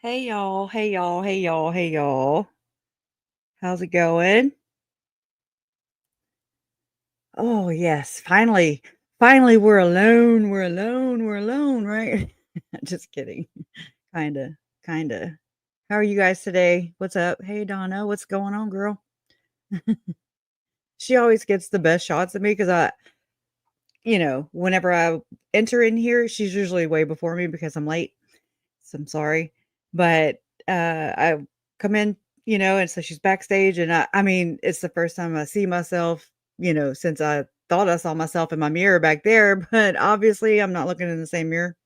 Hey y'all, hey y'all, hey y'all, hey y'all. How's it going? Oh, yes, finally. Finally, we're alone. We're alone. We're alone, right? Just kidding. Kinda, kinda. How are you guys today? What's up? Hey, Donna, what's going on, girl? She always gets the best shots of me because whenever I enter in here, she's usually way before me because I'm late. So I'm sorry. But I come in, and so she's backstage and I mean, it's the first time I see myself, since I thought I saw myself in my mirror back there, but obviously I'm not looking in the same mirror.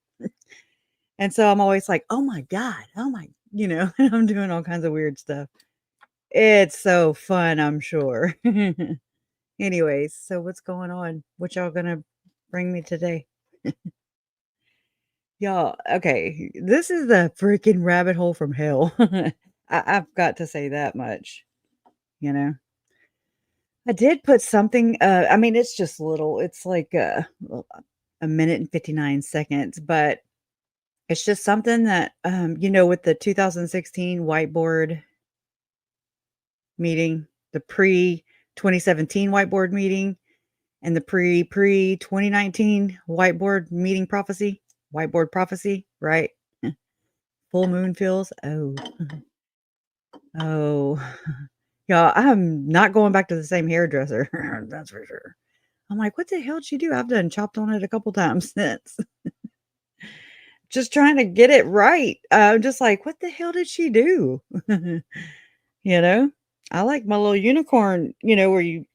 And so I'm always like, "Oh my god. Oh my," and I'm doing all kinds of weird stuff. It's so fun, I'm sure. Anyways, so what's going on? What y'all gonna bring me today? Y'all, okay, this is the freaking rabbit hole from hell. I've got to say that much, you know? I did put something, I mean, it's just little. It's like, well, a minute and 59 seconds, but it's just something that, with the 2016 whiteboard meeting, the pre-2017 whiteboard meeting, and the pre-2019 whiteboard prophecy, right? Full moon feels. Oh. Oh, yeah, I'm not going back to the same hairdresser, that's for sure. I'm like, "What the hell did she do?" I've done chopped on it a couple times since. Just trying to get it right. I'm just like, "What the hell did she do?" You know? I like my little unicorn, where you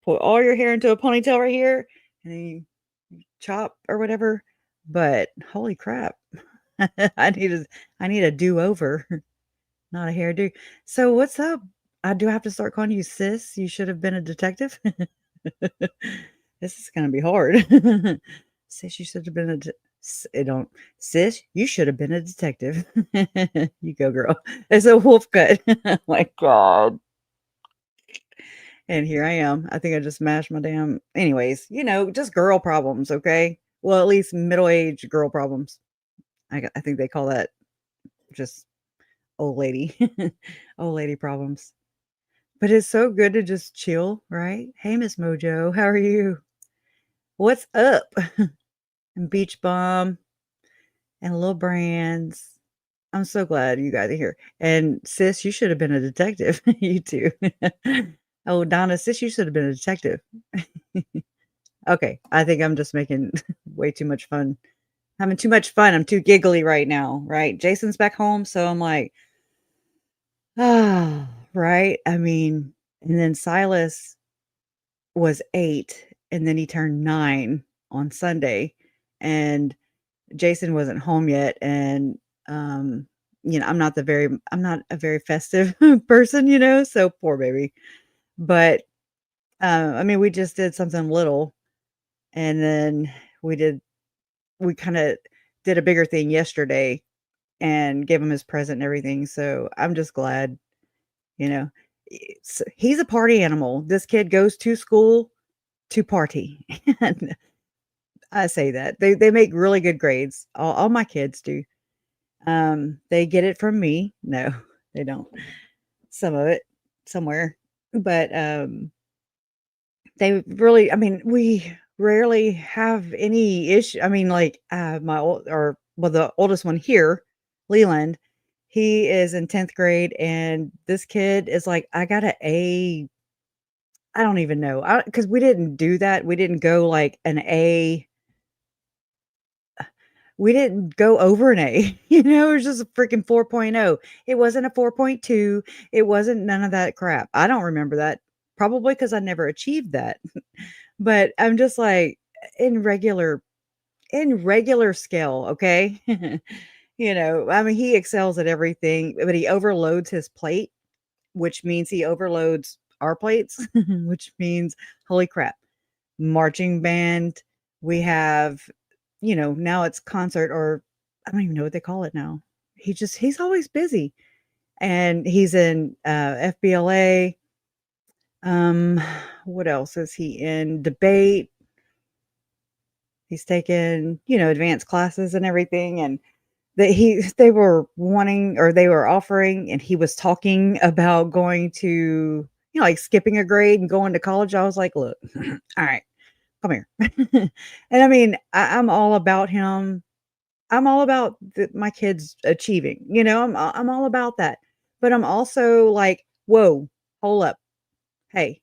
put all your hair into a ponytail right here, and then you chop or whatever, but holy crap. I need a I need a do-over. Not a hairdo. So what's up? I do have to start calling you sis. You should have been a detective. This is gonna be hard. Sis, you should have been a don't sis, you should have been a detective. You go, girl. It's a wolf cut. Oh my god. And here I am. I think I just mashed my damn anyways, just girl problems, okay? Well, at least middle-aged girl problems. I think they call that just old lady old lady problems. But it's so good to just chill, right? "Hey, Miss Mojo, how are you? What's up?" And Beach Bum and Lil Brands. I'm so glad you guys are here. And sis, you should have been a detective. You too. Oh, Donna, sis, you should have been a detective. Okay, I think I'm just making way too much fun. Having too much fun. I'm too giggly right now, right? Jason's back home, so I'm like, ah, right? I mean, and then Silas was 8, and then he turned 9 on Sunday, and Jason wasn't home yet, and, um, I'm not a very festive person, so poor baby. But, I mean, we just did something little, and then we did we kinda did a bigger thing yesterday and gave him his present and everything, so I'm just glad, you know? He's a party animal. This kid goes to school to party. And I say that. They make really good grades. All my kids do. They get it from me. No, they don't. Some of it somewhere. But they really I mean, we rarely have any issue. I mean, like my old or well, the oldest one here, Leland, he is in 10th grade and this kid is like, I got an A. I don't even know. Because we didn't do that. We didn't go like an A. We didn't go over an A, it was just a freaking 4.0. It wasn't a 4.2. It wasn't none of that crap. I don't remember that, probably because I never achieved that. But I'm just like, in regular scale, okay? I mean, he excels at everything, but he overloads his plate, which means he overloads our plates, which means, holy crap, marching band, we have now it's concert or I don't even know what they call it now. He's always busy, and he's in, FBLA, um, what else is he in? Debate. He's taken, advanced classes and everything, and that they were wanting, or they were offering, and he was talking about going to, like skipping a grade and going to college. I was like, look, all right, come here. And I mean, I'm all about him. I'm all about my kids achieving, I'm all about that. But I'm also like, whoa, hold up. Hey,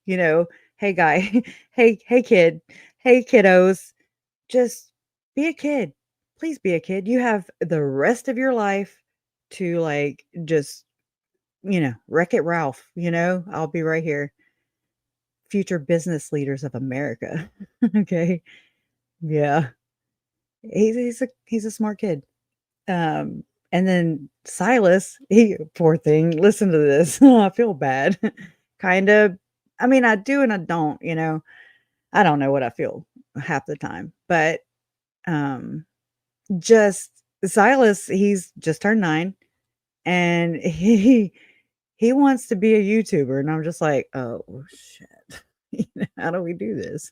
you know, hey guy, hey kid, hey kiddos, just be a kid. Please be a kid. You have the rest of your life to like just, wreck it Ralph, I'll be right here. Future business leaders of America. Okay. Yeah. He's a smart kid. And then Silas, he poor thing, listen to this. I feel bad. Kind of. I mean, I do and I don't. I don't know what I feel half the time. But um just Silas, he's just turned 9, and he wants to be a YouTuber, and I'm just like, "Oh, shit. How do we do this?"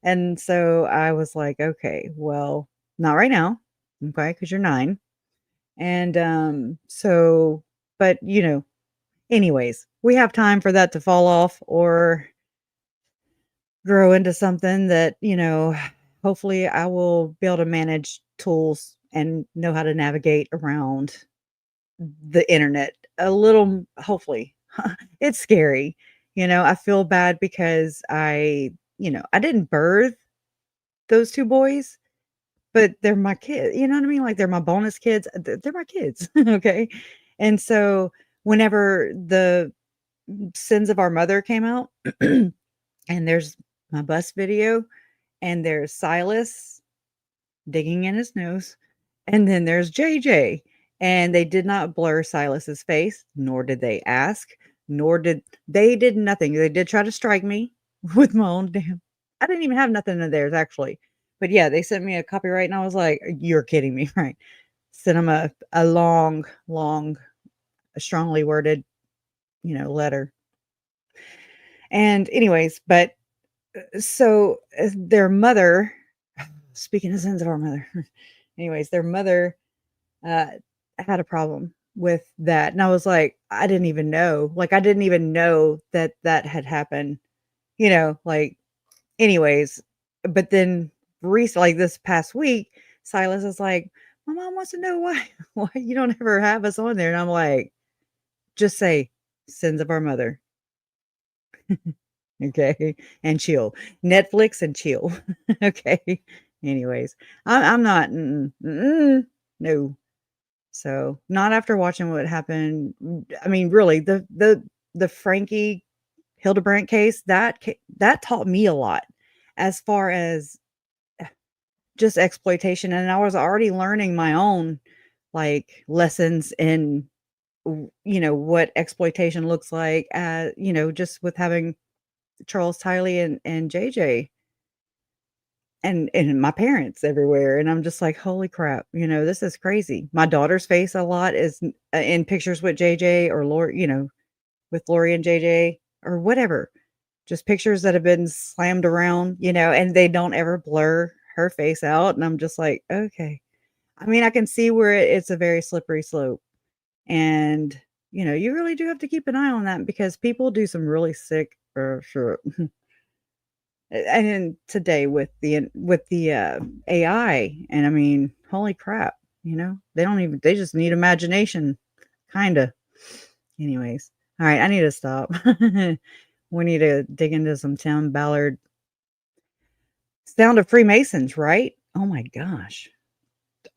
And so I was like, "Okay, well, not right now, okay, because 'cause you're 9." And, so but, anyways, we have time for that to fall off or grow into something that, hopefully I will be able to manage tools and know how to navigate around the internet a little, hopefully. It's scary. I feel bad because I didn't birth those 2 boys, but they're my kids, you know what I mean? Like, they're my bonus kids. They're my kids, okay? And so whenever the Sins of Our Mother came out, and there's my bus video, and there's Silas digging in his nose, and then there's JJ, and they did not blur Silas's face, nor did they ask, nor did they did nothing. They did try to strike me with my own damn. I didn't even have nothing in theirs actually. But yeah, they sent me a copyright and I was like, "You're kidding me, right?" Sent them a long, long, strongly worded, letter. And anyways, but so their mother, speaking of Sins of Our Mother, anyways, their mother uh, had a problem with that. And I was like, I didn't even know. Like, I didn't even know that that had happened, like, anyways. But then, recently, like this past week, Silas is like, my mom wants to know why, why you don't ever have us on there. And I'm like, just say Sins of Our Mother. Okay. And chill. Netflix and chill. Okay. Anyways, I'm not, no. So, not after watching what happened. I mean, really, the Frankie Hildebrandt case, that taught me a lot as far as just exploitation, and I was already learning my own, like, lessons in, what exploitation looks like, just with having Charles Tiley and JJ. And my parents everywhere, and I'm just like, "Holy crap," this is crazy. My daughter's face a lot is in pictures with JJ or Lori, with Lori and JJ or whatever. Just pictures that have been slammed around, and they don't ever blur her face out, and I'm just like, "Okay." I mean, I can see where it's a very slippery slope, and, you really do have to keep an eye on that because people do some really sick or sure. And then today with the AI, and I mean, holy crap, they just need imagination, kinda. Anyways, alright, I need to stop. We need to dig into some Tim Ballard. Sound of Freemasons, right? Oh my gosh.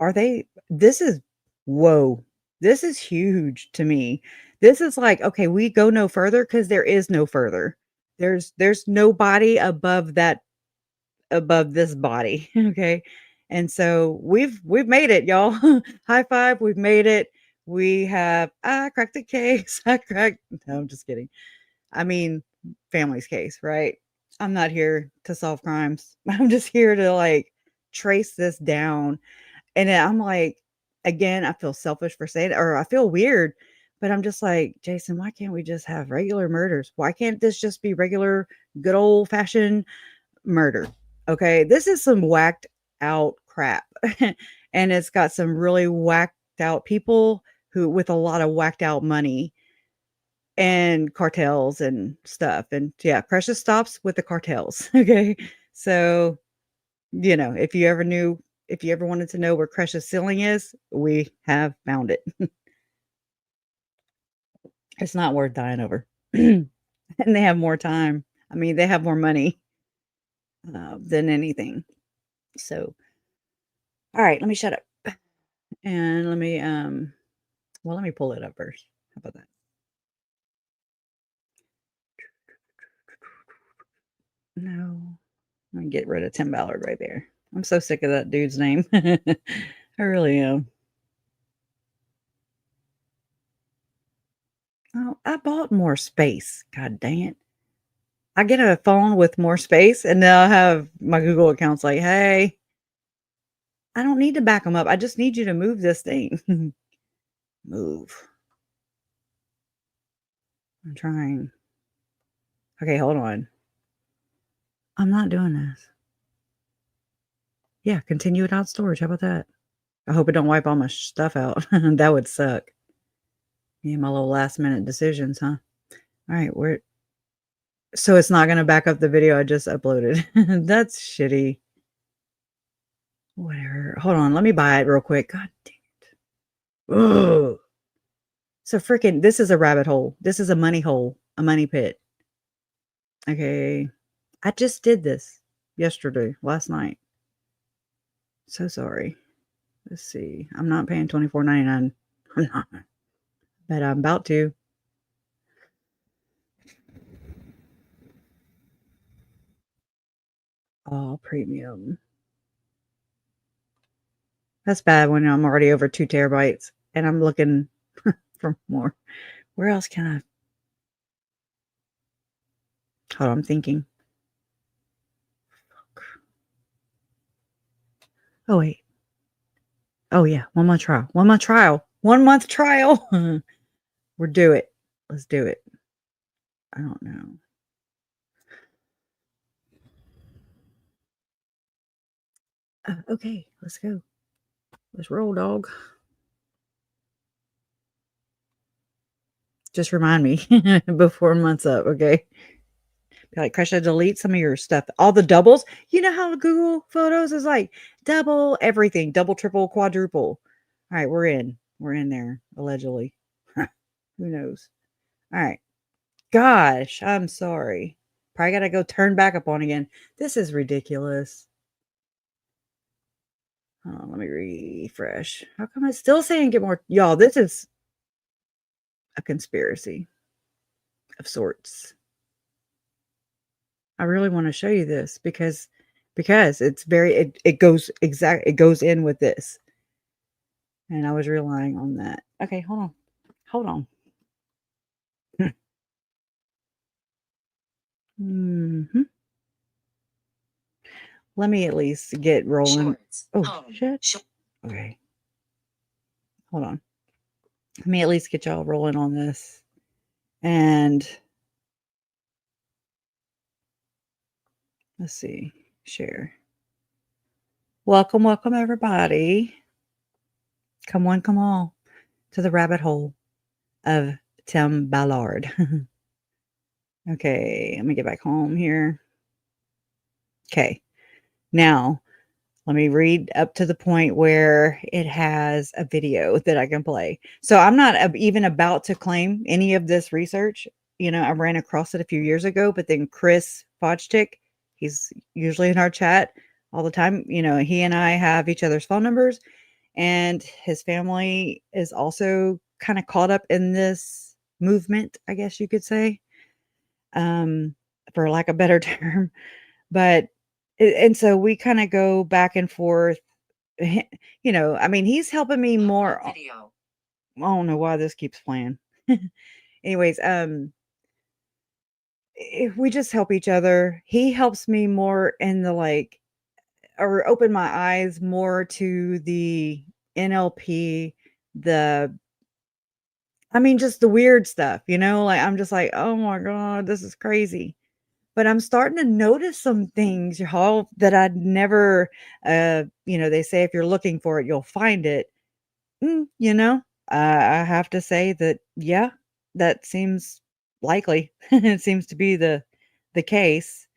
Are they this is whoa. This is huge to me. This is like, okay, we go no further because there is no further. There's nobody above this body, okay? And so we've made it, y'all. High five, we've made it. We have I cracked the case. I cracked No, I'm just kidding. I mean, family's case, right? I'm not here to solve crimes. I'm just here to like trace this down. And then I'm like, again, I feel selfish for saying it, or I feel weird, but I'm just like, Jason, why can't we just have regular murders? Why can't this just be regular, good old fashioned murder? Okay. This is some whacked out crap. and it's got some really whacked out people who with a lot of whacked out money and cartels and stuff. And yeah, Precious stops with the cartels. Okay. So, if you ever wanted to know where Precious Ceiling is, we have found it. It's not worth dying over. And they have more time. I mean, they have more money than anything. So, all right, let me shut up and let me pull it up first. How about that? No, I'm gonna get rid of Tim Ballard right there. I'm so sick of that dude's name. I really am. Oh, I bought more space. God dang it. I get a phone with more space and now I have my Google accounts like, hey, I don't need to back them up. I just need you to move this thing. Move. I'm trying. Okay, hold on. I'm not doing this. Yeah, continue without storage. How about that? I hope it don't wipe all my stuff out. That would suck. Yeah, my little last minute decisions, huh? All right, so it's not gonna back up the video I just uploaded. That's shitty. Whatever. Hold on, let me buy it real quick. God damn it. Ugh. So freaking this is a rabbit hole. This is a money hole, a money pit. Okay. I just did this yesterday, last night. So sorry. Let's see. I'm not paying $24.99. I'm not. But I'm about to. Oh, premium. That's bad when I'm already over 2 terabytes and I'm looking for more. Where else can I? Hold on, I'm thinking. Oh, wait. Oh, yeah. 1 month trial. 1 month trial. 1 month trial. We're do it. Let's do it. I don't know. Okay, let's go. Let's roll, dog. Just remind me before a month's up, okay? Be like, Crush, delete some of your stuff. All the doubles. You know how Google Photos is like double everything, double, triple, quadruple. All right, we're in. We're in there, allegedly. Who knows? All right. Gosh, I'm sorry. Probably got to go turn back up on again. This is ridiculous. Hold on, let me refresh. How come it's still saying get more? Y'all, this is a conspiracy of sorts. I really want to show you this because it's very it goes in with this. And I was relying on that. Okay, hold on. Hold on. Mhm. Let me at least get rolling. Oh, shit. Okay. Hold on. Let me at least get y'all rolling on this. And let's see. Share. Welcome, welcome everybody. Come on, come all to the rabbit hole of Tim Ballard. Okay, let me get back home here. Okay. Now, let me read up to the point where it has a video that I can play. So I'm not even about to claim any of this research. I ran across it a few years ago, but then Chris Fodchtick, he's usually in our chat all the time. He and I have each other's phone numbers, and his family is also kind of caught up in this movement, I guess you could say, um, for lack of a better term. But and so we kind of go back and forth. I mean, he's helping me more. I don't know why this keeps playing. Anyways, we just help each other. He helps me more in the or open my eyes more to the NLP, I mean, just the weird stuff, like I'm just like, oh my God, this is crazy. but I'm starting to notice some things, y'all, that I'd never, they say if you're looking for it, you'll find it. You know, I have to say that, yeah, that seems likely. It seems to be the case.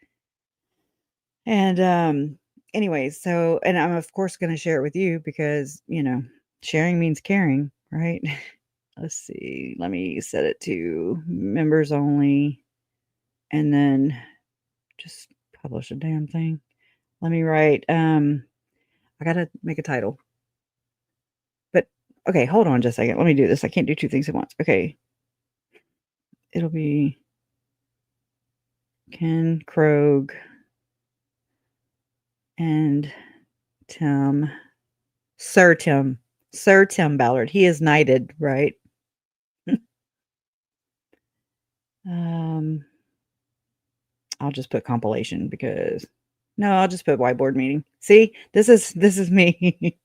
And, anyways, so and I'm, of course, gonna share it with you because, sharing means caring, right? Let's see, let me set it to members only, and then just publish a damn thing. Let me write, I gotta make a title. But, okay, hold on just a second. Let me do this. I can't do 2 things at once. Okay. It'll be Ken Krogh and Tim Sir Tim Sir Tim Ballard. He is knighted, right? Um, I'll just put compilation because no, I'll just put whiteboard meeting. See? This is me.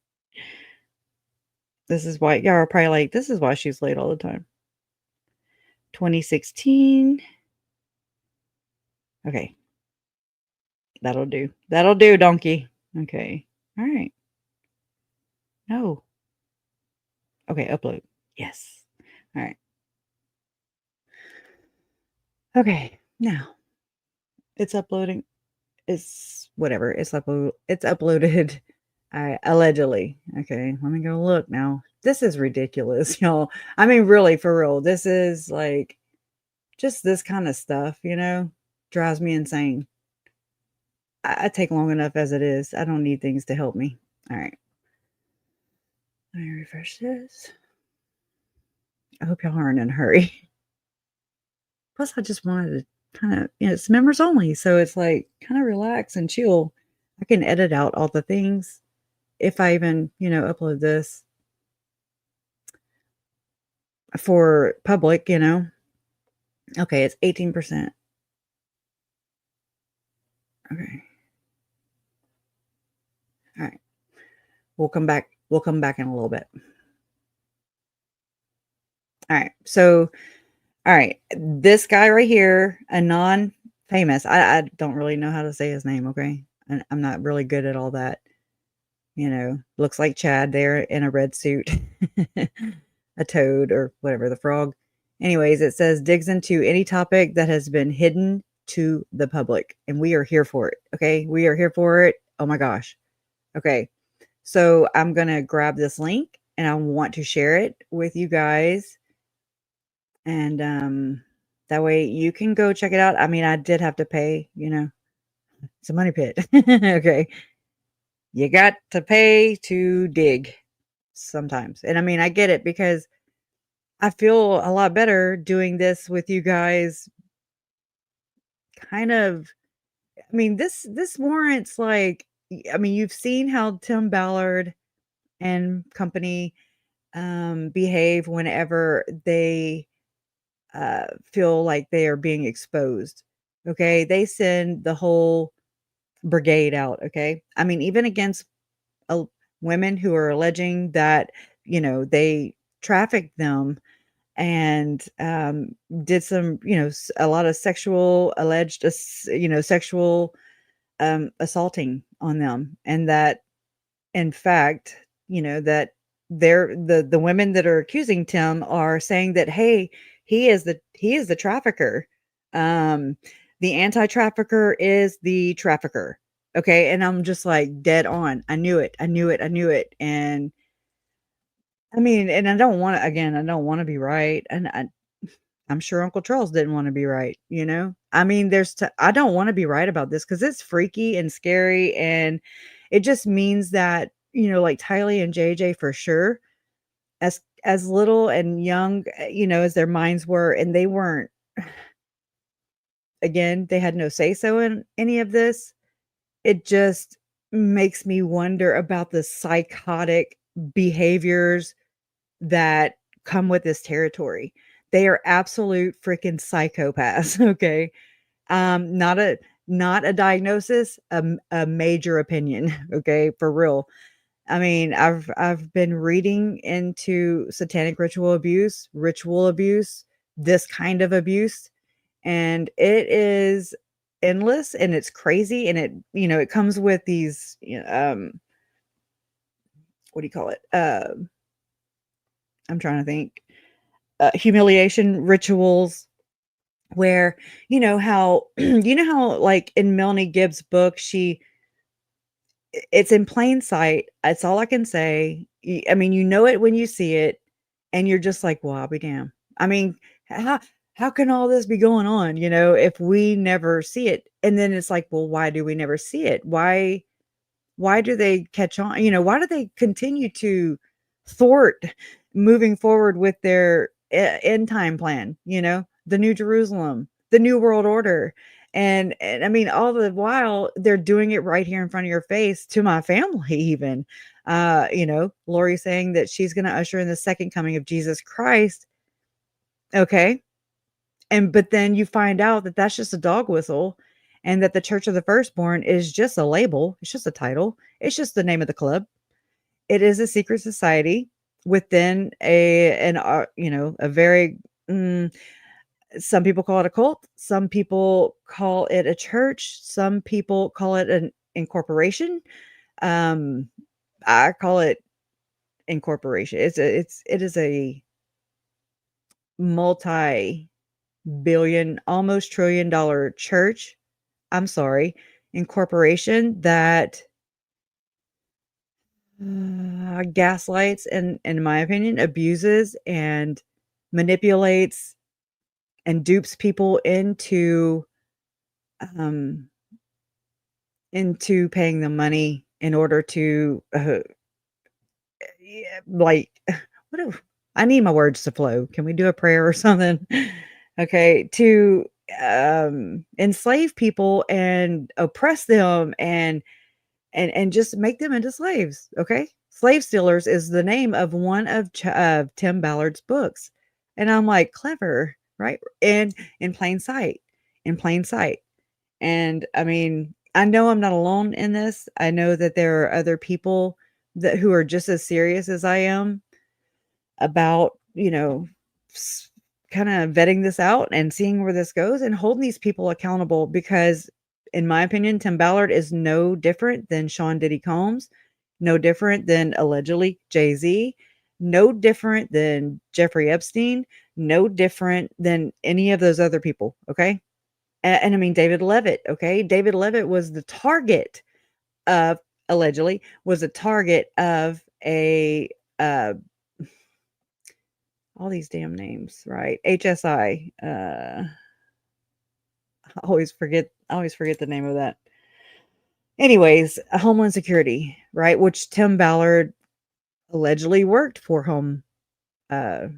This is why y'all are probably like, "This is why she's late all the time." 2016. Okay. That'll do. That'll do, donkey. Okay. Alright. No. Okay, upload. Yes. Alright. Okay, now it's uploading. It's whatever. It's uploaded. Allegedly. Okay, let me go look now. This is ridiculous, y'all. I mean, really, for real. This is like just this kind of stuff, drives me insane. I take long enough as it is. I don't need things to help me. All right. Let me refresh this. I hope y'all aren't in a hurry. Plus, I just wanted to kind of, it's members only. So it's like kind of relax and chill. I can edit out all the things if I even, upload this for public. Okay, it's 18%. Okay. All right. We'll come back. We'll come back in a little bit. All right. So, all right. This guy right here, a non-famous. I don't really know how to say his name. Okay, and I'm not really good at all that. Looks like Chad there in a red suit, a toad or whatever, the frog. Anyways, it says digs into any topic that has been hidden to the public, and we are here for it. Okay, we are here for it. Oh my gosh. Okay, so I'm gonna grab this link and I want to share it with you guys, and that way you can go check it out. I mean, I did have to pay. It's a money pit. Okay, you got to pay to dig sometimes. And I mean, I get it because I feel a lot better doing this with you guys. Kind of, I mean, this warrants like, I mean, you've seen how Tim Ballard and company behave whenever they feel like they are being exposed. Okay, they send the whole brigade out. Okay, I mean, even against uh, women who are alleging that they trafficked them and did some a lot of sexual alleged sexual assaulting on them, and that in fact that they're the women that are accusing Tim are saying that, hey, he is the trafficker. um the anti-trafficker is the trafficker. Okay, and I'm just like dead on. I knew it, I knew it, I knew it. And I mean, and I don't want to be right. And I'm sure Uncle Charles didn't want to be right. I mean, I don't want to be right about this because it's freaky and scary. And it just means that, like Tylee and JJ for sure, as little and young, as their minds were, and they weren't, again, they had no say so in any of this. It just makes me wonder about the psychotic behaviors that come with this territory. They are absolute freaking psychopaths. Okay. Not a diagnosis, a major opinion. Okay, for real. I mean, I've been reading into satanic ritual abuse, this kind of abuse, and it is endless and it's crazy and it comes with these, what do you call it? I'm trying to think. Humiliation rituals where how like in Melanie Gibbs' book, it's in plain sight. That's all I can say. I mean, it when you see it, and you're just like, "Well, I'll be damned." I mean, how how can all this be going on, if we never see it? And then it's like, "Well, why do we never see it? Why do they catch on? Why do they continue to thwart moving forward with their end time plan? The New Jerusalem, the New World Order, and I mean, all the while they're doing it right here in front of your face to my family, even. Lori saying that she's going to usher in the second coming of Jesus Christ. Okay, but then you find out that that's just a dog whistle and that the Church of the Firstborn is just a label. It's just a title. It's just the name of the club. It is a secret society within a very some people call it a cult, some people call it a church, some people call it an incorporation. Um I call it incorporation. It is a multi-billion, almost trillion-dollar church. I'm sorry, incorporation that gaslights and, in my opinion, abuses and manipulates and dupes people um, into paying them money in order to, yeah, like, what do I need my words to flow. Can we do a prayer or something? Okay, to enslave people and oppress them and just make them into slaves. Okay, Slave Stealers is the name of one of Tim Ballard's books, and I'm like, clever, right? And in plain sight. And I mean, I know I'm not alone in this. I know that there are other people who are just as serious as I am about, kind of vetting this out and seeing where this goes and holding these people accountable because, in my opinion, Tim Ballard is no different than Sean Diddy Combs, no different than allegedly Jay-Z, no different than Jeffrey Epstein, no different than any of those other people. Okay. And I mean, David Levitt. Okay. David Levitt was the target of, allegedly, was a target of uh, all these damn names, right? HSI. I always forget the name of that. Anyways, Homeland Security, right? Which Tim Ballard allegedly worked for home. I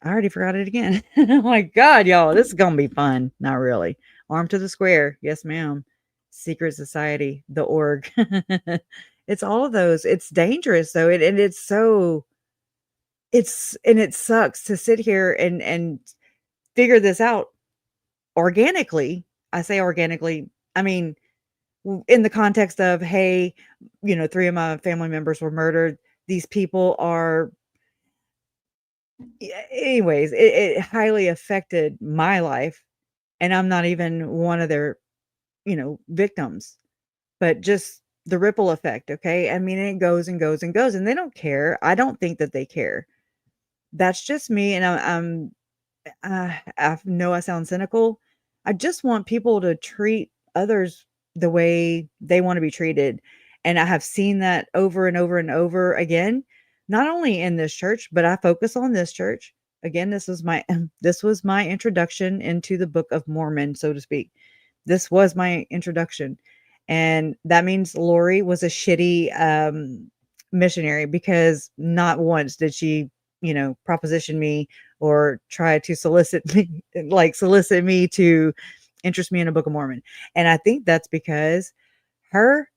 already forgot it again. Oh my God, y'all, this is gonna be fun. Not really. Armed to the square. Yes, ma'am. Secret Society, the org. It's all of those. It's dangerous though. And it's so it sucks to sit here and figure this out organically. I say organically. I mean, in the context of, hey, three of my family members were murdered. These people are, anyways, it highly affected my life. And I'm not even one of their, victims, but just the ripple effect. Okay. I mean, it goes and goes and goes, and they don't care. I don't think that they care. That's just me. And I know I sound cynical. I just want people to treat others the way they want to be treated. And I have seen that over and over and over again, not only in this church, but I focus on this church. Again, this was my introduction into the Book of Mormon, so to speak. This was my introduction. And that means Lori was a shitty missionary because not once did she, proposition me or try to solicit me to interest me in a Book of Mormon. And I think that's because her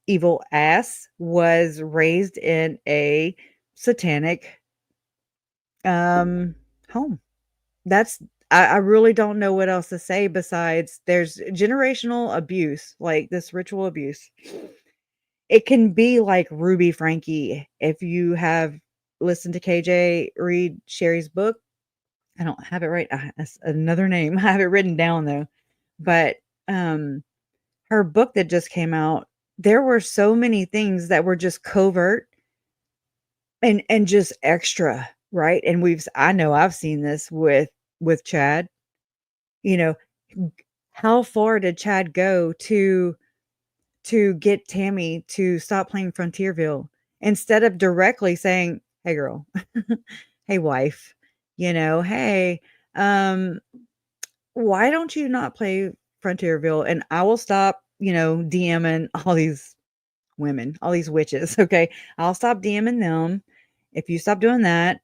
evil ass was raised in a satanic home. That's I really don't know what else to say besides there's generational abuse, like this ritual abuse. It can be like Ruby Frankie. If you have listened to KJ read Sherry's book, I don't have it right. That's another name. I have it written down though. But um, her book that just came out, there were so many things that were just covert and just extra, right? And I know I've seen this with Chad, you know, g how far did Chad go to get Tammy to stop playing Frontierville instead of directly saying, "Hey, girl. Hey, wife. Hey, um, why don't you not play Frontierville? And I will stop, DMing all these women, all these witches, okay? I'll stop DMing them if you stop doing that."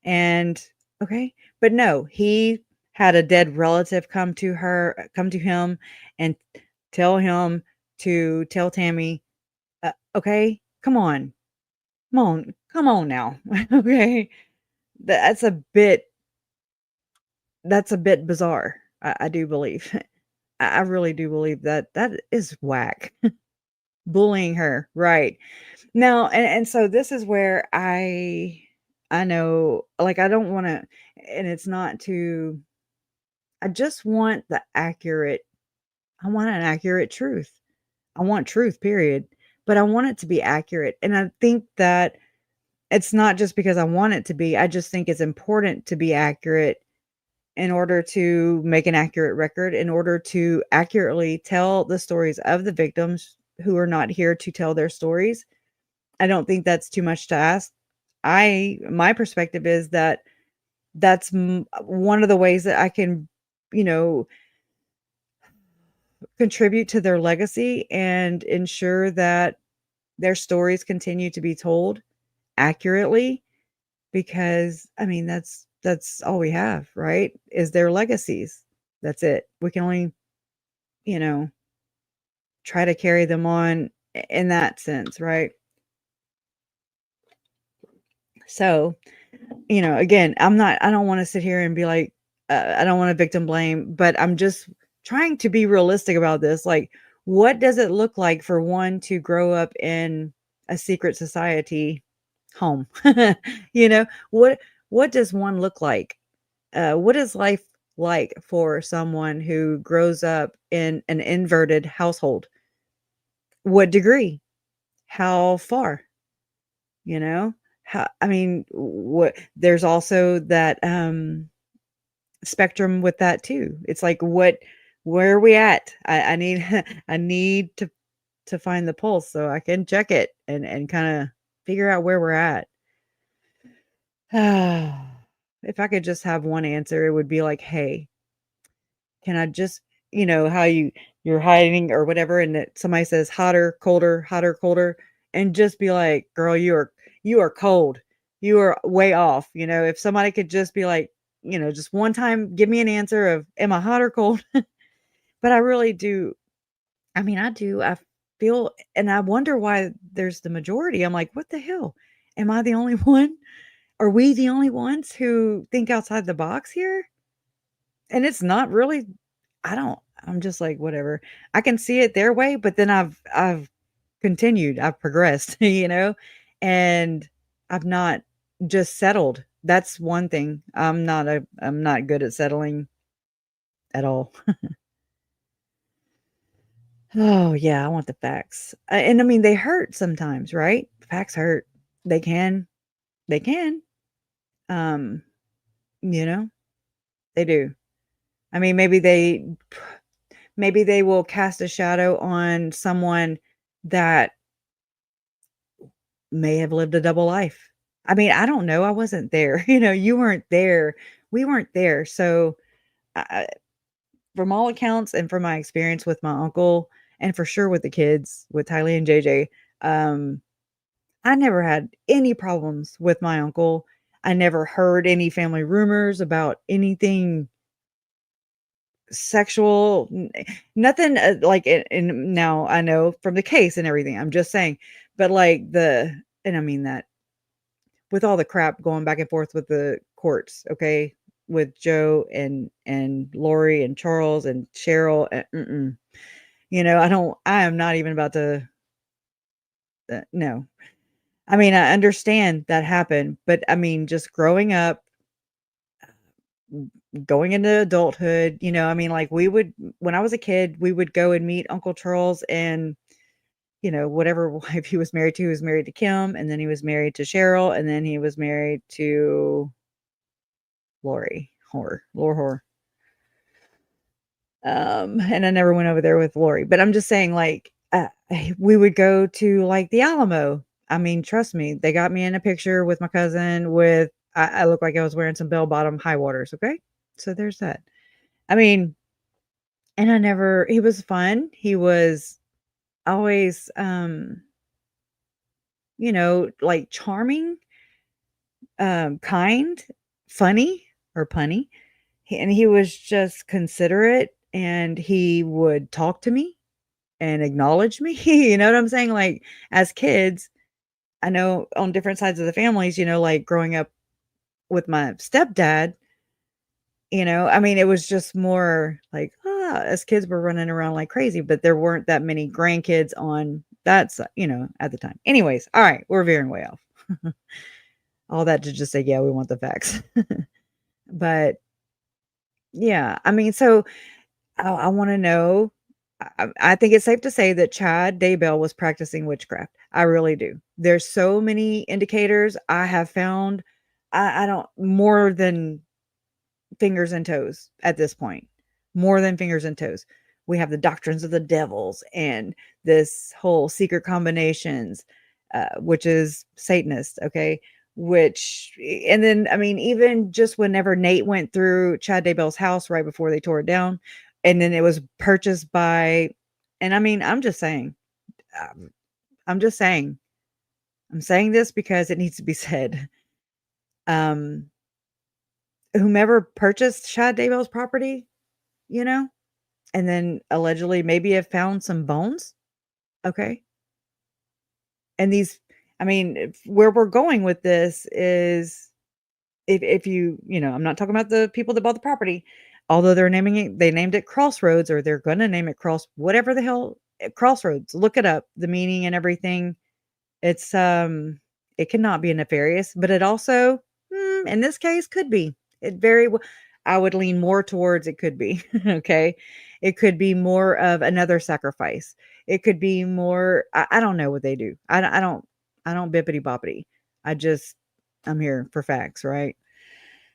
And okay, but no, he had a dead relative come to him and tell him to tell Tammy, "Okay, come on now." Okay? That's a bit that's a bit bizarre, I do believe. I really do believe that that is whack. Bullying her, right. Now and so this is where I know, like, I don't wanna and it's not to I just want the accurate I want an accurate truth. I want truth, period, but I want it to be accurate, and I think that it's not just because I want it to be, I just think it's important to be accurate in order to make an accurate record, in order to accurately tell the stories of the victims who are not here to tell their stories. I don't think that's too much to ask. My perspective is that that's one of the ways that I can, you know, contribute to their legacy and ensure that their stories continue to be told accurately because I mean that's all we have, right? Is their legacies. That's it. We can only, you know, try to carry them on in that sense, right? So, again, I don't want to sit here and be like, I don't want to victim blame, but I'm just trying to be realistic about this. Like, what does it look like for one to grow up in a secret society home? you know, what what does one look like? What is life like for someone who grows up in an inverted household? What degree? How far? You know? How I mean, what there's also that, spectrum with that too. It's like, where are we at? I need I need to find the pulse so I can check it and kinda figure out where we're at. If I could just have one answer, it would be like, "Hey, can I just" how you're hiding or whatever, and that somebody says hotter, colder, and just be like, "Girl, you are cold. You are way off." If somebody could just be like, just one time, give me an answer of, "Am I hot or cold?" But I really do. I mean, I do. I feel, and I wonder why there's the majority. I'm like, what the hell? Am I the only one? Are we the only ones who think outside the box here? And it's not really I'm just like, whatever. I can see it their way, but then I've continued, I've progressed, and I've not just settled. That's one thing. I'm not good at settling at all. Oh, yeah, I want the facts. And I mean, they hurt sometimes, right? Facts hurt. They can. They can. Um, you know, they do. I mean, maybe they will cast a shadow on someone that may have lived a double life. I mean, I don't know, I wasn't there, you weren't there, we weren't there, so, from all accounts and from my experience with my uncle, and for sure with the kids, with Tylee and JJ, um, I never had any problems with my uncle. I never heard any family rumors about anything sexual, nothing, like, and now I know from the case and everything, I'm just saying, but, like, and I mean that with all the crap going back and forth with the courts, okay, with Joe and Lori and Charles and Cheryl, I am not even about to, no. I mean, I understand that happened, but, I mean, just growing up going into adulthood, I mean, like, when I was a kid, we would go and meet Uncle Charles and, whatever wife he was married to Kim, and then he was married to Cheryl, and then he was married to Laura Horror. And I never went over there with Lori, but I'm just saying, like, we would go to, like, the Alamo. I mean, trust me, they got me in a picture with my cousin with I looked like I was wearing some bell-bottom high waters, okay? So there's that. I mean, and he was fun. He was always, like, charming, kind, funny or punny. He was just considerate, and he would talk to me and acknowledge me. You know what I'm saying? Like, as kids, I know on different sides of the families, like growing up with my stepdad, I mean, it was just more like, as kids were running around like crazy, but there weren't that many grandkids on that side, at the time. Anyways, all right, we're veering way off. All that to just say, yeah, we want the facts. But yeah, I mean, so I wanna know, I think it's safe to say that Chad Daybell was practicing witchcraft. I really do. There's so many indicators I have found. I don't more than fingers and toes at this point, more than fingers and toes. We have the doctrines of the devils and this whole secret combinations, which is Satanist, okay? And then, I mean, even just whenever Nate went through Chad Daybell's house right before they tore it down, and then it was purchased by, and I mean, um, I'm just saying, I'm saying this because it needs to be said. Um, Whomever purchased Chad Daybell's property, you know, and then allegedly maybe have found some bones, okay? And I mean, where we're going with this is if I'm not talking about the people that bought the property, although they named it Crossroads, or they're gonna name it whatever the hell, Crossroads. Look it up, the meaning and everything. It's, it cannot be nefarious, but it also, in this case, could be. It very well I would lean more towards it could be, okay? It could be more of another sacrifice. It could be more I don't know what they do. I don't bippity boppity. I'm here for facts, right?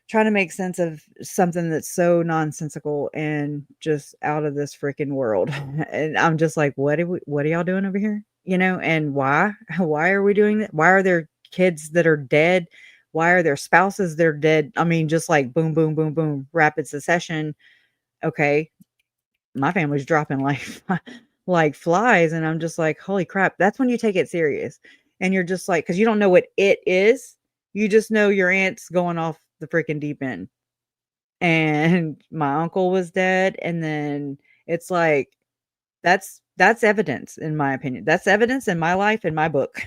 Trying to make sense of something that's so nonsensical and just out of this freaking world. And I'm just like, what are y'all doing over here? And why? Why are we doing that? Why are there kids that are dead? Why are there spouses that are dead? I mean, just like boom, boom, boom, boom, rapid succession. Okay. My family's dropping like like flies. And I'm just like, holy crap. That's when you take it serious. And you're just like, because you don't know what it is. You just know your aunt's going off the freaking deep end. And my uncle was dead. And then it's like, that's evidence, in my opinion. That's evidence in my life, in my book.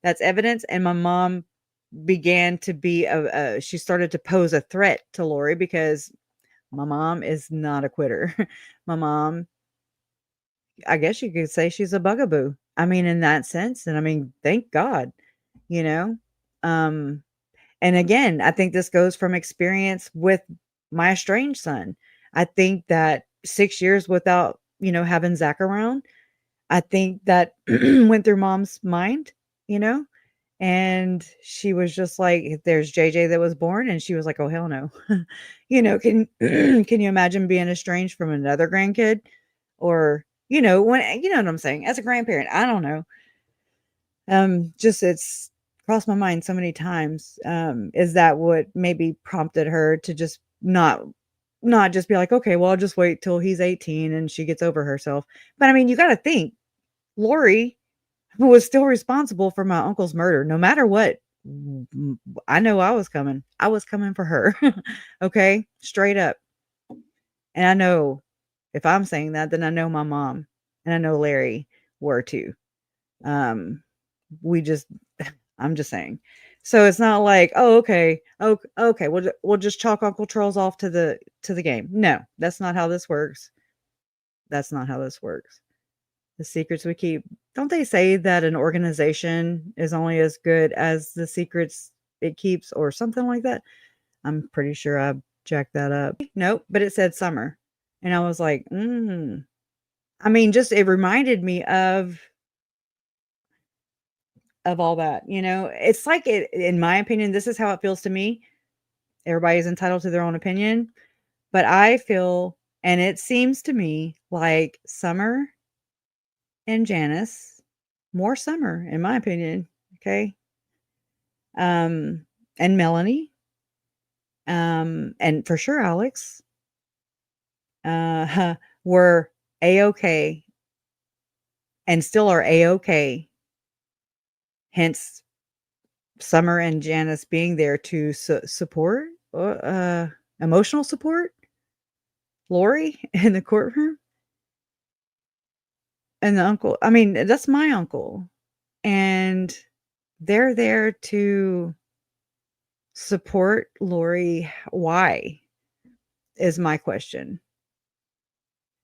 That's evidence. And my mom began to be she started to pose a threat to Lori because my mom is not a quitter. My mom, I guess you could say she's a bugaboo. I mean, in that sense. And I mean, thank God, you know. Um, and again, I think this goes from experience with my estranged son. I think that 6 years without, having Zach around, I think that went through mom's mind, you know? And she was just like, there's JJ that was born, and she was like, "Oh, hell no." Can can you imagine being estranged from another grandkid? Or, when you know what I'm saying? As a grandparent, I don't know. Just it's crossed my mind so many times. Is that what maybe prompted her to just not just be like, "Okay, well, I'll just wait till he's 18 and she gets over herself." But I mean, you gotta think, Lori was still responsible for my uncle's murder, no matter what. I know I was coming. I was coming for her. Okay? Straight up. And I know if I'm saying that, then I know my mom and I know Larry were too. Um, we just I'm just saying. So it's not like, "Oh, okay. Oh, okay, we'll just chalk Uncle Charles off to the game." No, that's not how this works. That's not how this works. The secrets we keep. Don't they say that an organization is only as good as the secrets it keeps, or something like that? I'm pretty sure I jack that up. Nope, but it said summer. And I was like, I mean, just it reminded me of all that, you know? It's like it in my opinion, this is how it feels to me. Everybody is entitled to their own opinion, but I feel and it seems to me like Summer and Janice, more Summer in my opinion, okay? And Melanie, and for sure Alex, were A-okay and still are A-okay. Hence, Summer and Janice being there to support, emotional support Lori in the courtroom, and the uncle. I mean, that's my uncle, and they're there to support Lori. Why is my question.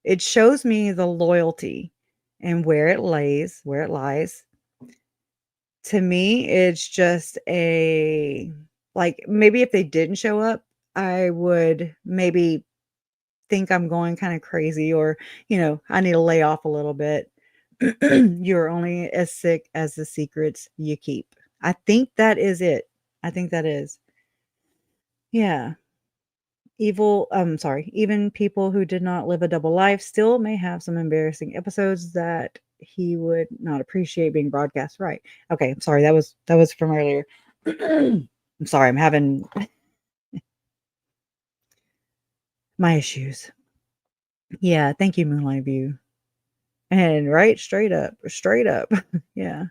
It shows me the loyalty and where it lies. To me, it's just a like, maybe if they didn't show up, I would maybe think I'm going kinda crazy or, I need to lay off a little bit. You're only as sick as the secrets you keep. I think that is it. I think that is. Yeah. Sorry, even people who did not live a double life still may have some embarrassing episodes that he would not appreciate being broadcast. Right. Okay, I'm sorry. That was from earlier. I'm sorry. I'm having my issues. Yeah, thank you, Moonlight View. And right, straight up, straight up. Yeah.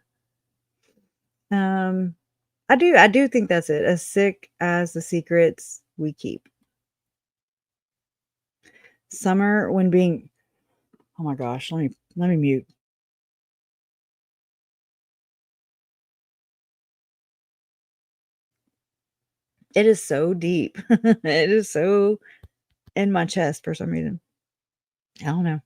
Um, I do think that's it. As sick as the secrets we keep. Summer when being oh my gosh, let me mute. It is so deep. It is so in my chest for some reason. I don't know.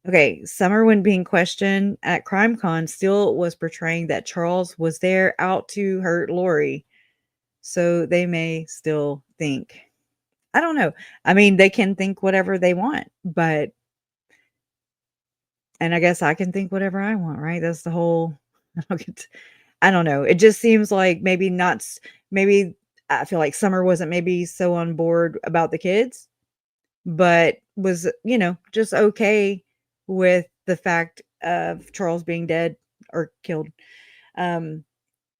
Okay, Summer when being questioned at CrimeCon still was portraying that Charles was there out to hurt Lori. So they may still think. I don't know. I mean, they can think whatever they want, but and I guess I can think whatever I want, right? That's the whole I don't get to- I don't know. It just seems like maybe not maybe I feel like Summer wasn't maybe so on board about the kids, but was, just okay with the fact of Charles being dead or killed. Um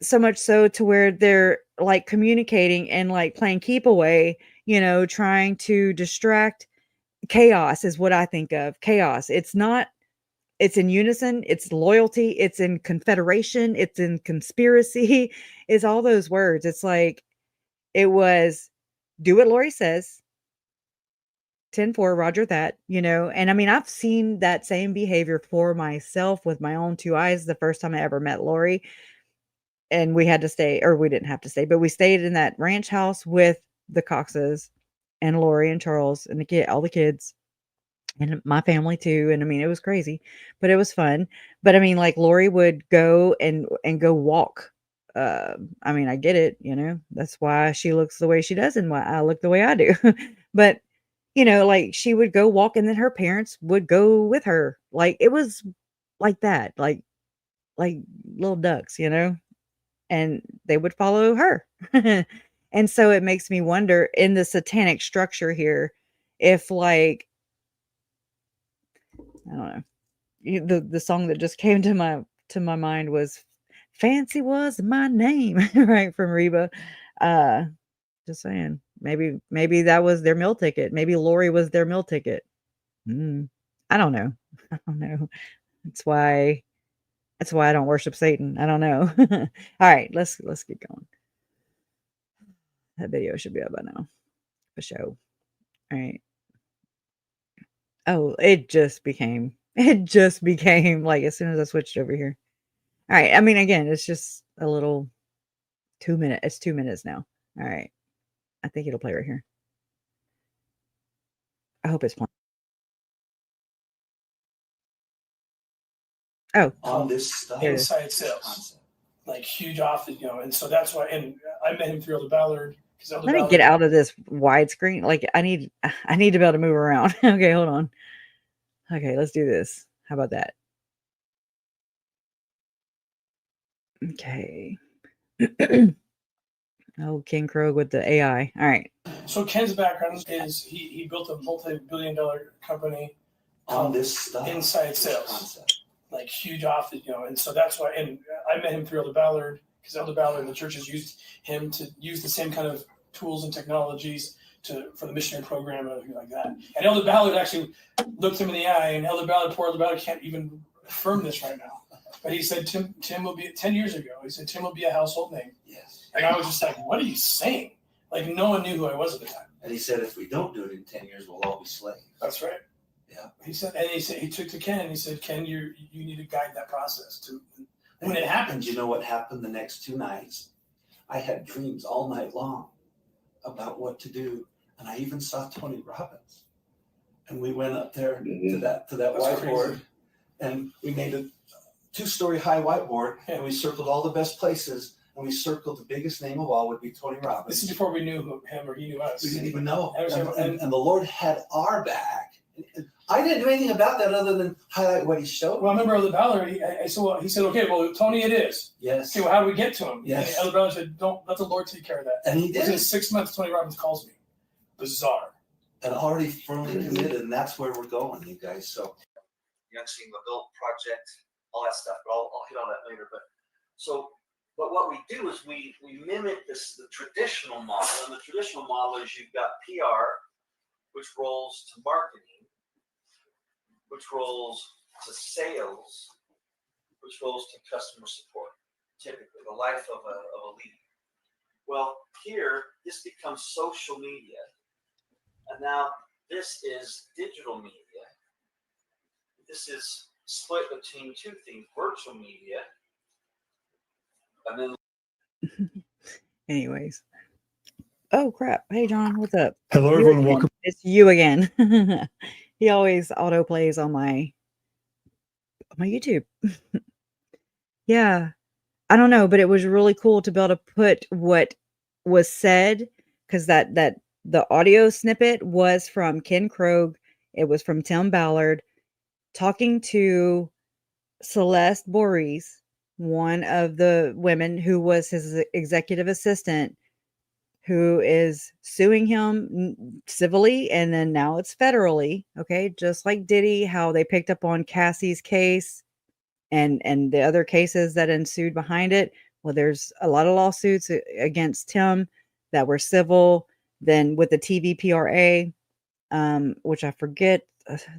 so much so to where they're like communicating and like playing keep away, trying to distract chaos is what I think of. Chaos. It's not it's in unison, it's loyalty, it's in confederation, it's in conspiracy. It's all those words. It's like it was do what Lori says, 10-4, Roger that, and I mean, I've seen that same behavior for myself with my own 2 eyes the first time I ever met Lori, and we had to stay or we didn't have to stay, but we stayed in that ranch house with the Coxes and Lori and Charles and all the kids. And my family too, and I mean, it was crazy, but it was fun. But I mean, like, Lori would go and go walk. I mean, I get it, that's why she looks the way she does and why I look the way I do. But, like, she would go walk and then her parents would go with her. Like, it was like that, like little ducks, and they would follow her. And so it makes me wonder in the satanic structure here, if, like, I don't know. The song that just came to my mind was "Fancy Was My Name," right, from Reba. Uh, just saying, maybe that was their meal ticket. Maybe Lori was their meal ticket. Mm, I don't know. I don't know. That's why that's why I don't worship Satan. I don't know. Alright, let's get going. That video should be up by now, for sure. Alright. Oh, it just became, like, as soon as I switched over here. Alright, I mean, again, it's just a little 2 minute it's 2 minutes now. Alright, I think it'll play right here. I hope it's playing. Oh, On this stuff. there it is. Inside sales, like huge office, and so that's why. And I met him through Elder Ballard. Let me get out of this widescreen. Like I need to be able to move around. Okay, hold on. Okay, let's do this. How about that? Okay. Oh, King Krog with the AI. All right. So Ken's background is he built a multi-billion-dollar company on this stuff, inside sales, like huge office, and so that's why. And I met him through Elder Ballard, because Elder Ballard and the churches used him to use the same kind of tools and technologies for the missionary program and everything like that. And Elder Ballard actually looked him in the eye, and poor Elder Ballard can't even affirm this right now. But he said Tim will be 10 years ago. He said Tim will be a household name. Yes. And I was just like, what are you saying? Like no one knew who I was at the time. And he said, if we don't do it in 10 years, we'll all be slaves. That's right. Yeah. He said he took to Ken and he said, Ken, you need to guide that process to when it happens. You know what happened the next 2 nights? I had dreams all night long about what to do. And I even saw Tony Robbins. And we went up there to that whiteboard. Crazy. And we made a 2-story high whiteboard, and we circled all the best places, and we circled the biggest name of all would be Tony Robbins. This is before we knew him or he knew us. We didn't even know. And the Lord had our back. I didn't do anything about that other than highlight what he showed. Well, I remember Elder Ballard, he said, okay, well, Tony it is. Yes. Okay, well, how do we get to him? Yes. And Elder Ballard said, don't let the Lord take care of that. And he did. Within 6 months, Tony Robbins calls me. Bizarre. And already firmly committed, and that's where we're going, you guys. So, Young Seeing Adult Project, all that stuff, but I'll hit on that later. But what we do is we mimic the traditional model, and the traditional model is you've got PR, which rolls to marketing, which rolls to sales, which rolls to customer support, typically, the life of a lead. Well, here, this becomes social media, and now this is digital media. This is split between 2 things, virtual media, and then... Anyways. Oh, crap. Hey, John, what's up? Hello, everyone. Welcome. It's you again. He always auto plays on my YouTube. Yeah. I don't know, but it was really cool to be able to put what was said, because that the audio snippet was from Ken Krog. It was from Tim Ballard talking to Celeste Boris, one of the women who was his executive assistant, who is suing him civilly, and then now it's federally. Okay, just like Diddy, how they picked up on Cassie's case and the other cases that ensued behind it. Well, there's a lot of lawsuits against Tim that were civil. Then with the TVPRA, which I forget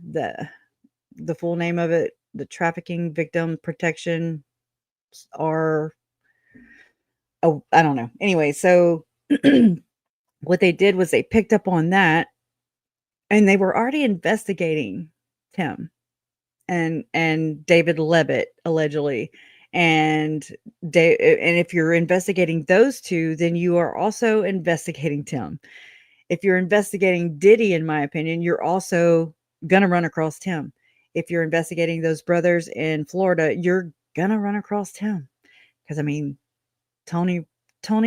the full name of it, the Trafficking Victim Protection, or I don't know. Anyway, so what they did was they picked up on that, and they were already investigating Tim and David Levitt, allegedly. And if you're investigating those two, then you are also investigating Tim. If you're investigating Diddy, in my opinion, you're also gonna run across Tim. If you're investigating those brothers in Florida, you're gonna run across Tim. Because I mean, Tony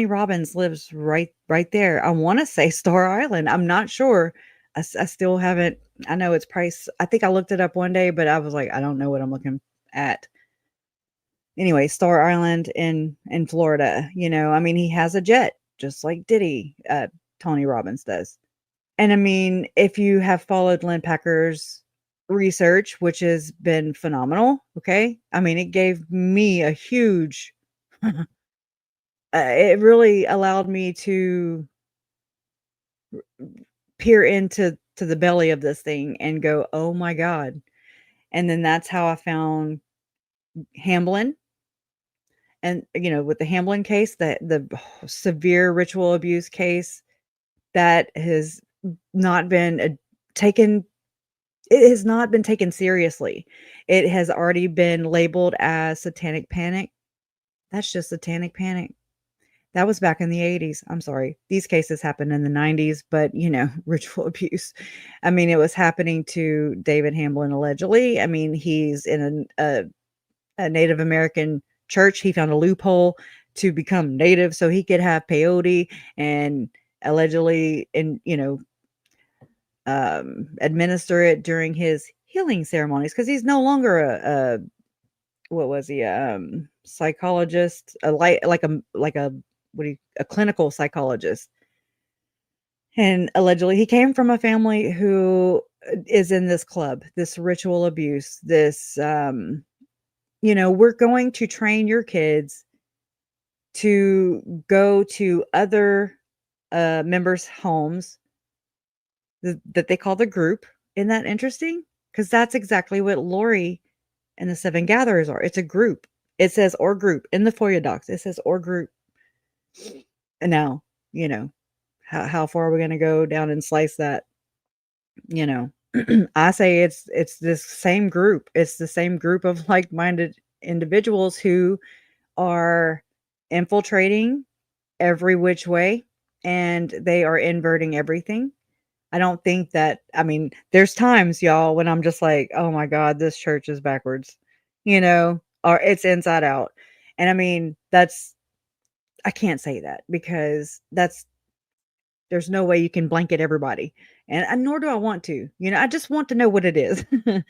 Robbins lives right there. I want to say Star Island. I'm not sure. I still haven't. I know it's price. I think I looked it up one day, but I was like, I don't know what I'm looking at. Anyway, Star Island in Florida. I mean, he has a jet, just like Diddy, Tony Robbins does. And I mean, if you have followed Lynn Packer's research, which has been phenomenal, okay? I mean, it gave me a huge... it really allowed me to peer into the belly of this thing and go, oh my God. And then that's how I found Hamblin. And, with the Hamblin case, the severe ritual abuse case, that has not been taken. It has not been taken seriously. It has already been labeled as satanic panic. That's just satanic panic. That was back in the 80s. I'm sorry. These cases happened in the 90s, but, ritual abuse. I mean, it was happening to David Hamblin, allegedly. I mean, he's in a Native American church. He found a loophole to become Native so he could have peyote and allegedly, administer it during his healing ceremonies, because he's no longer a what was he, psychologist, a clinical psychologist. And allegedly he came from a family who is in this club, this ritual abuse, this, we're going to train your kids to go to other members' homes that they call the group. Isn't that interesting? Because that's exactly what Lori and the Seven Gatherers are. It's a group. It says or group in the FOIA docs. It says or group. And now, how far are we going to go down and slice that? I say it's this same group. It's the same group of like-minded individuals who are infiltrating every which way, and they are inverting everything. I don't think that, there's times, y'all, when I'm just like, oh my God, this church is backwards, or it's inside out. And I can't say that, because there's no way you can blanket everybody. And nor do I want to, I just want to know what it is. I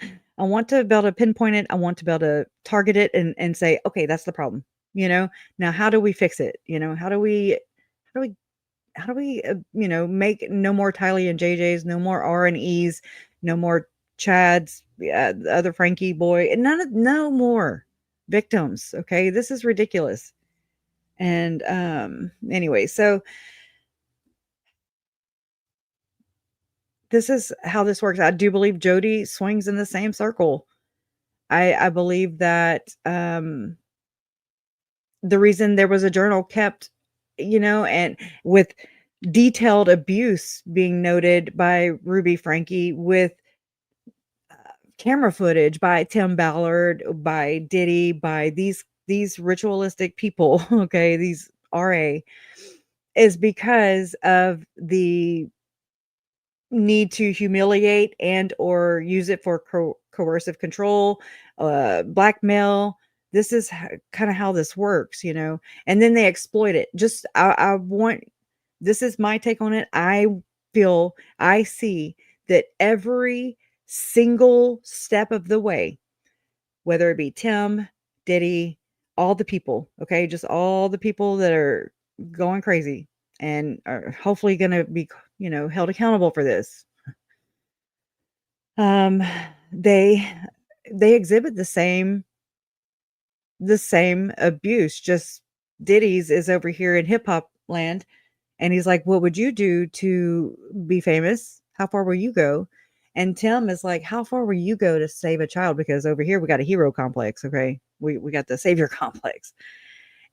want to be able to pinpoint it. I want to be able to target it and say, okay, that's the problem. Now how do we fix it? How do we make no more Tylee and JJs, no more R and E's, no more Chads, the other Frankie boy, and no more victims. Okay. This is ridiculous. And, anyway, so this is how this works. I do believe Jody swings in the same circle. I believe that, the reason there was a journal kept, and with detailed abuse being noted by Ruby Frankie, with camera footage by Tim Ballard, by Diddy, by these ritualistic people, okay, these RA, is because of the need to humiliate and or use it for coercive control, blackmail. This is kind of how this works, and then they exploit it. This is my take on it. I see that every single step of the way, whether it be Tim, Diddy, all the people, okay, just all the people that are going crazy and are hopefully going to be, held accountable for this. They exhibit the same abuse. Just Diddy's is over here in hip hop land, and he's like, "What would you do to be famous? How far will you go?" And Tim is like, "How far will you go to save a child? Because over here we got a hero complex, okay? We got the savior complex,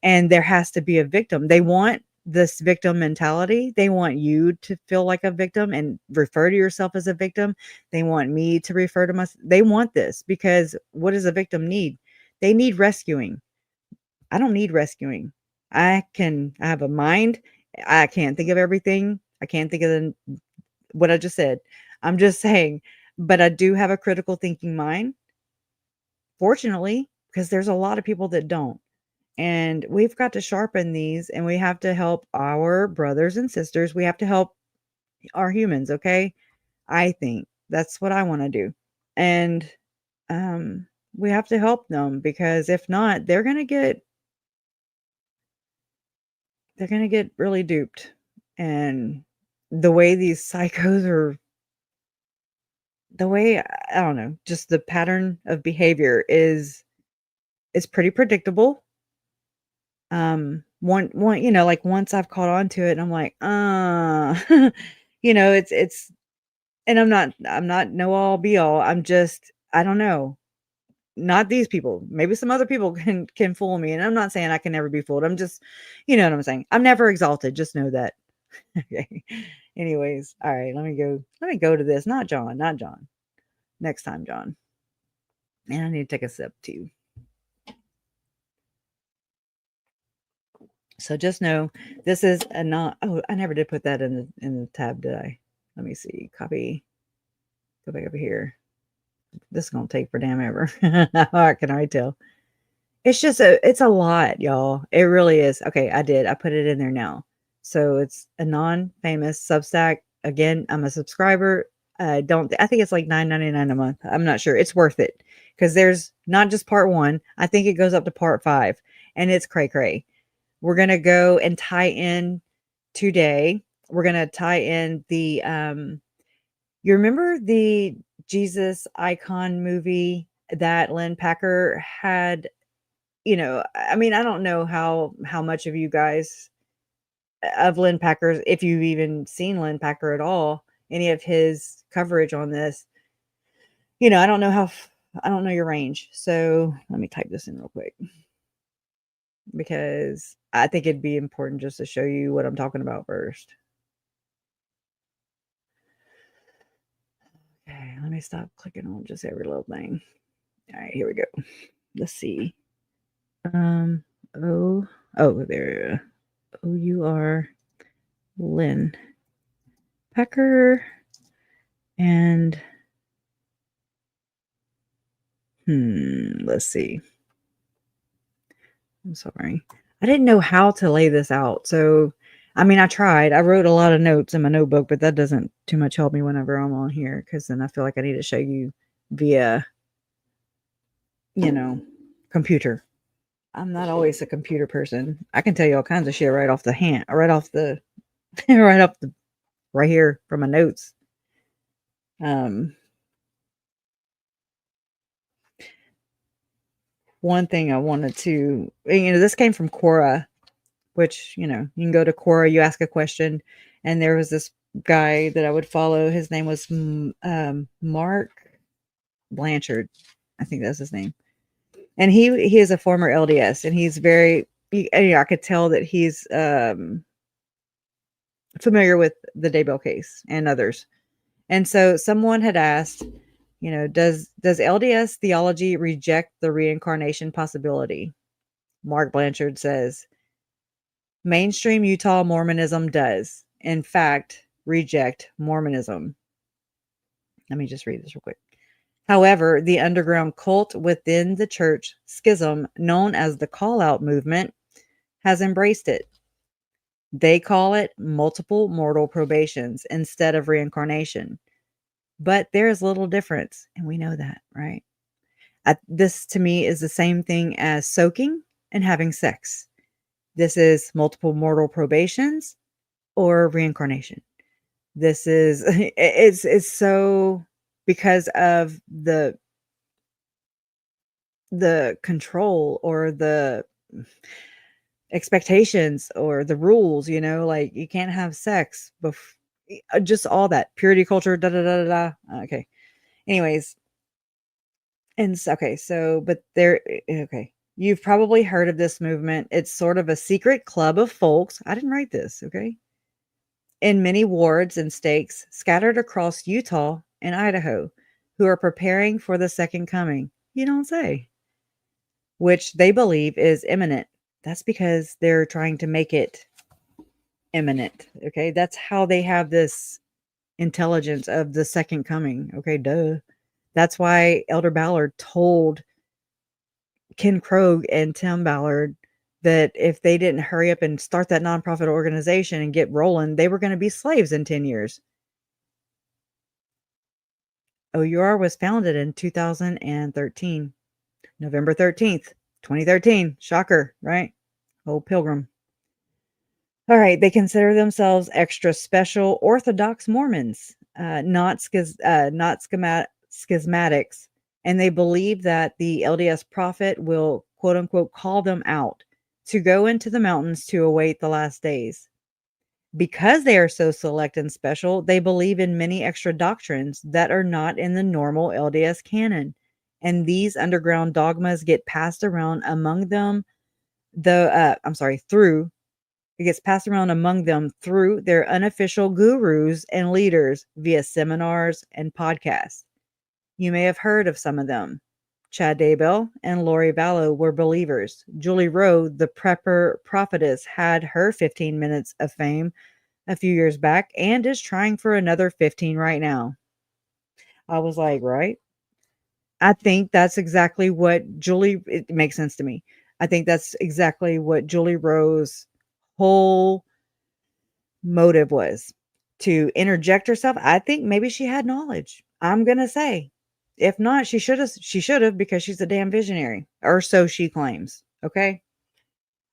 and there has to be a victim." They want this victim mentality. They want you to feel like a victim and refer to yourself as a victim. They want me to refer to myself. They want this, because what does a victim need? They need rescuing. I don't need rescuing. I have a mind. I can't think of everything. I can't think of what I just said. I'm just saying, but I do have a critical thinking mind. Fortunately, because there's a lot of people that don't. And we've got to sharpen these, and we have to help our brothers and sisters. We have to help our humans, okay? I think that's what I want to do. And we have to help them, because if not, they're going to get really duped. And the way these psychos are, I don't know, just the pattern of behavior is pretty predictable. One, like once I've caught on to it, and I'm like, it's, and I'm not know all be all. I don't know. Not these people. Maybe some other people can fool me. And I'm not saying I can never be fooled. I'm just, you know what I'm saying? I'm never exalted. Just know that. Okay. Anyways. All right. Let me go to this. Not John. Next time, John. And I need to take a sip too. So just know this is I never did put that in the tab, did I? Let me see. Copy. Go back over here. This is gonna take for damn ever. I can already tell. It's just it's a lot, y'all. It really is. Okay, I put it in there now. So it's a non-famous Substack. Again, I'm a subscriber. I think it's like $9.99 a month. I'm not sure. It's worth it because there's not just part 1. I think it goes up to part 5, and it's cray cray. We're going to go and tie in today. We're going to tie in the you remember the Jesus Icon movie that Lynn Packer had, I mean, I don't know how much of you guys of Lynn Packer's, if you've even seen Lynn Packer at all, any of his coverage on this, I don't know I don't know your range. So let me type this in real quick because I think it'd be important just to show you what I'm talking about first. Okay, let me stop clicking on just every little thing. All right, here we go. Let's see. There. OUR Lynn Packer and let's see. I'm sorry. I didn't know how to lay this out. So, I mean, I tried. I wrote a lot of notes in my notebook, but that doesn't too much help me whenever I'm on here because then I feel like I need to show you via, computer. I'm not always a computer person. I can tell you all kinds of shit right off the right here from my notes. One thing I wanted to, this came from Quora, which, you can go to Quora, you ask a question, and there was this guy that I would follow. His name was Mark Blanchard. I think that's his name. And he is a former LDS, and he's I could tell that he's familiar with the Daybell case and others. And so someone had asked, does LDS theology reject the reincarnation possibility? Mark Blanchard says, mainstream Utah Mormonism does, in fact, reject Mormonism. Let me just read this real quick. However, the underground cult within the church schism known as the Call-Out Movement has embraced it. They call it multiple mortal probations instead of reincarnation. But there is little difference, and we know that, right? This, to me, is the same thing as soaking and having sex. This is multiple mortal probations or reincarnation. This is, it's so, because of the control or the expectations or the rules, like you can't have sex just all that purity culture, da da da da da. Okay. Anyways, you've probably heard of this movement. It's sort of a secret club of folks. I didn't write this, okay? In many wards and stakes scattered across Utah and Idaho, who are preparing for the second coming. You don't say. Which they believe is imminent. That's because they're trying to make it imminent. Okay. That's how they have this intelligence of the second coming. Okay. Duh. That's why Elder Ballard told Ken Krogh and Tim Ballard that if they didn't hurry up and start that nonprofit organization and get rolling, they were going to be slaves in 10 years. OUR was founded in 2013, November 13th, 2013. Shocker, right? Oh, Pilgrim. All right. They consider themselves extra special Orthodox Mormons, not schismatics. And they believe that the LDS prophet will, quote unquote, call them out to go into the mountains to await the last days. Because they are so select and special, they believe in many extra doctrines that are not in the normal LDS canon. And these underground dogmas get passed around among them through their unofficial gurus and leaders via seminars and podcasts. You may have heard of some of them. Chad Daybell and Lori Vallow were believers. Julie Rowe, the prepper prophetess, had her 15 minutes of fame a few years back and is trying for another 15 right now. I was like, right? I think that's exactly what it makes sense to me. I think that's exactly what Julie Rowe's whole motive was. To interject herself, I think maybe she had knowledge. I'm gonna say. If not, she should have because she's a damn visionary, or so she claims. Okay.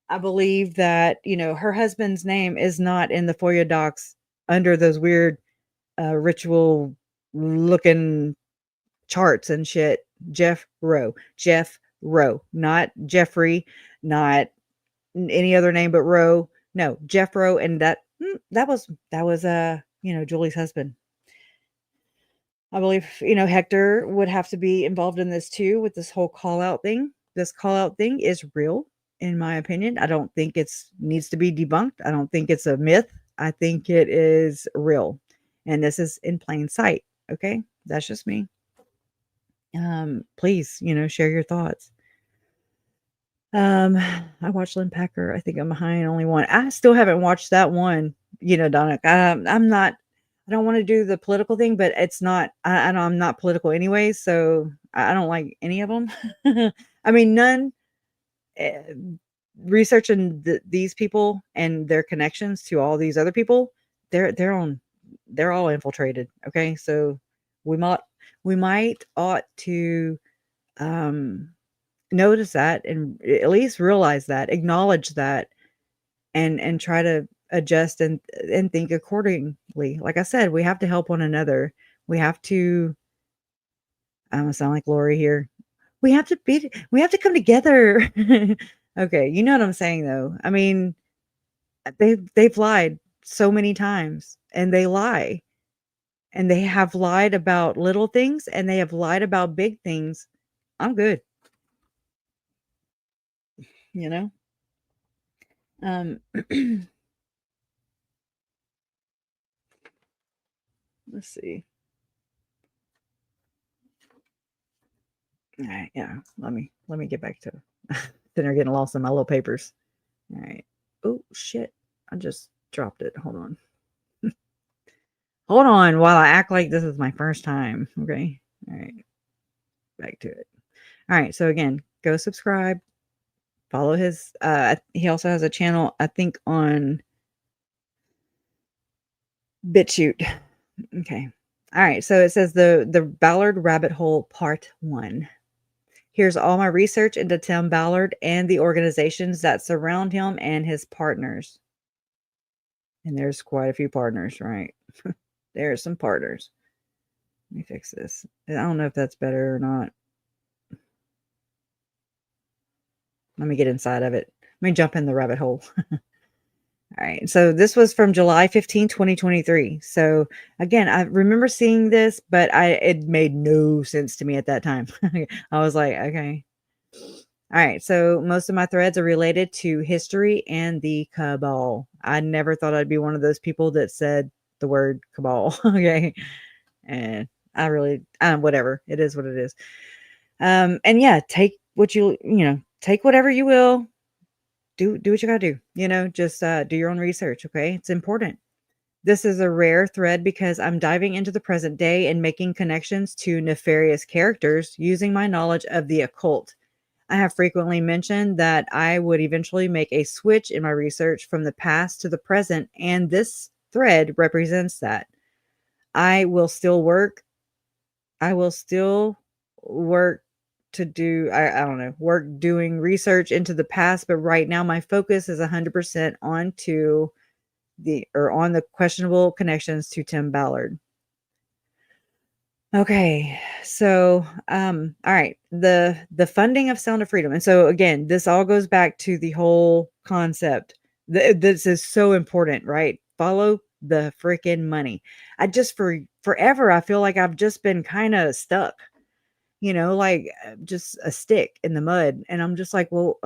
I believe that, her husband's name is not in the FOIA docs under those weird ritual looking charts and shit. Jeff Rowe, not Jeffrey, not any other name but Rowe. No, Jeff Rowe, and that was Julie's husband. I believe Hector would have to be involved in this too with this whole call out thing. This call out thing is real, in my opinion. I don't think it's needs to be debunked. I don't think it's a myth. I think it is real, and this is in plain sight. Okay, that's just me. Please, share your thoughts. I watched Lynn Packer. I think I'm behind only one. I still haven't watched that one. Donna. I don't want to do the political thing, but it's not. I know I'm not political anyway, so I don't like any of them. I mean, none. Researching these people and their connections to all these other people, they're all infiltrated. Okay, so we might ought to notice that and at least realize that, acknowledge that, and try to adjust and think accordingly. Like I said, we have to help one another. We have to. I'm gonna sound like Lori here. We have to come together. Okay, you know what I'm saying though. I mean, they've lied so many times, and they lie. And they have lied about little things, and they have lied about big things. I'm good. Let's see. All right, yeah. Let me get back to then they're getting lost in my little papers. All right. Oh shit. I just dropped it. Hold on. Hold on while I act like this is my first time. Okay. All right. Back to it. All right. So again, go subscribe. Follow his he also has a channel, I think, on BitChute. Okay. All right. So it says the Ballard Rabbit Hole Part 1. Here's all my research into Tim Ballard and the organizations that surround him and his partners. And there's quite a few partners, right? There's some partners. Let me fix this. I don't know if that's better or not. Let me get inside of it. Let me jump in the rabbit hole. All right. So this was from July 15, 2023. So again, I remember seeing this, but it made no sense to me at that time. I was like, okay. All right. So most of my threads are related to history and the cabal. I never thought I'd be one of those people that said the word cabal. Okay. And I really, whatever. It is what it is. And yeah, take what take whatever you will. Do what you gotta do. Just do your own research. Okay. It's important. This is a rare thread because I'm diving into the present day and making connections to nefarious characters using my knowledge of the occult. I have frequently mentioned that I would eventually make a switch in my research from the past to the present, and this thread represents that. I will still work to do, I don't know, work doing research into the past, but right now my focus is 100% on the questionable connections to Tim Ballard. Okay, so all right, the funding of Sound of Freedom. And so again, this all goes back to the whole concept. This is so important, right? Follow the freaking money. I just forever I feel like I've just been kind of stuck, like just a stick in the mud, and I'm just like, well,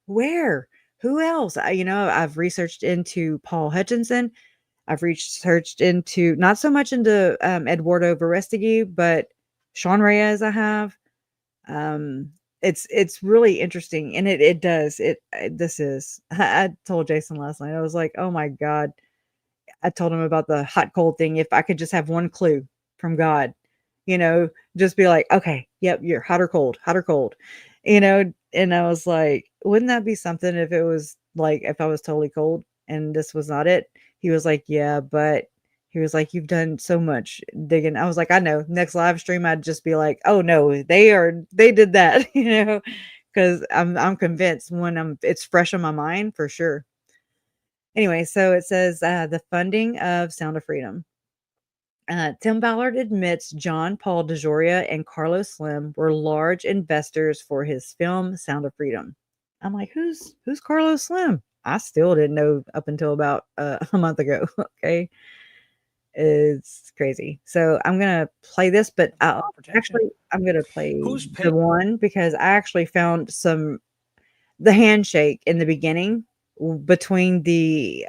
where? Who else? I've researched into Paul Hutchinson. I've researched into not so much into Eduardo Verrestegui, but Sean Reyes. I have. It's really interesting, and it does it. This is. I told Jason last night. I was like, oh my God. I told him about the hot cold thing. If I could just have one clue from God, just be like, okay, yep, you're hot or cold, And I was like, wouldn't that be something if it was like if I was totally cold? and this was not it. He was like, yeah, but he was like, you've done so much digging. I was like, I know. Next live stream, I'd just be like, oh no, they did that, because I'm convinced when it's fresh on my mind for sure. Anyway, so it says the funding of Sound of Freedom. Tim Ballard admits John Paul DeJoria and Carlos Slim were large investors for his film Sound of Freedom. I'm like, who's Carlos Slim? I still didn't know up until about a month ago. Okay, it's crazy. So I'm gonna play this, but I'm gonna play Who's the one because I actually found the handshake in the beginning between the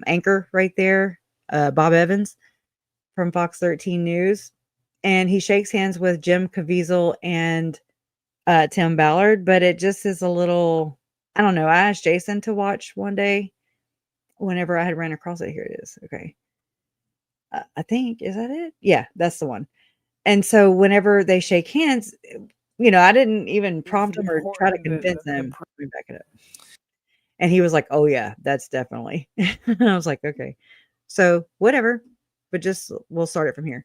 anchor right there, Bob Evans from Fox 13 News, and he shakes hands with Jim Caviezel and Tim Ballard, but it just is a little, I don't know. I asked Jason to watch one day whenever I had ran across it. Here it is. Okay. I think, is that it? Yeah, that's the one. And so whenever they shake hands, I didn't even prompt him or try to convince him. Let me back it up. And he was like, oh yeah, that's definitely. And I was like, okay. So whatever, but we'll start it from here.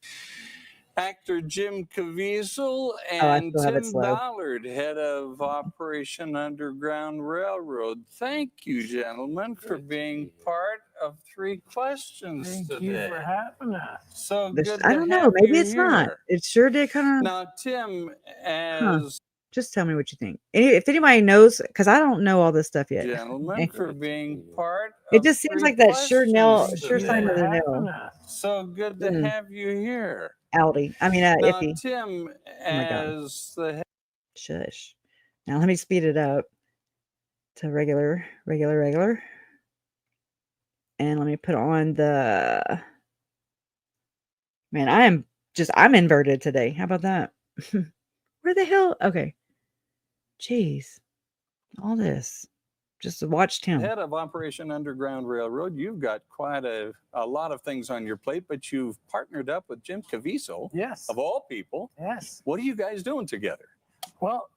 Actor Jim Caviezel I and still have it Tim slow. Ballard, head of Operation Underground Railroad. Thank you, gentlemen, for being part of Three Questions today. Thank you for having us. So good to I don't know. have Maybe you it's not. here. It sure did kind of. Now, Tim, as Just tell me what you think. If anybody knows, because I don't know all this stuff yet. gentlemen, for being part It of just seems Three like that sure Questions sign of today. the no. So good to have you here. Audi. I mean, Now, iffy. Tim, my God. as the head Shush. Now let me speed it up to regular. And let me put on the. Man, I'm inverted today. How about that? Where the hell? Okay. Jeez. All this. Just to watch Tim. head of Operation Underground Railroad, you've got quite a lot of things on your plate, but you've partnered up with Jim Caviezel, Yes. of all people. Yes. What are you guys doing together? Well,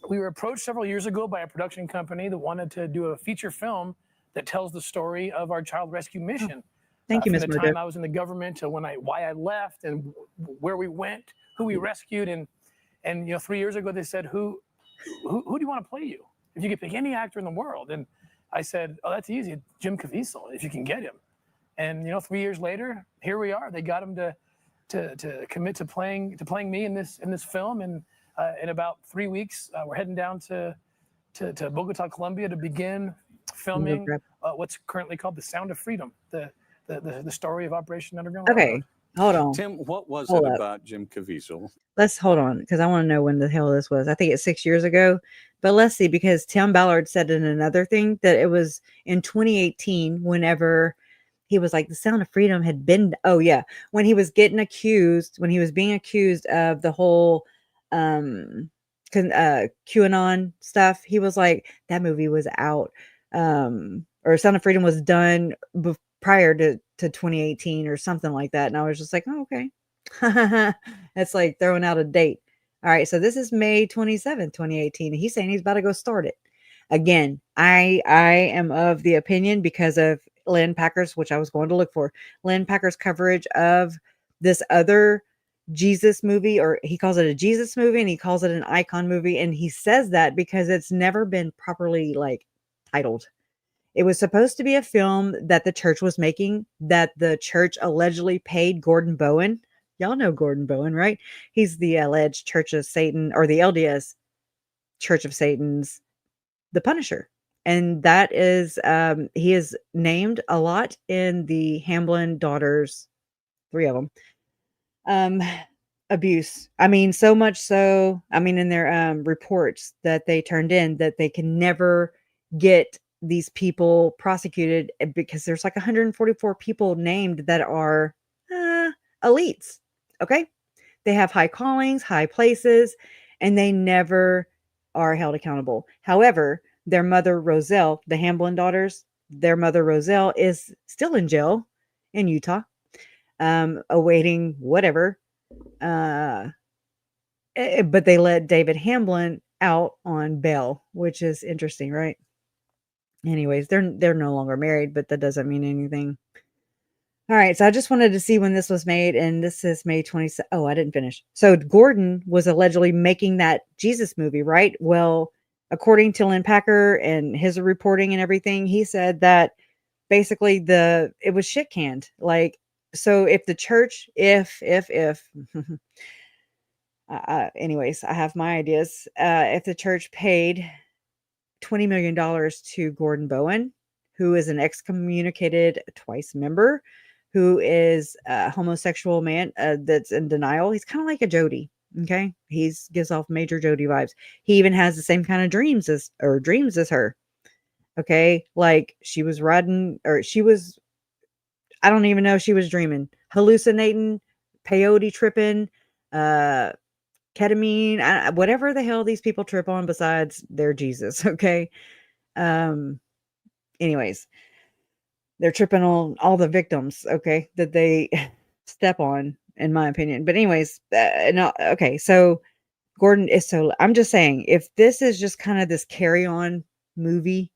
we were approached several years ago by a production company that wanted to do a feature film that tells the story of our child rescue mission. Thank you, from Ms. the Mojo. time I was in the government to why I left and where we went, who we rescued, and 3 years ago they said, who do you want to play you? If you could pick any actor in the world. And I said, oh, that's easy, Jim Caviezel, if you can get him. And 3 years later, here we are. They got him to commit to playing me in this film. And in about 3 weeks, we're heading down to Bogota, Colombia, to begin filming what's currently called the Sound of Freedom, the story of Operation Underground Railroad. Okay. Hold on. Tim, what was Hold it up. about Jim Caviezel? Let's hold on because I want to know when the hell this was. I think it's 6 years ago, but let's see, because Tim Ballard said in another thing that it was in 2018 whenever he was like, the Sound of Freedom had been, when he was being accused of the whole QAnon stuff. He was like, that movie was out, or Sound of Freedom was done prior to 2018 or something like that. And I was just like, oh, okay. It's like throwing out a date. All right, so this is May 27th, 2018. He's saying he's about to go start it. Again, I am of the opinion, because of Lynn Packer's, which I was going to look for, Lynn Packer's coverage of this other Jesus movie, or he calls it a Jesus movie and he calls it an icon movie. And he says that because it's never been properly titled. It was supposed to be a film that the church was making, that the church allegedly paid Gordon Bowen. Y'all know Gordon Bowen, right? He's the alleged Church of Satan, or the LDS Church of Satan's The Punisher. And that is, he is named a lot in the Hamblin daughters, 3 of them, abuse. I mean, so much so, in their reports that they turned in, that they can never get these people prosecuted, because there's 144 people named that are elites. Okay. They have high callings, high places, and they never are held accountable. However, their mother, Roselle, the Hamblin daughters, their mother, Roselle, is still in jail in Utah, awaiting whatever. But they let David Hamblin out on bail, which is interesting, right? Anyways, they're no longer married, but that doesn't mean anything. All right, so I just wanted to see when this was made, and this is May 27th. Oh, I didn't finish. So Gordon was allegedly making that Jesus movie, right? Well, according to Lynn Packer and his reporting and everything, he said that basically it was shit canned. Like, so if the church, if anyways, I have my ideas. If the church paid $20 million to Gordon Bowen, who is an excommunicated twice member, who is a homosexual man that's in denial. He's kind of like a Jody. Okay. He gives off major Jody vibes. He even has the same kind of dreams as her. Okay. Like she was riding, or I don't even know if she was dreaming, hallucinating, peyote tripping, ketamine, whatever the hell these people trip on besides their Jesus. Okay. Anyways, they're tripping on all the victims, okay, that they step on, in my opinion. But anyways, no, okay, so Gordon is so. I'm just saying, if this is just kind of this carry on movie,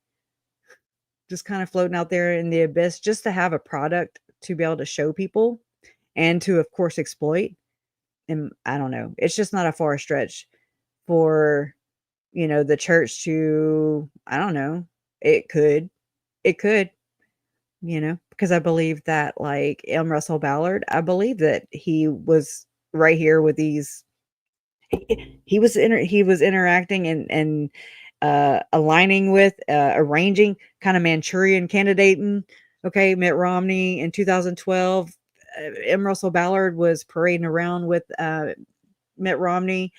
just kind of floating out there in the abyss, just to have a product to be able to show people and to, of course, exploit. And I don't know, it's just not a far stretch for the church to. I don't know. It could. Because I believe that, like, M. Russell Ballard, I believe that he was right here with these. He was interacting and aligning with, arranging, kind of Manchurian candidating. Okay, Mitt Romney in 2012. M. Russell Ballard was parading around with Mitt Romney,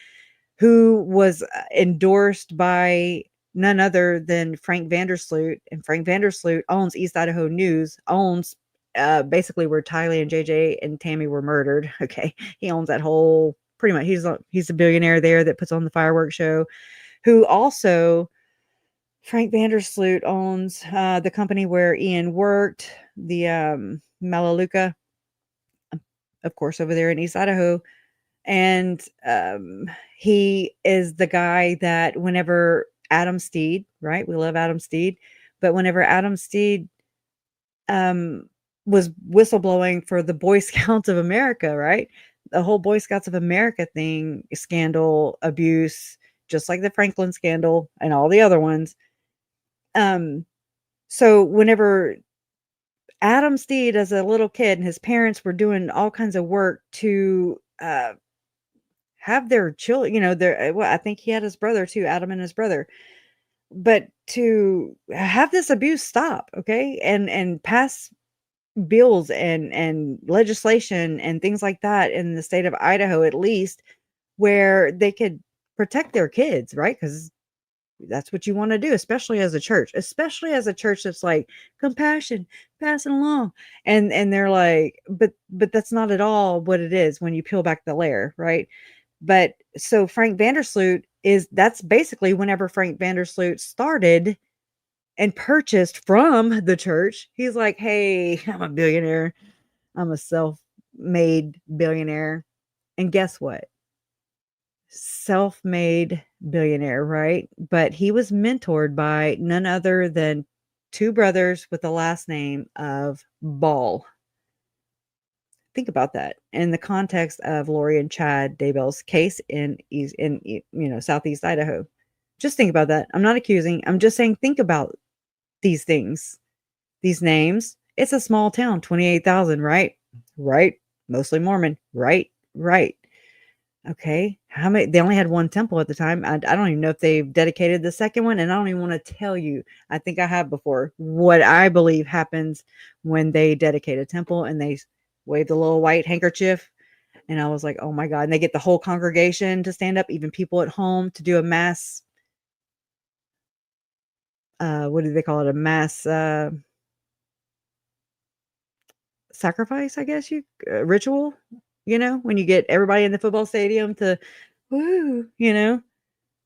who was endorsed by none other than Frank Vandersloot. And Frank Vandersloot owns East Idaho News, owns basically where Tylee and JJ and Tammy were murdered. Okay. He owns that whole, pretty much. He's a billionaire there that puts on the fireworks show, who also, Frank Vandersloot owns the company where Ian worked, the Melaleuca, of course, over there in East Idaho. And he is the guy that whenever Adam Steed, right? We love Adam Steed. But whenever Adam Steed was whistleblowing for the Boy Scouts of America, right? The whole Boy Scouts of America thing, scandal, abuse, just like the Franklin scandal and all the other ones. So whenever Adam Steed, as a little kid, and his parents were doing all kinds of work to have their children, well, I think he had his brother too, Adam and his brother, but to have this abuse stop, okay, and pass bills and legislation and things like that in the state of Idaho, at least, where they could protect their kids, right? Because that's what you want to do, especially as a church that's like compassion, passing along, and they're like, but that's not at all what it is when you peel back the layer, right? But so Frank Vandersloot that's basically whenever Frank Vandersloot started and purchased from the church. He's like, hey, I'm a billionaire. I'm a self-made billionaire. And guess what? Self-made billionaire, right? But he was mentored by none other than two brothers with the last name of Ball. Think about that in the context of Lori and Chad Daybell's case in Southeast Idaho. Just think about that. I'm not accusing. I'm just saying, think about these things, these names. It's a small town, 28,000, right? Right. Mostly Mormon. Right. Okay. How many? They only had one temple at the time. I don't even know if they've dedicated the second one. And I don't even want to tell you, I think I have before, what I believe happens when they dedicate a temple and they wave the little white handkerchief. And I was like, oh my God. And they get the whole congregation to stand up, even people at home, to do a mass. What do they call it? A mass sacrifice, I guess ritual, when you get everybody in the football stadium to woo,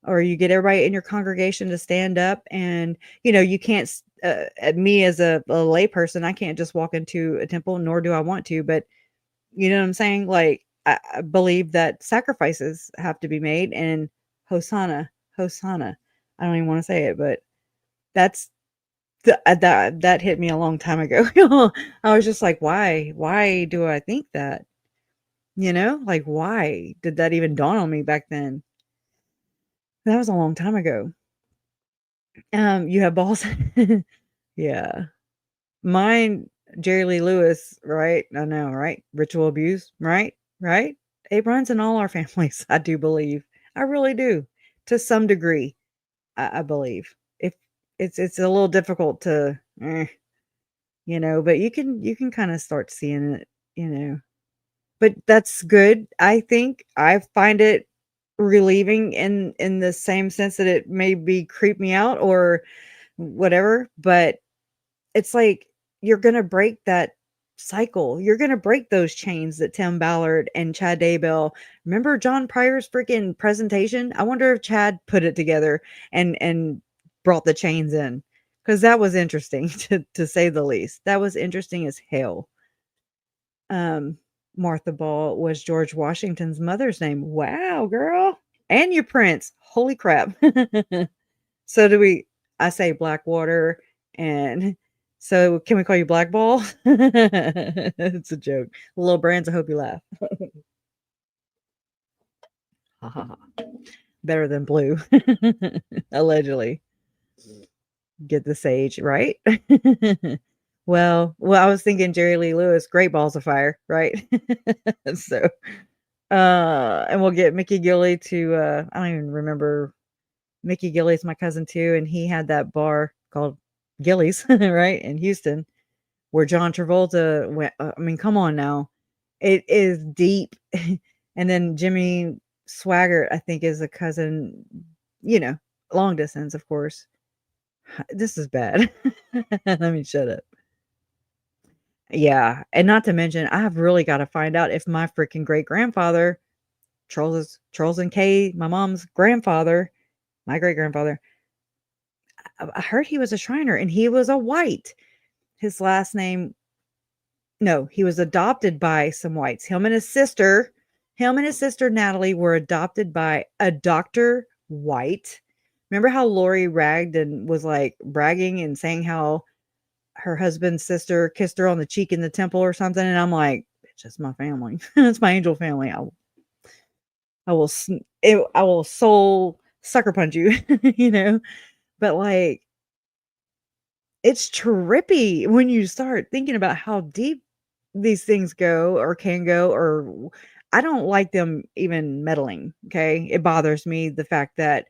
or you get everybody in your congregation to stand up, and, you can't, me as a lay person, I can't just walk into a temple, nor do I want to, but you know what I'm saying? Like, I believe that sacrifices have to be made, and Hosanna. I don't even want to say it, but that's That hit me a long time ago. I was just like, why do I think that? Like, why did that even dawn on me back then? That was a long time ago. You have balls. Yeah. Mine, Jerry Lee Lewis, right? I know, right? Ritual abuse, right? Right? It runs in all our families, I do believe. I really do. To some degree, I believe. If it's a little difficult to but you can kind of start seeing it. But that's good. I think I find it relieving in the same sense that it maybe creep me out or whatever, but it's like you're gonna break that cycle. You're gonna break those chains that Tim Ballard and Chad Daybell. Remember John Pryor's freaking presentation? I wonder if Chad put it together and brought the chains in. Because that was interesting to say the least. That was interesting as hell. Um, Martha Ball was George Washington's mother's name. Wow, girl. And your prince. Holy crap. So I say Blackwater, and so can we call you Blackball? It's a joke. Little Brands, I hope you laugh. Ha ha ha. Better than blue. Allegedly. Get the sage, right? Well, I was thinking Jerry Lee Lewis, Great Balls of Fire, right? So, and we'll get Mickey Gilley to, I don't even remember. Mickey Gilley's my cousin too, and he had that bar called Gilley's, right, in Houston, where John Travolta went. I mean, come on now, it is deep. And then Jimmy Swaggart, I think, is a cousin. Long distance, of course. This is bad. Let me shut up. Yeah, and not to mention, I have really got to find out if my freaking great grandfather, Charles and Kay, my mom's grandfather, my great grandfather. I heard he was a Shriner, and he was a white. His last name, no, he was adopted by some whites. Him and his sister Natalie were adopted by a Dr. White. Remember how Lori ragged and was like bragging and saying how her husband's sister kissed her on the cheek in the temple or something? And I'm like, it's just my family. It's my angel family. I will soul sucker punch you, but like, it's trippy when you start thinking about how deep these things go or can go, or I don't like them even meddling. Okay. It bothers me the fact that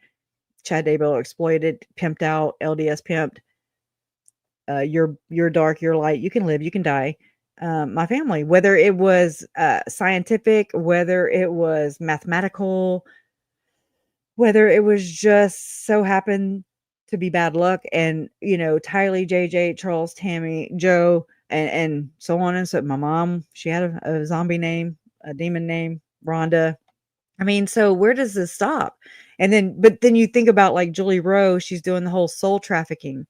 Chad Daybell exploited, pimped out, LDS pimped. You're dark, you're light, you can live, you can die. My family, whether it was scientific, whether it was mathematical, whether it was just so happened to be bad luck, and Tylee, JJ, Charles, Tammy, Joe, and so on and so. My mom, she had a zombie name, a demon name, Rhonda. I mean, so where does this stop? But then you think about like Julie Rowe, she's doing the whole soul trafficking.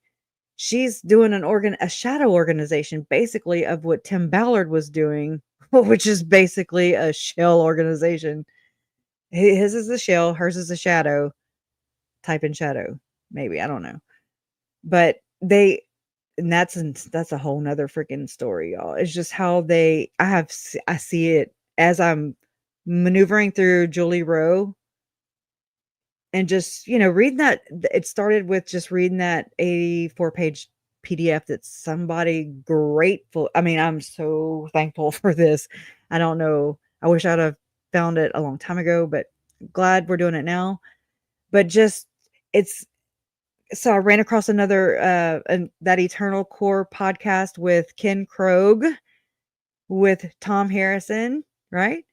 She's doing a shadow organization, basically, of what Tim Ballard was doing, which is basically a shell organization. His is the shell, hers is the shadow. Type in shadow, maybe, I don't know. But that's a whole nother freaking story, y'all. It's just how I see it as I'm maneuvering through Julie Rowe, and just reading that. It started with just reading that 84-page PDF that somebody grateful. I mean, I'm so thankful for this. I don't know. I wish I'd have found it a long time ago, but glad we're doing it now. But just so I ran across another that Eternal Core podcast with Ken Krogh, with Tom Harrison, right?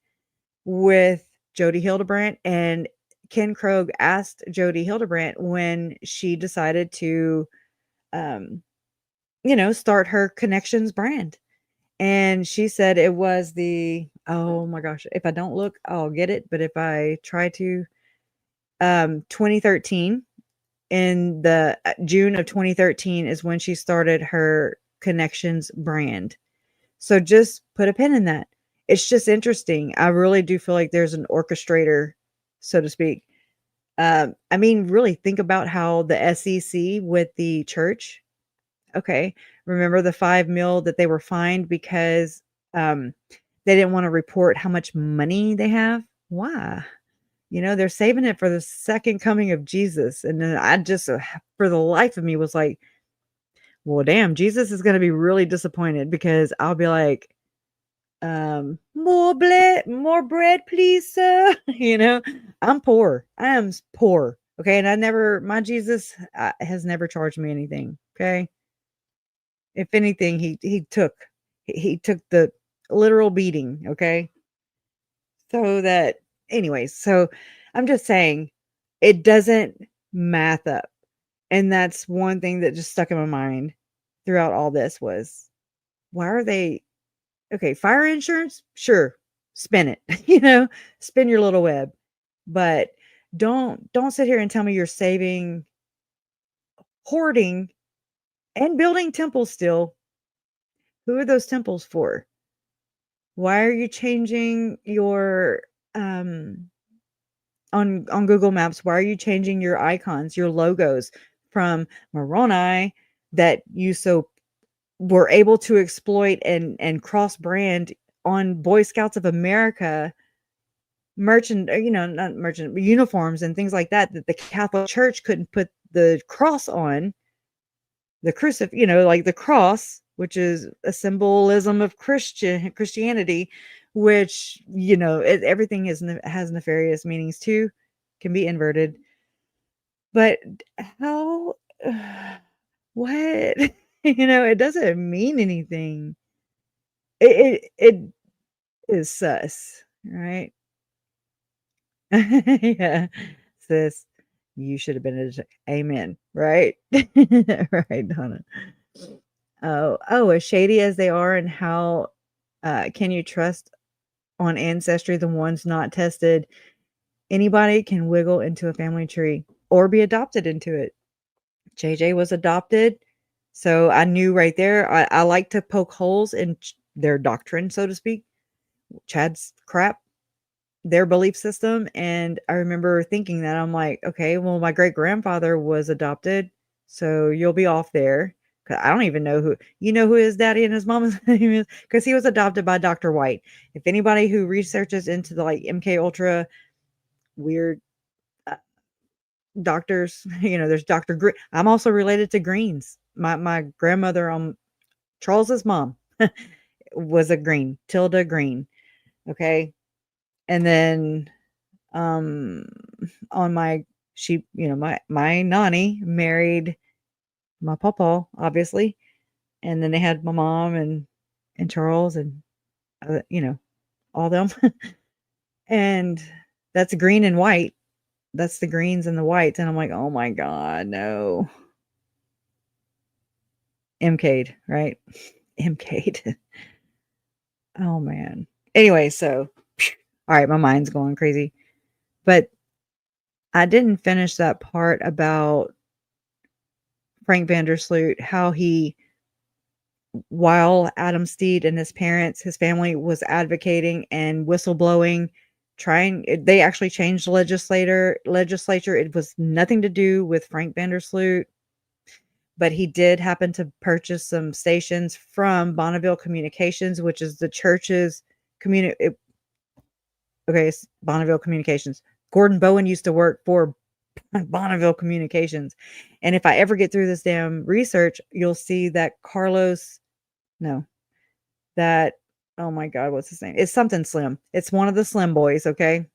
With Jody Hildebrandt, and Ken Krogh asked Jody Hildebrandt when she decided to start her Connections brand. And she said it was oh my gosh, if I don't look, I'll get it. But if I try to, 2013, in the June of 2013 is when she started her Connections brand. So just put a pin in that. It's just interesting. I really do feel like there's an orchestrator, so to speak. I mean, really think about how the SEC with the church okay, remember the 5 mil that they were fined because they didn't want to report how much money they have? Why? You know, they're saving it for the second coming of Jesus. And then I just, for the life of me, was like, well, damn, Jesus is going to be really disappointed because I'll be like, more bread, please, sir. You know, I'm poor. I am poor. Okay. And my Jesus has never charged me anything. Okay. If anything, he took the literal beating. Okay. So that, anyways, so I'm just saying it doesn't math up. And that's one thing that just stuck in my mind throughout all this was, why are they okay? Fire insurance, sure, spin it, spin your little web, but don't sit here and tell me you're saving, hoarding, and building temples still. Who are those temples for? Why are you changing your on Google Maps? Why are you changing your icons, your logos from Moroni that you so were able to exploit and cross brand on Boy Scouts of America merchant, not merchant, but uniforms and things like that the Catholic Church couldn't put the cross on the like the cross, which is a symbolism of Christianity, which everything has nefarious meanings too, can be inverted. But how? What? It doesn't mean anything. It is sus, right? Yeah, sis, you should have been amen, right? Right, Donna. Oh, as shady as they are, and how can you trust on ancestry the ones not tested? Anybody can wiggle into a family tree or be adopted into it. JJ was adopted, so I knew right there. I like to poke holes in their doctrine, so to speak. Chad's crap, their belief system. And I remember thinking that I'm like, okay, well, my great grandfather was adopted, so you'll be off there. Cause I don't even know who his daddy and his mama's name is, because he was adopted by Dr. White. If anybody who researches into the like MK Ultra weird doctors, there's Dr. Green. I'm also related to Greens. My grandmother, Charles's mom, was a Green, Tilda Green. Okay. And then on my my nanny married my papa, obviously. And then they had my mom and Charles and all them. And that's green and white. That's the greens and the whites. And I'm like, oh my God, no. MK'd, right? MK'd. Oh man. Anyway, so all right, my mind's going crazy. But I didn't finish that part about Frank Vandersloot, how while Adam Steed and his family was advocating and whistleblowing, they actually changed the legislature. It was nothing to do with Frank Vandersloot, but he did happen to purchase some stations from Bonneville Communications, which is the church's Bonneville Communications. Gordon Bowen used to work for Bonneville Communications. And if I ever get through this damn research, you'll see that oh my God, what's his name? It's something Slim. It's one of the Slim boys. Okay.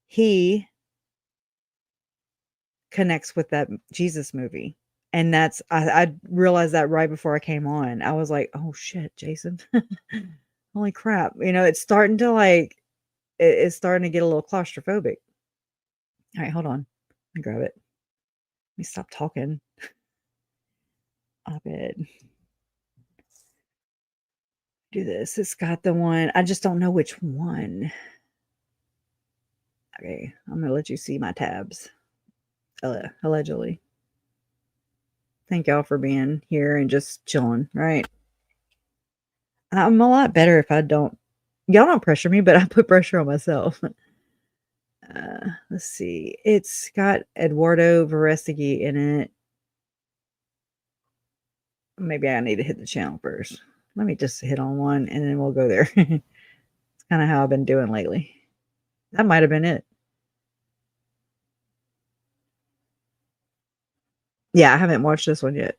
He connects with that Jesus movie. And I realized that right before I came on. I was like, oh shit, Jason. Holy crap. It's starting to it's starting to get a little claustrophobic. All right, hold on. Let me grab it. Let me stop talking. Abed. Do this. It's got the one. I just don't know which one. Okay, I'm going to let you see my tabs. Allegedly. Thank y'all for being here and just chilling, right? I'm a lot better if I don't. Y'all don't pressure me, but I put pressure on myself. Let's see. It's got Eduardo Verestigi in it. maybe I need to hit the channel first. Let me just hit on one and then we'll go there. It's kind of how I've been doing lately. That might have been it. Yeah, I haven't watched this one yet.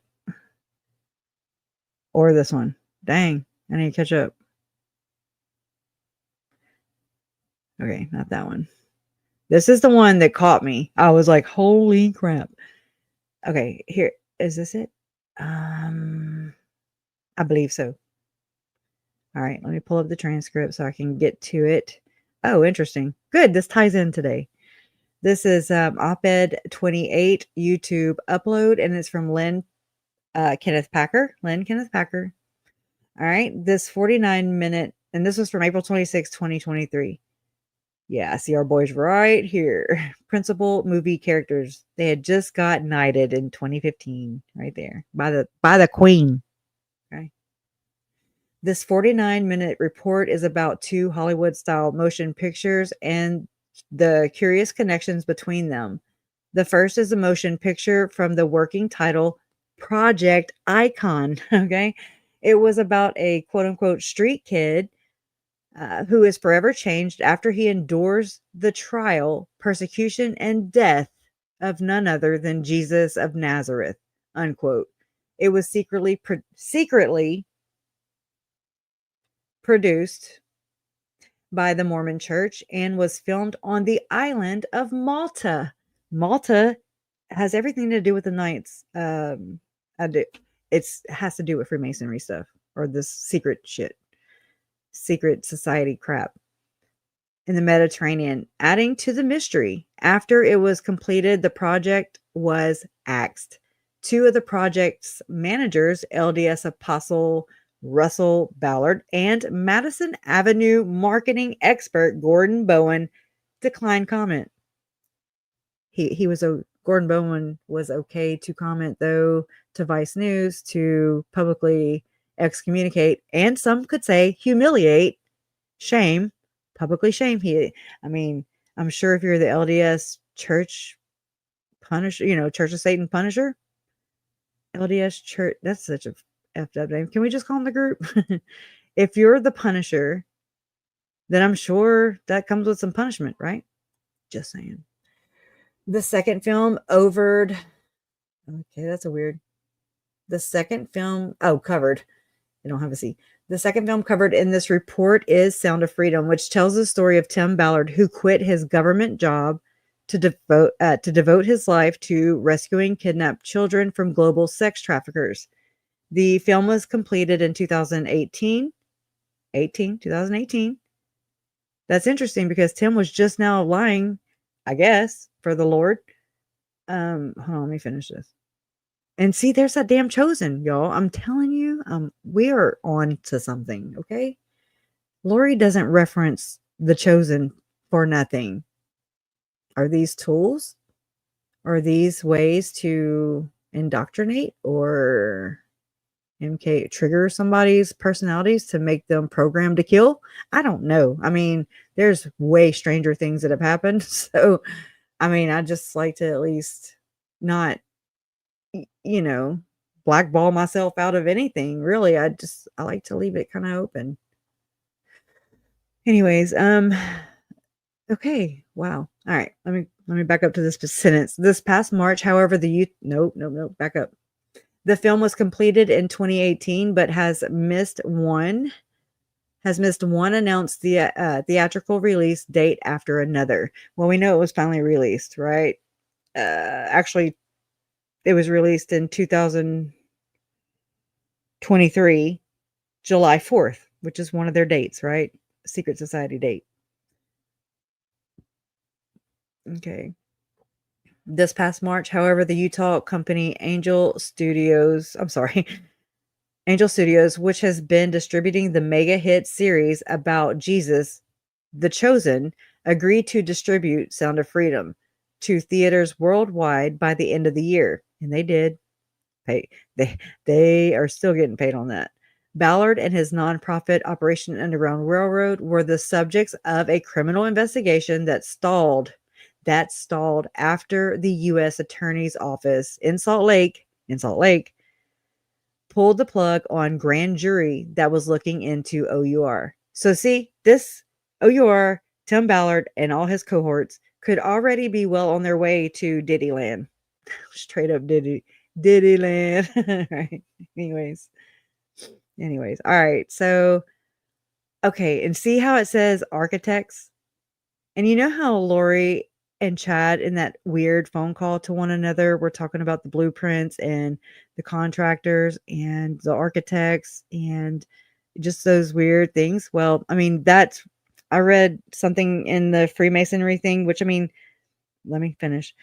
Or this one. Dang, I need to catch up. Okay, not that one. This is the one that caught me. I was like, holy crap. Okay, here. Is this it? I believe so. All right, let me pull up the transcript so I can get to it. Oh, interesting. Good, this ties in today. This is op-ed 28 YouTube upload, and it's from Lynn Kenneth Packer. Lynn Kenneth Packer. All right, this 49-minute, and this was from April 26, 2023. Yeah, I see our boys right here. Principal movie characters. They had just got knighted in 2015, right there by the Queen. Okay. This 49-minute report is about 2 Hollywood-style motion pictures and the curious connections between them. The first is a motion picture from the working title Project Icon. Okay, it was about a quote-unquote street kid who is forever changed after he endures the trial, persecution, and death of none other than Jesus of Nazareth, unquote. It was secretly produced by the Mormon Church and was filmed on the island of Malta. Malta has everything to do with the Knights. It has to do with Freemasonry stuff or this secret shit. Secret society crap in the Mediterranean, adding to the mystery. After it was completed, the project was axed. 2 of the project's managers, LDS Apostle Russell Ballard and Madison Avenue marketing expert Gordon Bowen, declined comment. Gordon Bowen was okay to comment, though, to Vice News to publicly excommunicate, and some could say humiliate, shame, publicly shame. I'm sure if you're the LDS Church Punisher, Church of Satan Punisher, LDS Church, that's such a effed up name. Can we just call them the group? If you're the Punisher, then I'm sure that comes with some punishment, right? Just saying. The second film covered. The second film, covered. I don't have a C. The second film covered in this report is Sound of Freedom, which tells the story of Tim Ballard, who quit his government job to devote his life to rescuing kidnapped children from global sex traffickers. The film was completed in 2018. That's interesting because Tim was just now lying, I guess, for the Lord. Hold on, let me finish this. And see, there's that damn Chosen, y'all. I'm telling you, we are on to something, okay? Lori doesn't reference the Chosen for nothing. Are these tools? Are these ways to indoctrinate or trigger somebody's personalities to make them programmed to kill? I don't know. There's way stranger things that have happened. So, I just like to at least not, blackball myself out of anything. Really, I like to leave it kind of open. Anyways, okay, wow. All right, let me back up to this sentence. This past March, however, back up. The film was completed in 2018, but has missed one announced theatrical release date after another. Well, we know it was finally released, right? Actually, it was released in 2023, July 4th, which is one of their dates, right? Secret Society date. Okay. This past March, however, the Utah company Angel Studios, which has been distributing the mega hit series about Jesus, The Chosen, agreed to distribute Sound of Freedom to theaters worldwide by the end of the year. And they did. They are still getting paid on that. Ballard and his nonprofit Operation Underground Railroad were the subjects of a criminal investigation that stalled after the U.S. Attorney's Office in Salt Lake pulled the plug on grand jury that was looking into OUR. So see, this OUR, Tim Ballard, and all his cohorts could already be well on their way to Diddyland. Straight up Diddyland. Right. Anyways. All right. So, okay. And see how it says architects? And you know how Lori and Chad in that weird phone call to one another were talking about the blueprints and the contractors and the architects and just those weird things. Well, I mean, I read something in the Freemasonry thing, which I mean, let me finish.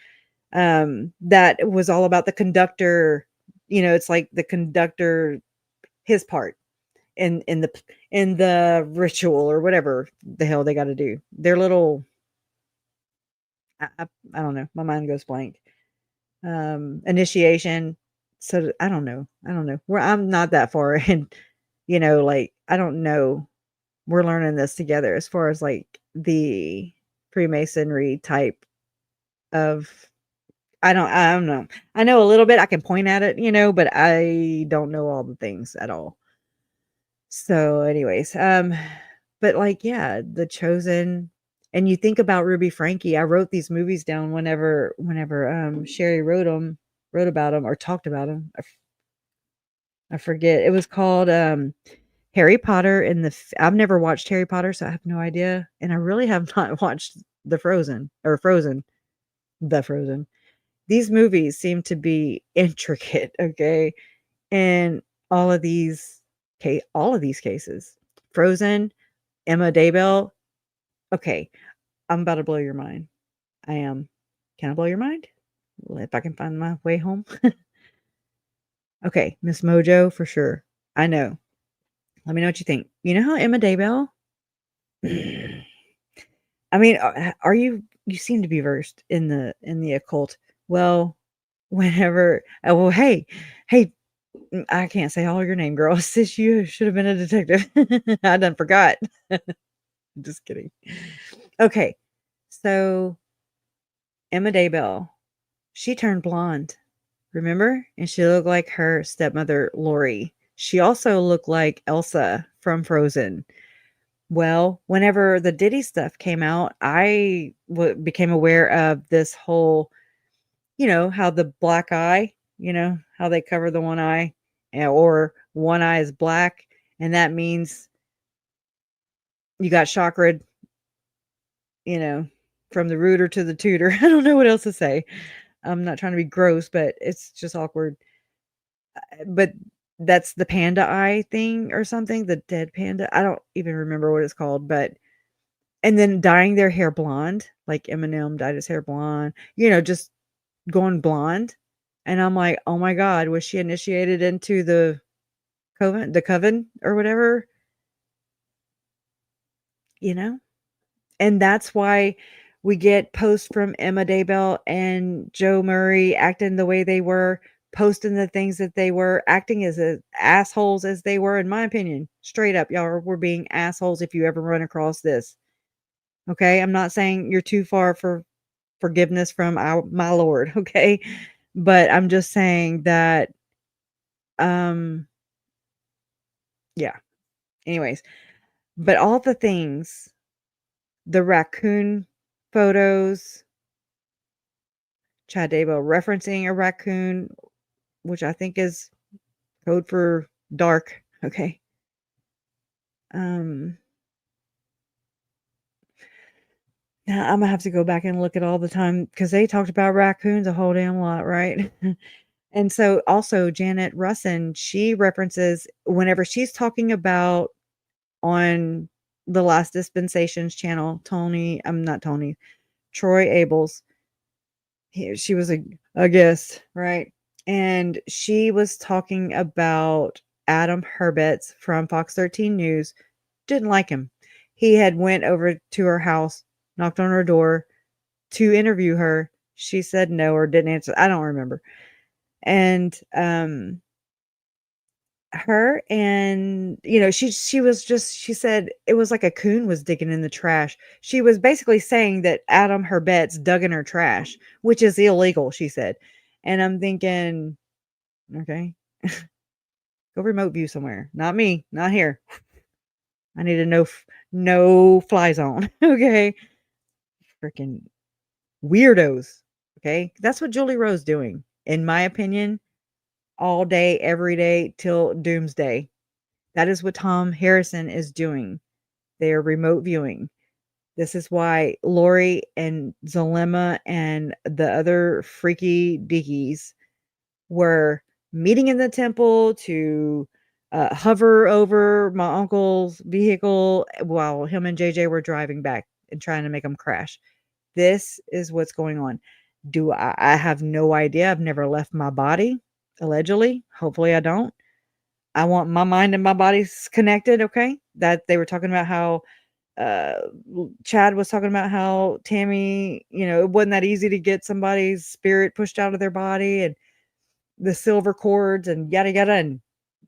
That was all about the conductor. It's like the conductor, his part in the ritual or whatever the hell they got to do. Their little, I don't know. My mind goes blank. Initiation. So I don't know. I'm not that far in, like, I don't know. We're learning this together as far as like the Freemasonry type of, I don't know. I know a little bit. I can point at it, but I don't know all the things at all. So anyways, but like, yeah, The Chosen, and you think about Ruby Frankie. I wrote these movies down whenever Sherry wrote about them or talked about them. I forget. It was called Harry Potter and I've never watched Harry Potter, so I have no idea. And I really have not watched Frozen. The Frozen. These movies seem to be intricate, okay? And all of these cases. Frozen, Emma Daybell. Okay, I'm about to blow your mind. I am. Can I blow your mind? Well, if I can find my way home. Okay, Miss Mojo for sure. I know. Let me know what you think. You know how Emma Daybell? I mean, are you seem to be versed in the occult. Well, whenever hey, I can't say all your name, girl. Sis, you should have been a detective. I done forgot. Just kidding. Okay. So Emma Daybell, she turned blonde. Remember? And she looked like her stepmother, Lori. She also looked like Elsa from Frozen. Well, whenever the Diddy stuff came out, I became aware of this whole, how the black eye, how they cover the one eye, or one eye is black, and that means you got chakra, from the rooter to the tutor. I don't know what else to say. I'm not trying to be gross, but it's just awkward. But that's the panda eye thing or something, the dead panda. I don't even remember what it's called, but and then dyeing their hair blonde, like Eminem dyed his hair blonde, just going blonde. And I'm like, oh my God, was she initiated into the coven or whatever? And that's why we get posts from Emma Daybell and Joe Murray acting the way they were, posting the things that they were, acting as assholes as they were, in my opinion. Straight up, y'all were being assholes if you ever run across this. Okay? I'm not saying you're too far for forgiveness from my Lord, okay? But I'm just saying that, yeah. Anyways, but all the things, the raccoon photos, Chad Daybell referencing a raccoon, which I think is code for dark. Okay. Now I'm gonna have to go back and look at all the time because they talked about raccoons a whole damn lot, right? And so also Janet Russin, she references whenever she's talking about on the Last Dispensations channel, Troy Abels. She was a guest, right? And she was talking about Adam Herbets from Fox 13 News. Didn't like him. He had went over to her house, knocked on her door to interview her. She said no or didn't answer. I don't remember. And her and she said it was like a coon was digging in the trash. She was basically saying that Adam Herbets dug in her trash, which is illegal, she said. And I'm thinking, okay. Go remote view somewhere. Not me. Not here. I need a no fly zone. Okay. Freaking weirdos. Okay. That's what Julie Rowe's doing, in my opinion, all day, every day till doomsday. That is what Tom Harrison is doing. They are remote viewing. This is why Lori and Zalema and the other freaky deakies were meeting in the temple to hover over my uncle's vehicle while him and JJ were driving back and trying to make them crash. This is what's going on. I have no idea. I've never left my body, allegedly. Hopefully I don't. I want my mind and my body's connected, okay? That they were talking about how uh Chad was talking about how Tammy, it wasn't that easy to get somebody's spirit pushed out of their body, and the silver cords and yada yada, and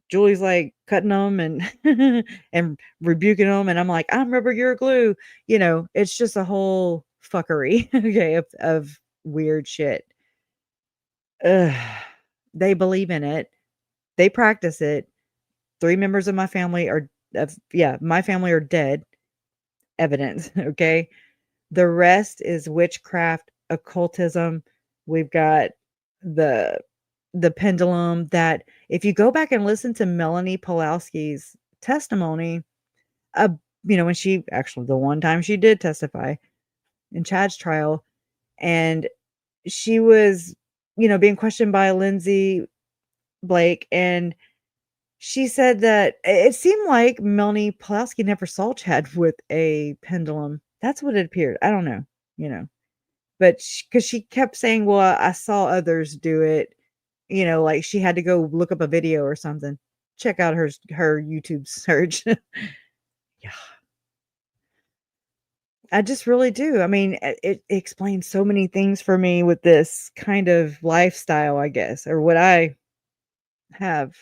Julie's like cutting them and and rebuking them, and I'm like, I'm rubber, you're glue. It's just a whole fuckery, okay, of weird shit. Ugh. They believe in it. They practice it. 3 members of my family my family are dead. Evidence, okay? The rest is witchcraft, occultism. We've got the pendulum that if you go back and listen to Melanie Pulowski's testimony, uh, when she actually the one time she did testify in Chad's trial, and she was, being questioned by Lindsay Blake, and she said that it seemed like Melanie Pulowski never saw Chad with a pendulum. That's what it appeared. I don't know, but because she kept saying, well, I saw others do it, like she had to go look up a video or something. Check out her YouTube search. Yeah. I just really do. I mean, it explains so many things for me with this kind of lifestyle, I guess, or what I have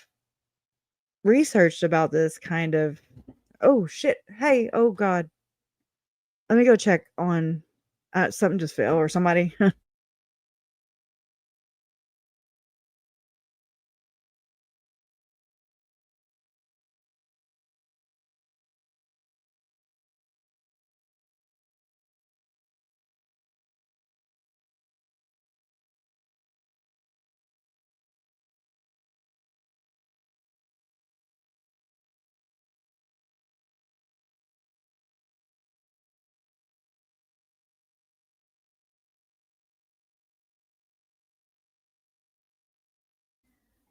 researched about this kind of. Oh shit. Hey, oh god. Let me go check on something just fell or somebody.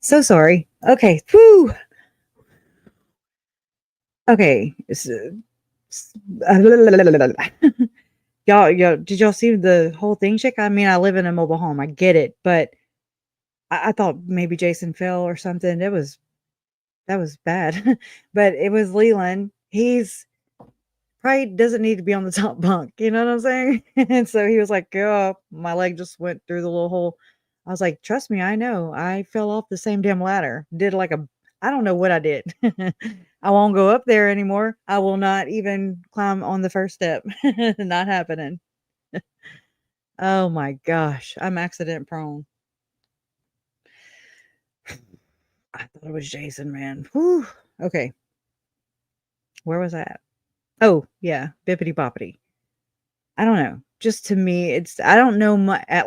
So sorry. Okay. Whoo. Okay. Y'all, did y'all see the whole thing, chick? I mean, I live in a mobile home. I get it, but I thought maybe Jason fell or something. That was bad. But it was Leland. He's probably doesn't need to be on the top bunk. You know what I'm saying? And so he was like, oh, my leg just went through the little hole. I was like, trust me, I know. I fell off the same damn ladder. Did like I don't know what I did. I won't go up there anymore. I will not even climb on the first step. Not happening. Oh my gosh. I'm accident prone. I thought it was Jason, man. Whew. Okay. Where was I at? Oh, yeah. Bippity boppity. I don't know. Just to me, I don't know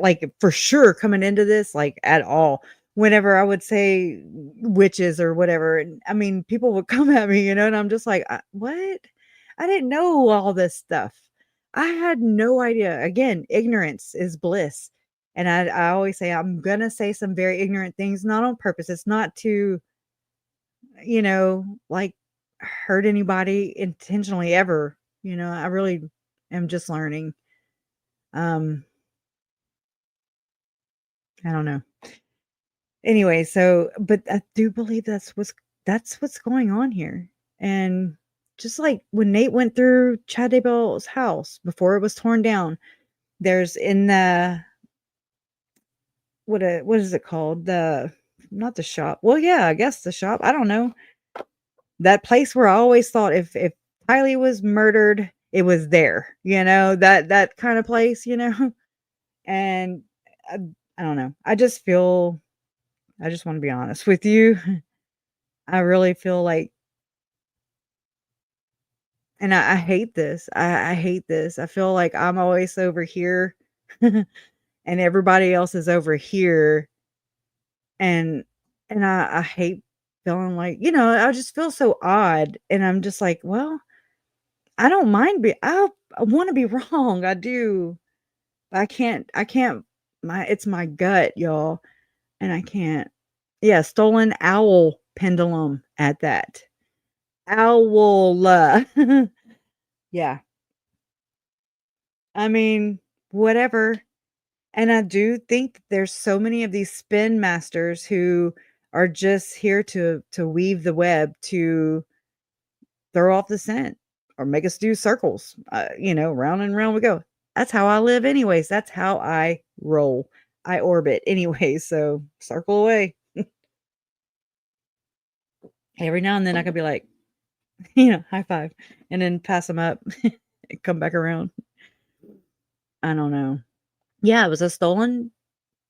like for sure coming into this, like at all. Whenever I would say witches or whatever, and I mean, people would come at me, and I'm just like, what? I didn't know all this stuff. I had no idea. Again, ignorance is bliss. And I always say, I'm going to say some very ignorant things, not on purpose. It's not to, like hurt anybody intentionally ever. I really am just learning. I don't know. Anyway, but I do believe that's what's going on here. And just like when Nate went through Chad Daybell's house before it was torn down, there's in the what is it called? Not the shop. Well, yeah, I guess the shop. I don't know. That place where I always thought if Kylie was murdered, it was there. That kind of place, And I don't know. I just want to be honest with you. I really feel like, and I hate this. I hate this. I feel like I'm always over here and everybody else is over here. And I hate feeling like, I just feel so odd. And I'm just like, well, I don't mind I want to be wrong. I do. But I can't it's my gut, y'all. And I can't. Yeah, stolen owl pendulum at that. Owl. Yeah. I mean, whatever. And I do think that there's so many of these spin masters who are just here to weave the web, to throw off the scent or make us do circles. Round and round we go. That's how I live anyways. That's how I roll. I orbit anyway, so circle away. Every now and then I could be like, high five and then pass them up and come back around. I don't know. Yeah, it was a stolen.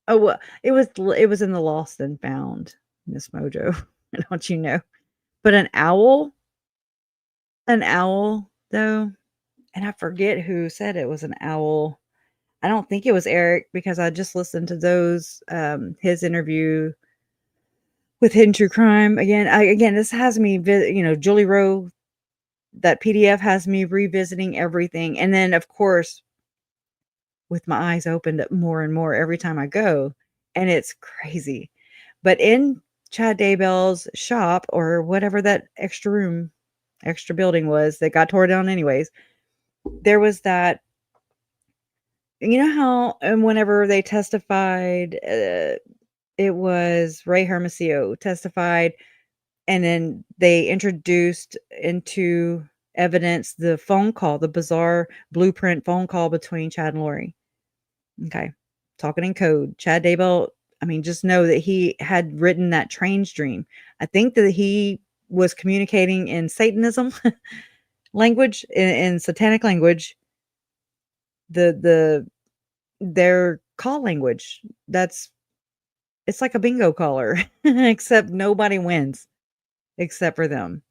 Oh, well, it was in the lost and found, Miss Mojo. Don't you know? But an owl though, and I forget who said it was an owl. I don't think it was Eric because I just listened to his interview with Hidden True Crime again. This has me, Julie Rowe. That PDF has me revisiting everything, and then of course, with my eyes opened up more and more every time I go, and it's crazy. But in Chad Daybell's shop or whatever that extra building was that got tore down anyways, there was that. You know how, and whenever they testified, it was Ray Hermosillo testified, and then they introduced into evidence the phone call, the bizarre blueprint phone call between Chad and Lori. Okay. Talking in code. Chad Daybell, just know that he had written that train's dream. I think that he was communicating in Satanism language, in satanic language, their call language. It's like a bingo caller, except nobody wins except for them.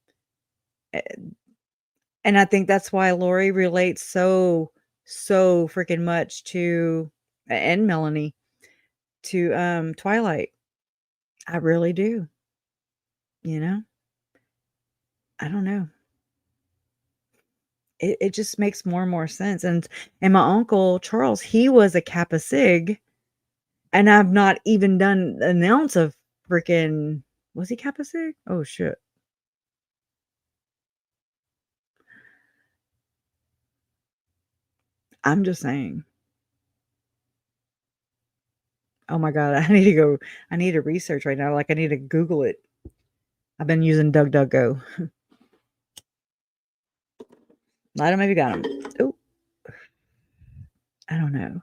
And I think that's why Lori relates so freaking much to, and Melanie, to Twilight. I really do. I don't know. It just makes more and more sense. And my uncle Charles, he was a Kappa Sig, and I've not even done an ounce of freaking, was he Kappa Sig? Oh shit. I'm just saying. Oh my God, I need to research right now. Like I need to Google it. I've been using DuckDuckGo. I don't maybe got him. Oh, I don't know.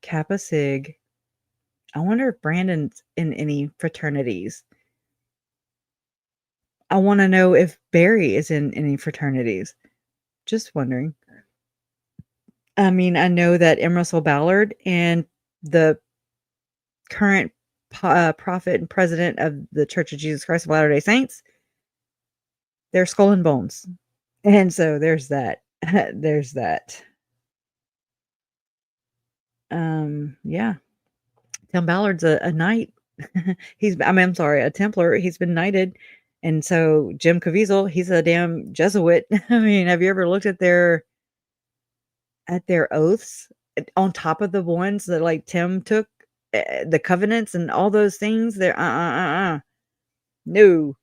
Kappa Sig. I wonder if Brandon's in any fraternities. I want to know if Barry is in any fraternities. Just wondering. I know that M. Russell Ballard and the current prophet and president of the Church of Jesus Christ of Latter-day Saints, they're skull and bones. And so there's that. There's that. Yeah. Tim Ballard's a knight. I'm sorry, a Templar. He's been knighted. And so Jim Caviezel, he's a damn Jesuit. Have you ever looked at their oaths on top of the ones that like Tim took, the covenants and all those things? They're no.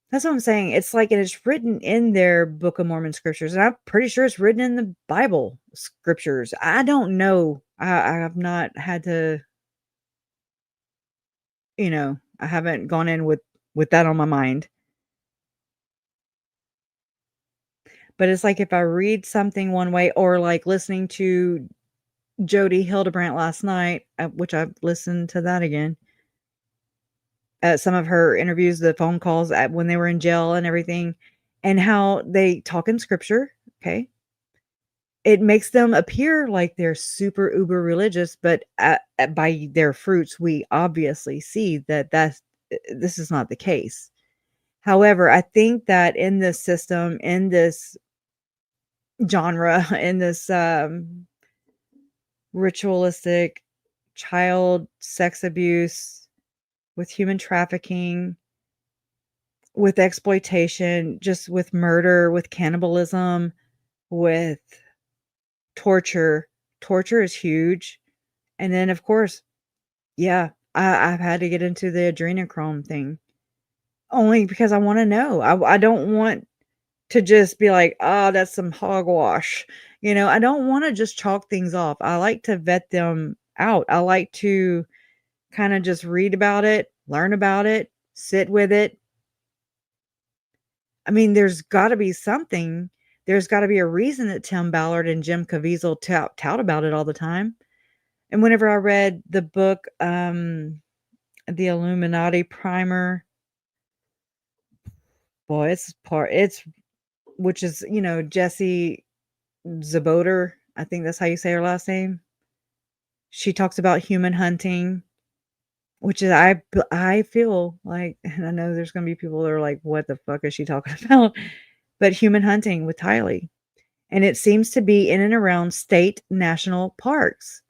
That's what I'm saying. It's like it's written in their Book of Mormon scriptures, and I'm pretty sure it's written in the Bible scriptures. I don't know. I have not had to, I haven't gone in with that on my mind. But it's like if I read something one way, or like listening to Jody Hildebrandt last night, which I listened to that again. Some of her interviews, the phone calls when they were in jail and everything, and how they talk in scripture. Okay. It makes them appear like they're super uber religious, but by their fruits, we obviously see that this is not the case. However, I think that in this system, in this genre, in this ritualistic child sex abuse, with human trafficking, with exploitation, just with murder, with cannibalism, with torture. Torture is huge. And then, of course, yeah, I've had to get into the adrenochrome thing only because I want to know. I don't want to just be like, oh, that's some hogwash. I don't want to just chalk things off. I like to vet them out. I like to kind of just read about it, learn about it, sit with it. I mean, there's got to be something. There's got to be a reason that Tim Ballard and Jim Caviezel tout about it all the time. And whenever I read the book, The Illuminati Primer, boy, which is, Jesse Zaboter. I think that's how you say her last name. She talks about human hunting, which is, I feel like, and I know there's going to be people that are like, what the fuck is she talking about? But human hunting with Tylee. And it seems to be in and around state national parks.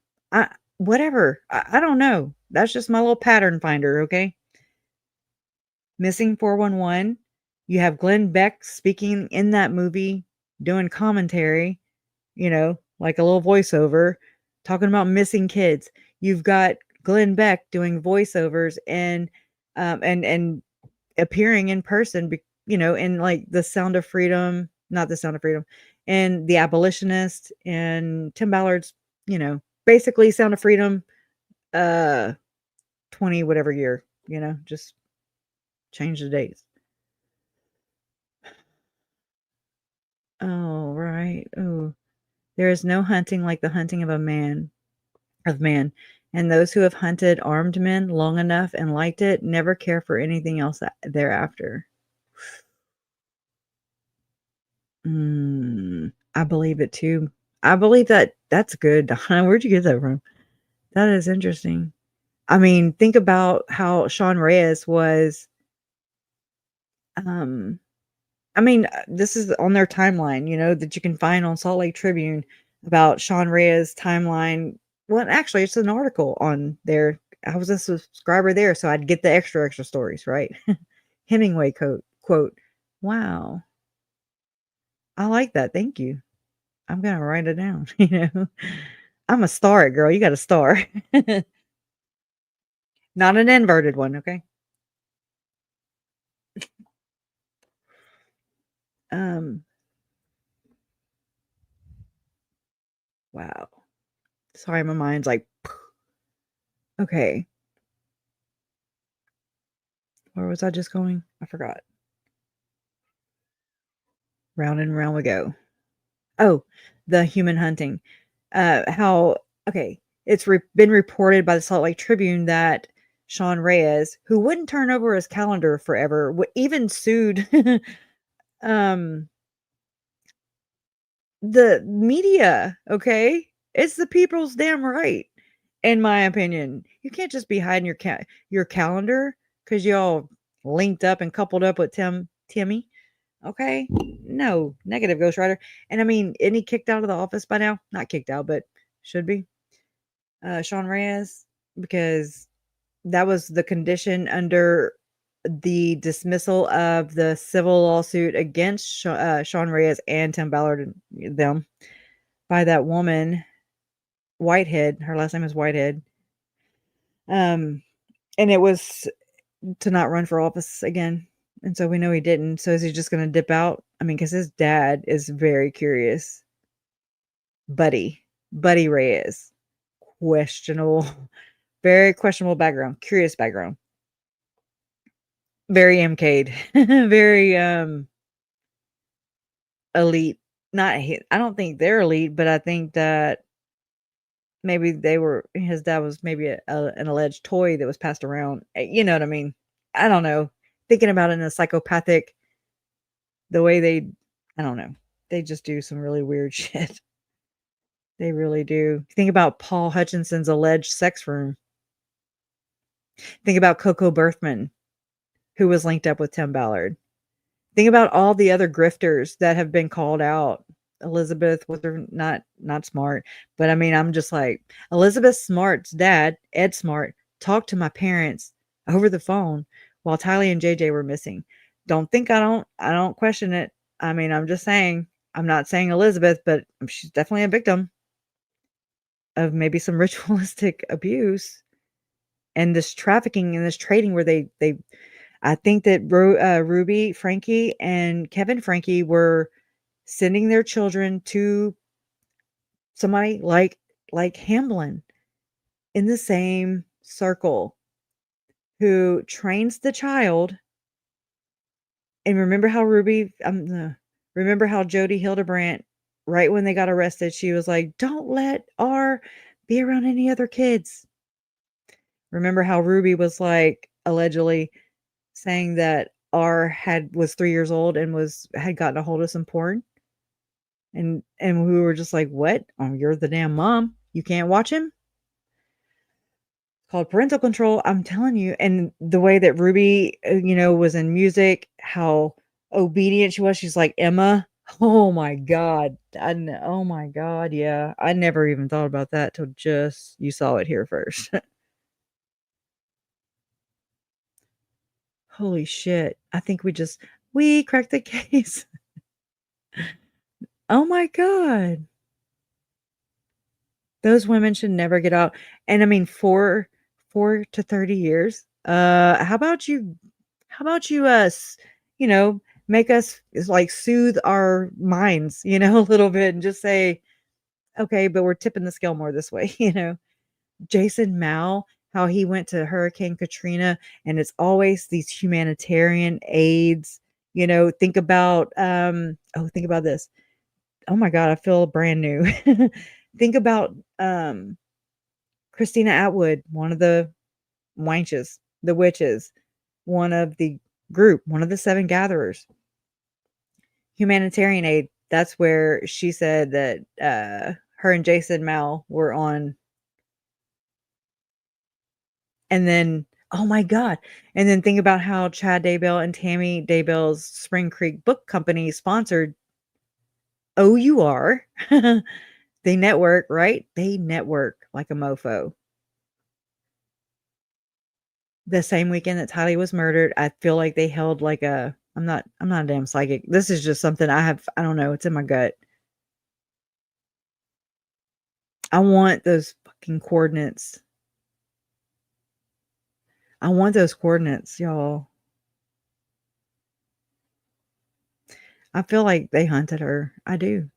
Whatever. I don't know. That's just my little pattern finder, okay? Missing 411. You have Glenn Beck speaking in that movie, doing commentary, like a little voiceover, talking about missing kids. You've got Glenn Beck doing voiceovers and appearing in person, in like The Sound of Freedom, not The Sound of Freedom, and The Abolitionist, and Tim Ballard's, basically Sound of Freedom, 20 whatever year, just change the dates. Oh, right. Oh, there is no hunting like the hunting of man, and those who have hunted armed men long enough and liked it never care for anything else thereafter. I believe it too. I believe that. That's good, Donna. Where'd you get that from? That is interesting. I mean, think about how Sean Reyes was. This is on their timeline, that you can find on Salt Lake Tribune about Sean Reyes' timeline. Well, actually, it's an article on there. I was a subscriber there, so I'd get the extra stories, right? Hemingway quote. Wow. I like that. Thank you. I'm going to write it down, I'm a star it, girl. You got a star. Not an inverted one, okay? Wow. Sorry, my mind's like, okay. Where was I just going? I forgot. Round and round we go. Oh, the human hunting. It's been reported by the Salt Lake Tribune that Sean Reyes, who wouldn't turn over his calendar forever, even sued the media, okay? It's the people's damn right, in my opinion. You can't just be hiding your calendar because y'all linked up and coupled up with Timmy. Okay? No, negative, Ghost Rider. And I mean, isn't he kicked out of the office by now? Not kicked out, but should be. Sean Reyes, because that was the condition under the dismissal of the civil lawsuit against Sean Reyes and Tim Ballard and them by that woman, Whitehead. Her last name is Whitehead. And it was to not run for office again. And so we know he didn't. So is he just going to dip out? I mean, because his dad is very curious. Buddy Reyes. Very questionable background. Curious background. Very MK'd. Very elite. I don't think they're elite, but I think that maybe his dad was maybe an alleged toy that was passed around. You know what I mean? I don't know. Thinking about it in a psychopathic, the way I don't know. They just do some really weird shit. They really do. Think about Paul Hutchinson's alleged sex room. Think about Coco Berthman. who was linked up with Tim Ballard. Think about all the other grifters that have been called out. Elizabeth was not smart, but I mean, I'm just like, Elizabeth Smart's dad, Ed Smart, talked to my parents over the phone while Tylee and JJ were missing. Don't think I don't question it. I mean, I'm just saying, I'm not saying Elizabeth, but she's definitely a victim of maybe some ritualistic abuse and this trafficking and this trading where they I think that Ruby Frankie and Kevin Frankie were sending their children to somebody like Hamblin in the same circle who trains the child. And remember how remember how Jody Hildebrandt, right when they got arrested, she was like, "Don't let R be around any other kids." Remember how Ruby was like allegedly saying that R was 3 years old and had gotten a hold of some porn? And we were just like, "What? Oh, you're the damn mom. You can't watch him?" Called parental control, I'm telling you. And the way that Ruby, was in music, how obedient she was. She's like Emma. Oh my God. Oh my God. Yeah. I never even thought about that till just you saw it here first. Holy shit. I think we cracked the case. Oh my God. Those women should never get out. And I mean, 4 to 30 years. How about you, you know, make us like soothe our minds, a little bit and just say, okay, but we're tipping the scale more this way, Jason Mao, how he went to Hurricane Katrina, and it's always these humanitarian aids, think about, think about this. Oh my God, I feel brand new. Think about, Christina Atwood, one of the witches, one of the group, one of the 7 gatherers. Humanitarian aid, that's where she said that her and Jason Mao were on. And then, oh my God. And then think about how Chad Daybell and Tammy Daybell's Spring Creek Book Company sponsored OUR. They network, right? They network like a mofo. The same weekend that Tylee was murdered, I feel like they held like I'm not a damn psychic. This is just something I don't know, it's in my gut. I want those fucking coordinates. I want those coordinates, y'all. I feel like they hunted her. I do.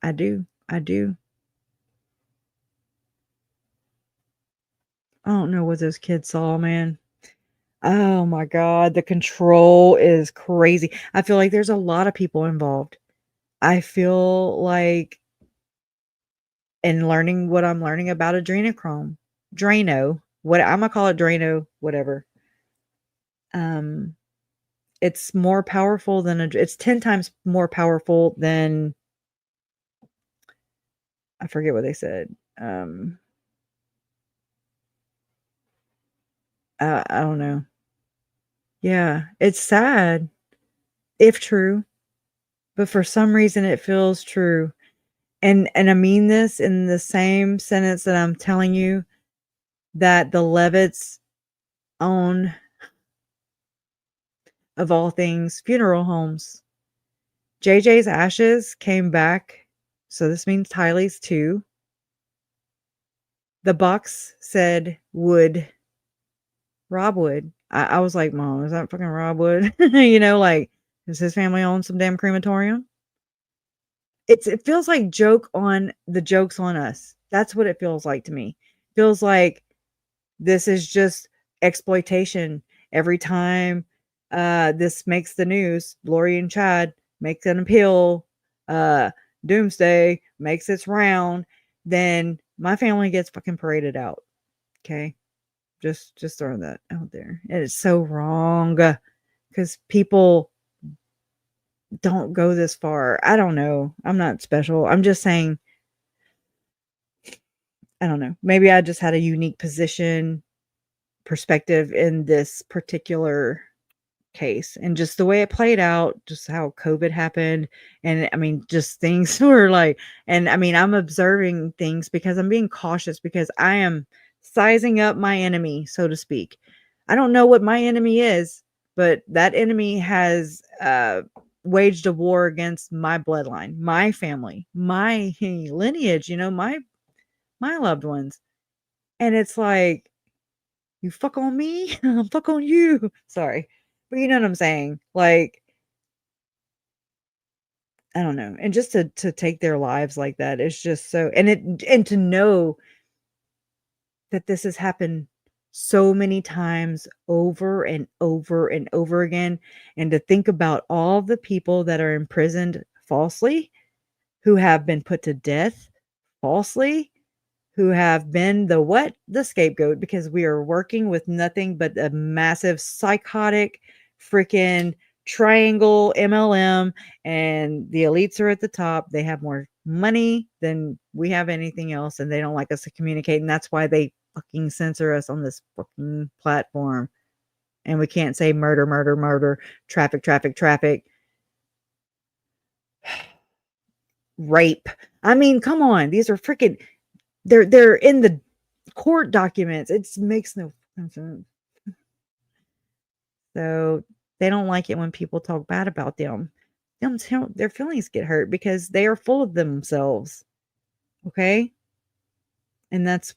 I do. I do. I don't know what those kids saw, man. Oh my God. The control is crazy. I feel like there's a lot of people involved. I feel like, and learning what I'm learning about adrenochrome, Drano, what I'm gonna call it, Drano, whatever. It's more powerful than it's 10 times more powerful than, I forget what they said. I don't know. Yeah, it's sad if true, but for some reason it feels true. And I mean this in the same sentence that I'm telling you that the Levitts own, of all things, funeral homes. JJ's ashes came back, so this means Tylee's too. The box said Wood, Rob Wood. I was like, Mom, is that fucking Rob Wood? Like, does his family own some damn crematorium? It feels like jokes on us. That's what it feels like to me. Feels like this is just exploitation. Every time this makes the news, Lori and Chad make an appeal, Doomsday makes its round, then my family gets fucking paraded out. Okay? Just throwing that out there. It is so wrong because people don't go this far. I don't know. I'm not special. I'm just saying, I don't know. Maybe I just had a unique perspective in this particular case, and just the way it played out, just how COVID happened. And I mean, just things were like, and I mean, I'm observing things because I'm being cautious because I am sizing up my enemy, so to speak. I don't know what my enemy is, but that enemy has waged a war against my bloodline, my family, my lineage, my loved ones. And it's like, you fuck on me, I'll fuck on you. Sorry. But you know what I'm saying? Like, I don't know. And just to take their lives like that, it's just so, and to know that this has happened so many times over and over and over again, and to think about all the people that are imprisoned falsely, who have been put to death falsely, who have been the scapegoat, because we are working with nothing but a massive psychotic freaking triangle MLM, and the elites are at the top. They have more money than we have anything else, and they don't like us to communicate, and that's why they fucking censor us on this fucking platform. And we can't say murder, murder, murder, traffic, traffic, traffic, rape. I mean, come on. These are freaking, they're in the court documents. It makes no sense. So they don't like it when people talk bad about them. Their feelings get hurt because they are full of themselves. Okay? And that's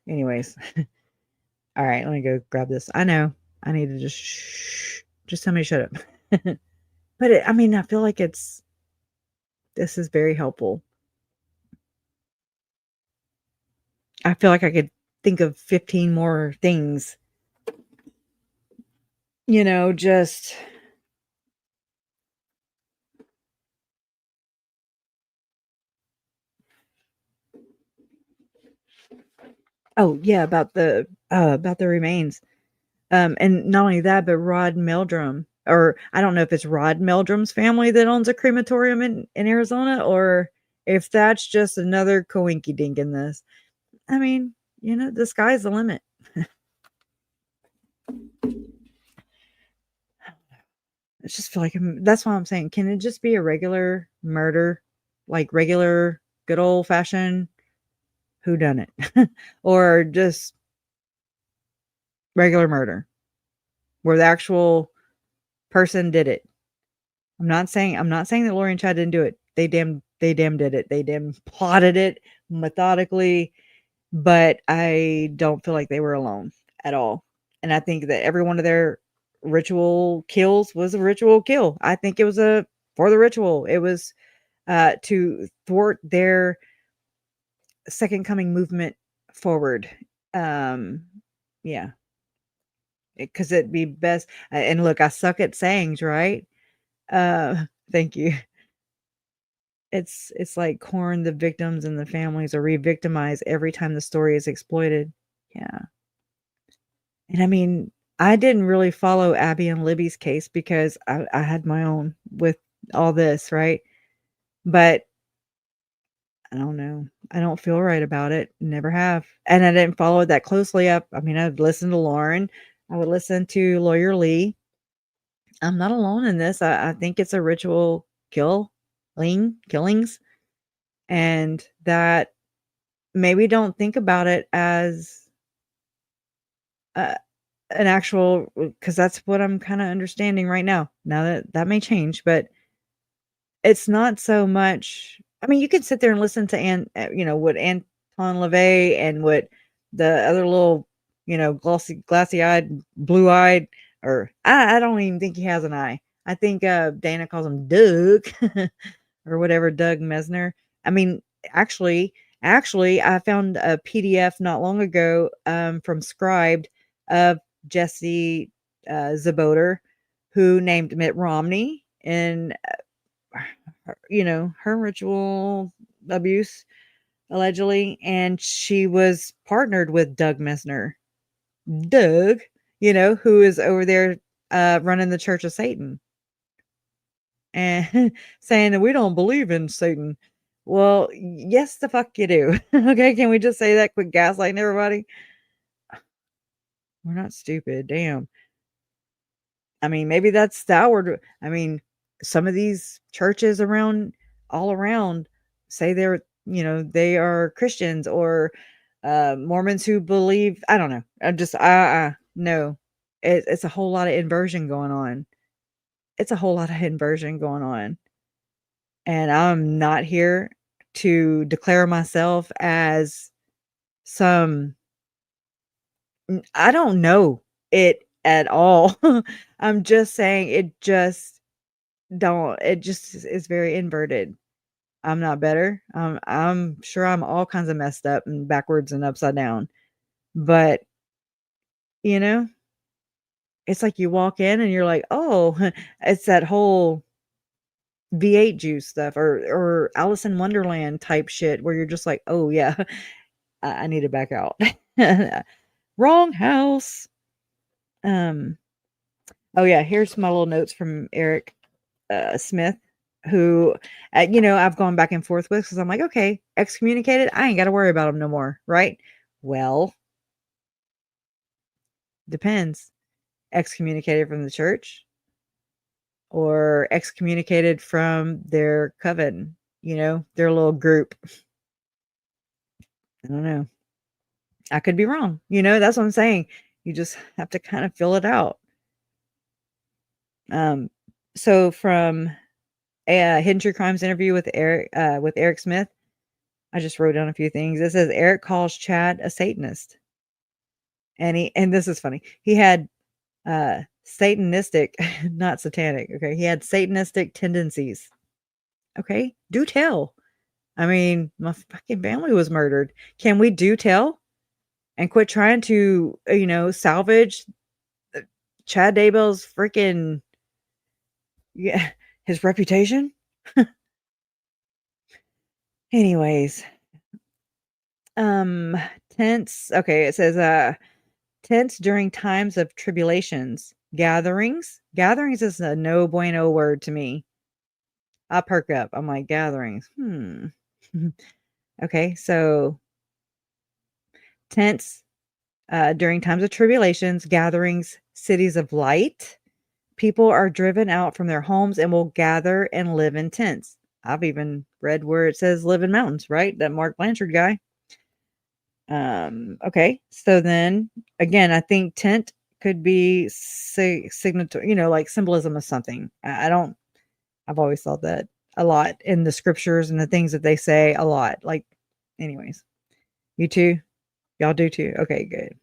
anyways. All right, let me go grab this. I know. I need to just tell me to shut up. But I mean, I feel like this is very helpful. I feel like I could think of 15 more things. Just oh yeah, about the remains. And not only that, but Rod Meldrum, or I don't know if it's Rod Meldrum's family that owns a crematorium in Arizona, or if that's just another coinky dink in this. I mean, the sky's the limit. I just feel like that's why I'm saying, can it just be a regular murder, like regular good old fashioned whodunit, or just regular murder where the actual person did it? I'm not saying that Lori and Chad didn't do it. They damn did it. They damn plotted it methodically, but I don't feel like they were alone at all. And I think that every one of their ritual kills was a ritual kill. I think it was for the ritual. It was to thwart their second coming movement forward. Yeah. Because it'd be best. And look, I suck at sayings, right? Thank you. It's like corn the victims and the families are re-victimized every time the story is exploited. Yeah. And I mean, I didn't really follow Abby and Libby's case because I had my own with all this, right? But I don't know. I don't feel right about it. Never have. And I didn't follow it that closely up. I mean, I'd listen to Lauren. I would listen to Lawyer Lee. I'm not alone in this. I think it's a ritual killings, and that maybe don't think about it as an actual, because that's what I'm kind of understanding right now. Now that may change, but it's not so much. I mean, you could sit there and listen to what Anton LaVey and what the other little, glassy eyed, blue eyed, or I don't even think he has an eye. I think Dana calls him Doug or whatever, Doug Mesner. I mean, actually, I found a PDF not long ago from Scribed of Jesse Zaboter, who named Mitt Romney in her ritual abuse allegedly, and she was partnered with Doug Mesner. Doug, who is over there running the Church of Satan and saying that we don't believe in Satan. Well, yes, the fuck you do. Okay, can we just say that? Quit gaslighting everybody. We're not stupid. Damn. I mean, maybe that's the outward. I mean, some of these churches all around say they're, they are Christians or Mormons who believe, I don't know. I'm just, no. It's a whole lot of inversion going on. It's a whole lot of inversion going on. And I'm not here to declare myself as some, I don't know it at all. I'm just saying it just is very inverted. I'm not better. I'm sure I'm all kinds of messed up and backwards and upside down. But, you know, it's like you walk in and you're like, "Oh, it's that whole V8 juice stuff or Alice in Wonderland type shit where you're just like, "Oh yeah, I need to back out." Wrong house. Um, oh yeah, here's my little notes from Eric Smith, who, I've gone back and forth with because I'm like, okay, excommunicated. I ain't got to worry about him no more, right? Well, depends. Excommunicated from the church or excommunicated from their coven, their little group. I don't know. I could be wrong. That's what I'm saying. You just have to kind of fill it out. So from a Hidden True Crimes interview with Eric Smith, I just wrote down a few things. It says Eric calls Chad a Satanist. And this is funny. He had Satanistic, not satanic. Okay. He had Satanistic tendencies. Okay. Do tell. I mean, my fucking family was murdered. Can we do tell and quit trying to, salvage Chad Daybell's freaking, yeah, his reputation? Anyways, tense. Okay, it says tense during times of tribulations. Gatherings. Gatherings is a no bueno word to me. I perk up. I'm like, gatherings. Okay, so tense during times of tribulations, gatherings, cities of light. People are driven out from their homes and will gather and live in tents. I've even read where it says live in mountains, right? That Mark Blanchard guy. Okay. So then again, I think tent could be signatory, like symbolism of something. I've always thought that a lot in the scriptures and the things that they say a lot. Like, anyways, you too? Y'all do too? Okay, good.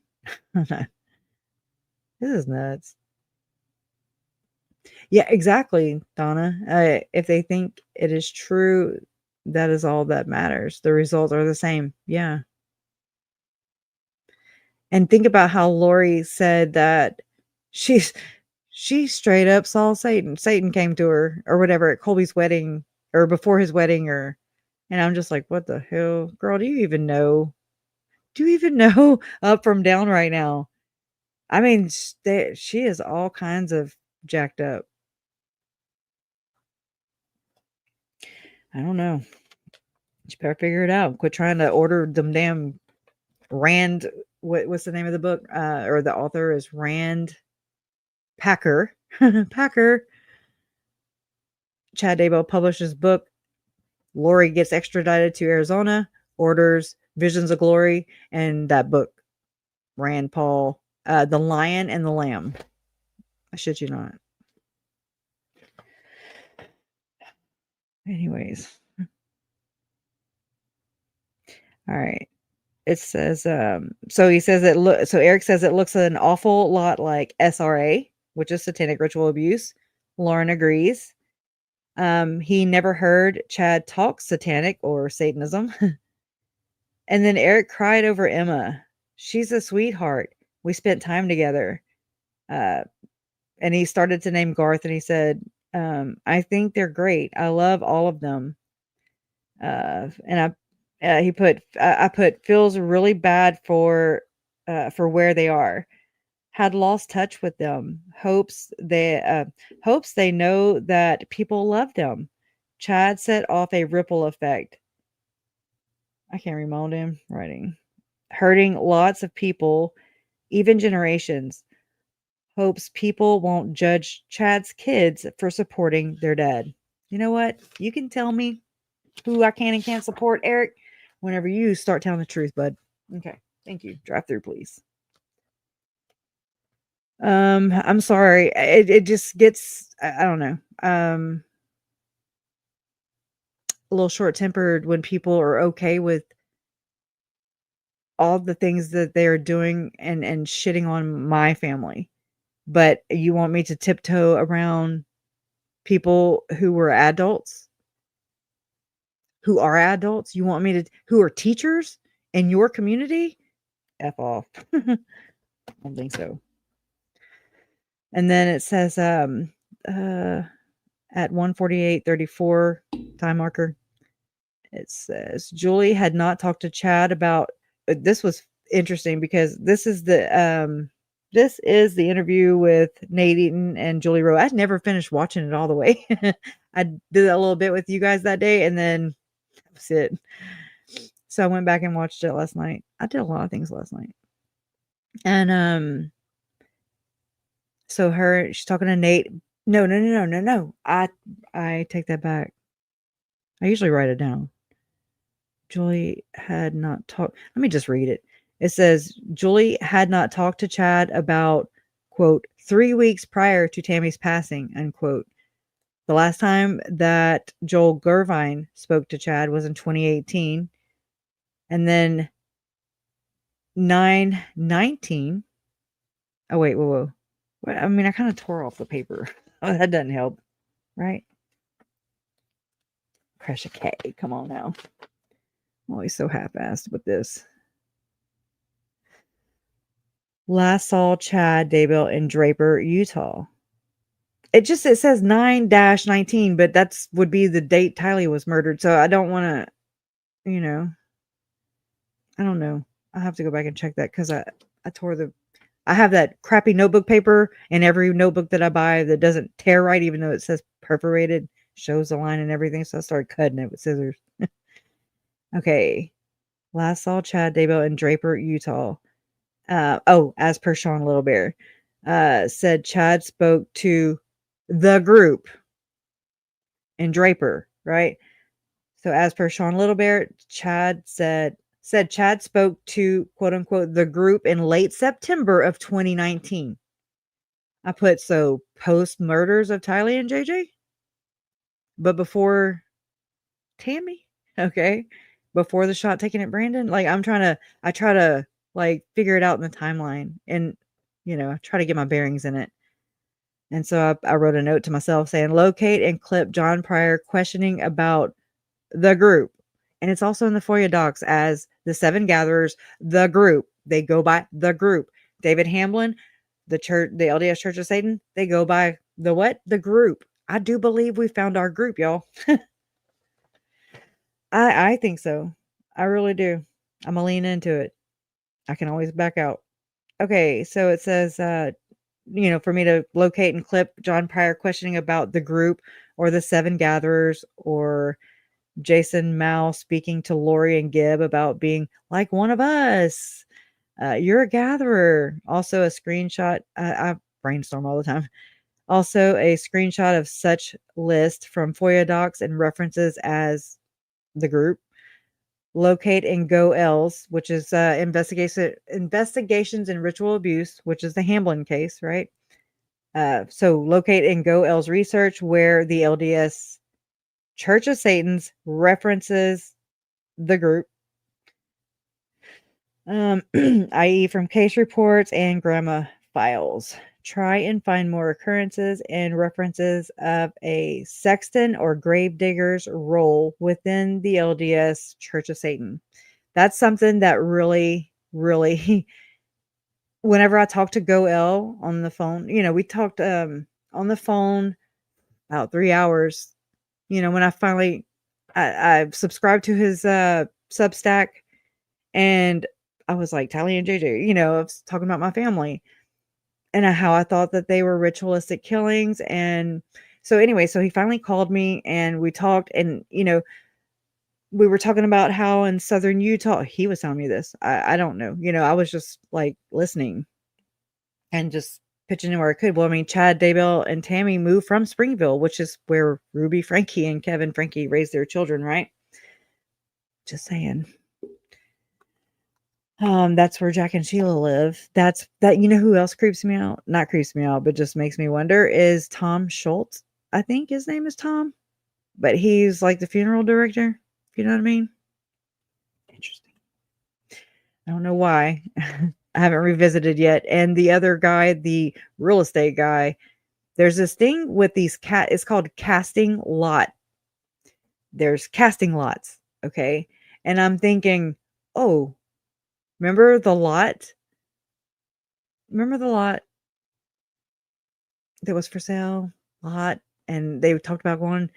This is nuts. Yeah, exactly, Donna. If they think it is true, that is all that matters. The results are the same. Yeah. And think about how Lori said that she's she straight up saw Satan. Satan came to her or whatever at Colby's wedding or before his wedding and I'm just like, what the hell? Girl, do you even know? Do you even know up from down right now? I mean, she is all kinds of jacked up. I don't know. You better figure it out. Quit trying to order them damn Rand. What's the name of the book? Or the author is Rand Packer. Packer. Chad Daybell published his book. Lori gets extradited to Arizona, orders Visions of Glory, and that book, Rand Paul, The Lion and the Lamb. I shit you not. Anyways. All right. It says, so he says so Eric says it looks an awful lot like SRA, which is satanic ritual abuse. Lauren agrees. He never heard Chad talk satanic or Satanism. And then Eric cried over Emma. She's a sweetheart. We spent time together. And he started to name Garth and he said, I think they're great. I love all of them. And I put feels really bad for where they are. Had lost touch with them. Hopes they know that people love them. Chad set off a ripple effect. I can't read my own damn writing. Hurting lots of people, even generations. Hopes people won't judge Chad's kids for supporting their dad. You know what? You can tell me who I can and can't support, Eric, whenever you start telling the truth, bud. Okay. Thank you. Drive through, please. I'm sorry. It just gets, I don't know. A little short-tempered when people are okay with all the things that they're doing and shitting on my family. But you want me to tiptoe around people who were adults, who are adults? You want me to, who are teachers in your community? F off. I don't think so. And then it says, at 1:48:34 time marker, it says Julie had not talked to Chad about, this was interesting because this is the interview with Nate Eaton and Julie Rowe. I'd never finished watching it all the way. I did a little bit with you guys that day, and then that was it. So I went back and watched it last night. I did a lot of things last night. And so she's talking to Nate. No. I take that back. I usually write it down. Julie had not talked. Let me just read it. It says, Julie had not talked to Chad about, quote, 3 weeks prior to Tammy's passing, unquote. The last time that Joel Gervine spoke to Chad was in 2018. And then 9/19. Oh, wait, whoa. What? I mean, I kind of tore off the paper. Oh, that doesn't help, right? Crush a K. Come on now. I'm always so half-assed with this. Last saw Chad Daybell in Draper, Utah. It says 9/19, but that's would be the date Tylee was murdered. So I don't want to, I don't know. I have to go back and check that because I have that crappy notebook paper in every notebook that I buy that doesn't tear right, even though it says perforated, shows the line and everything. So I started cutting it with scissors. Okay. Last saw Chad Daybell in Draper, Utah. As per Sean Little Bear, said Chad spoke to the group in Draper, right? So as per Sean Little Bear, Chad said Chad spoke to, quote unquote, the group in late September of 2019. I put, so post murders of Tylee and JJ, but before Tammy. Okay. Before the shot taken at Brandon. Like I try to like figure it out in the timeline and, try to get my bearings in it. And so I wrote a note to myself saying, locate and clip John Pryor questioning about the group. And it's also in the FOIA docs as the 7 gatherers, the group. They go by the group. David Hamblin, the LDS Church of Satan, they go by the what? The group. I do believe we found our group, y'all. I think so. I really do. I'm going to lean into it. I can always back out. Okay, so it says, for me to locate and clip John Pryor questioning about the group or the 7 gatherers, or Jason Mao speaking to Lori and Gibb about being like one of us. You're a gatherer. Also a screenshot. I brainstorm all the time. Also a screenshot of such list from FOIA docs and references as the group. Locate and go else, which is investigations in ritual abuse, which is the Hamblin case, right? So locate and go else research where the LDS Church of Satan's references the group, i.e. from case reports and grandma files. Try and find more occurrences and references of a sexton or gravedigger's role within the LDS Church of Satan. That's something that really, really, whenever I talked to Goel on the phone, we talked on the phone about 3 hours. When I finally, I subscribed to his Substack, and I was like, Tylee and JJ, I was talking about my family and how I thought that they were ritualistic killings. And so anyway, so he finally called me and we talked, and, we were talking about how in southern Utah, he was telling me this. I don't know. I was just like listening, and just pitching in where I could. Well, I mean, Chad Daybell and Tammy moved from Springville, which is where Ruby Frankie and Kevin Frankie raised their children, right? Just saying. That's where Jack and Sheila live. That you know who else creeps me out? Not creeps me out, but just makes me wonder is Tom Schultz. I think his name is Tom, but he's like the funeral director. You know what I mean? Interesting. I don't know why. I haven't revisited yet. And the other guy, the real estate guy, there's this thing with these it's called casting lot. There's casting lots, okay? And I'm thinking, oh, remember the lot? Remember the lot that was for sale? Lot, and they talked about going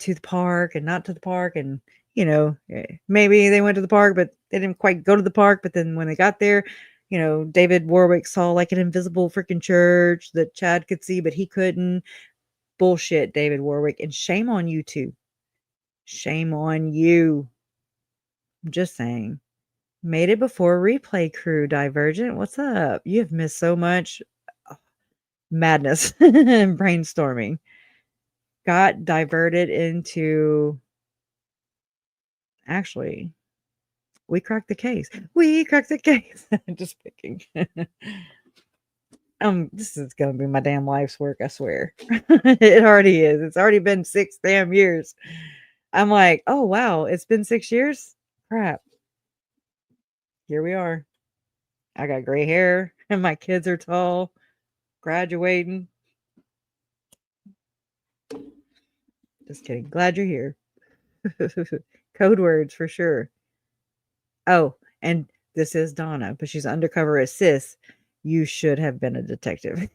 to the park and not to the park, and maybe they went to the park, but they didn't quite go to the park. But then when they got there, David Warwick saw like an invisible freaking church that Chad could see, but he couldn't. Bullshit, David Warwick, and shame on you too. Shame on you. I'm just saying. Made it before replay crew. Divergent, what's up? You have missed so much madness and brainstorming. Got diverted into. Actually, we cracked the case. We cracked the case. Just picking. This is gonna be my damn life's work, I swear. It already is. It's already been 6 damn years. I'm like, oh wow, it's been 6 years? Crap. Here we are. I got gray hair and my kids are tall, graduating. Just kidding. Glad you're here. Code words for sure. Oh, and this is Donna, but she's undercover as sis. You should have been a detective.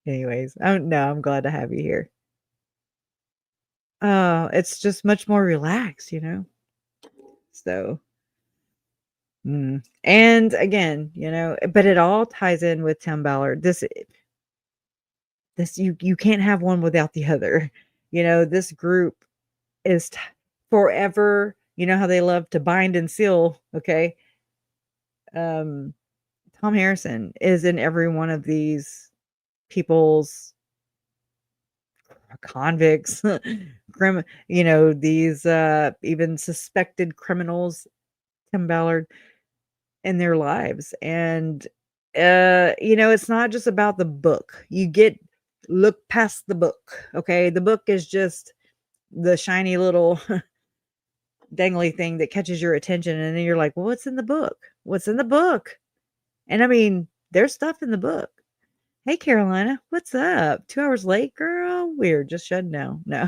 Anyways, I'm glad to have you here. It's just much more relaxed, So, and again, but it all ties in with Tim Ballard. This you can't have one without the other. This group is forever. You know how they love to bind and seal, okay? Tom Harrison is in every one of these people's convicts, these even suspected criminals, Tim Ballard, in their lives. And it's not just about the book. Look past the book, okay? The book is just the shiny little dangly thing that catches your attention, and then you're like, well, what's in the book? What's in the book? And I mean, there's stuff in the book. Hey, Carolina, what's up? 2 hours late, girl? We're just shutting down. No.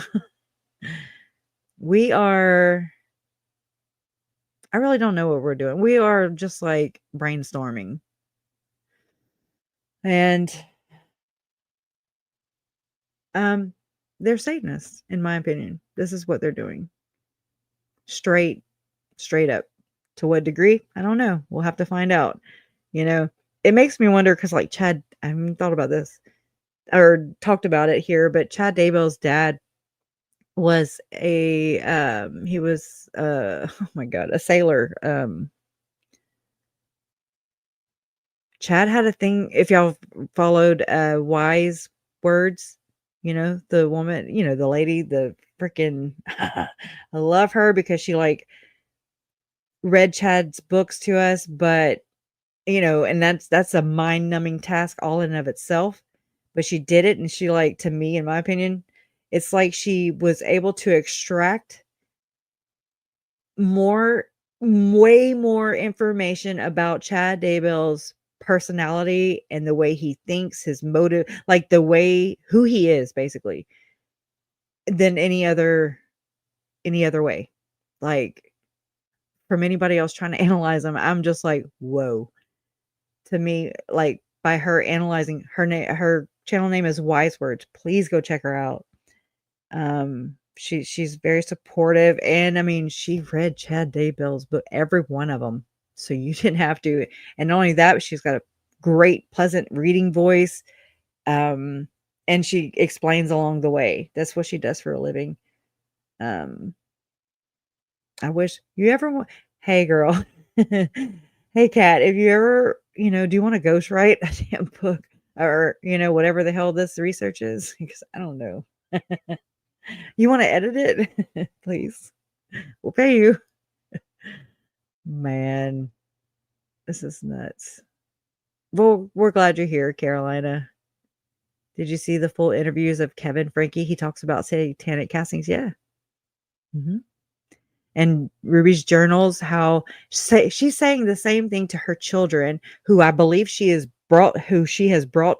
I really don't know what we're doing. We are just like brainstorming. And they're Satanists, in my opinion. This is what they're doing. Straight up. To what degree? I don't know. We'll have to find out. It makes me wonder because, like, Chad, I haven't thought about this or talked about it here, but Chad Daybell's dad was he was oh my god, a sailor. Chad had a thing, if y'all followed Wise Words, the woman, the lady, the freaking I love her because she like read Chad's books to us, but and that's a mind-numbing task all in and of itself. But she did it, and she, like, to me, in my opinion, it's like she was able to extract way more information about Chad Daybell's personality and the way he thinks, his motive, like who he is, basically, than any other way. Like, from anybody else trying to analyze him, I'm just like, whoa. To me, like, by her analyzing her channel name is Wise Words. Please go check her out. She's very supportive, and I mean, she read Chad Daybell's book, every one of them, so you didn't have to. And not only that, but she's got a great, pleasant reading voice, and she explains along the way. That's what she does for a living. I wish you ever. Hey, girl. Hey, Kat, if you ever do you want to ghostwrite a damn book or, whatever the hell this research is? Because I don't know. You want to edit it? Please. We'll pay you. Man, this is nuts. Well, we're glad you're here, Carolina. Did you see the full interviews of Kevin Frankie? He talks about satanic castings. Yeah. Hmm. And Ruby's journals, how she's saying the same thing to her children, who I believe she has brought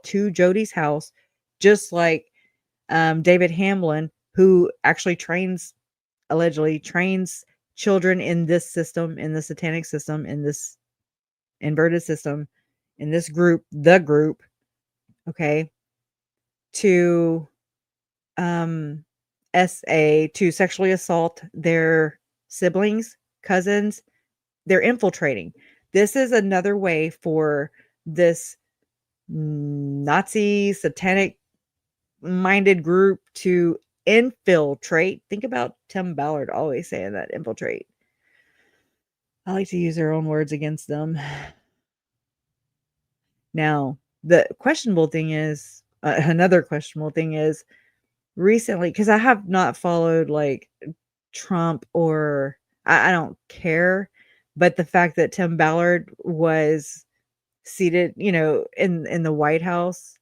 to Jody's house, just like David Hamlin, who actually allegedly trains children in this system, in the satanic system, in this inverted system, in this group, okay, to to sexually assault their siblings, cousins. They're infiltrating. This is another way for this Nazi satanic minded group to infiltrate. Think about Tim Ballard always saying that, infiltrate. I like to use their own words against them. Now, the questionable thing is, another questionable thing is, recently, because I have not followed like Trump, or I don't care, but the fact that Tim Ballard was seated, in the White House,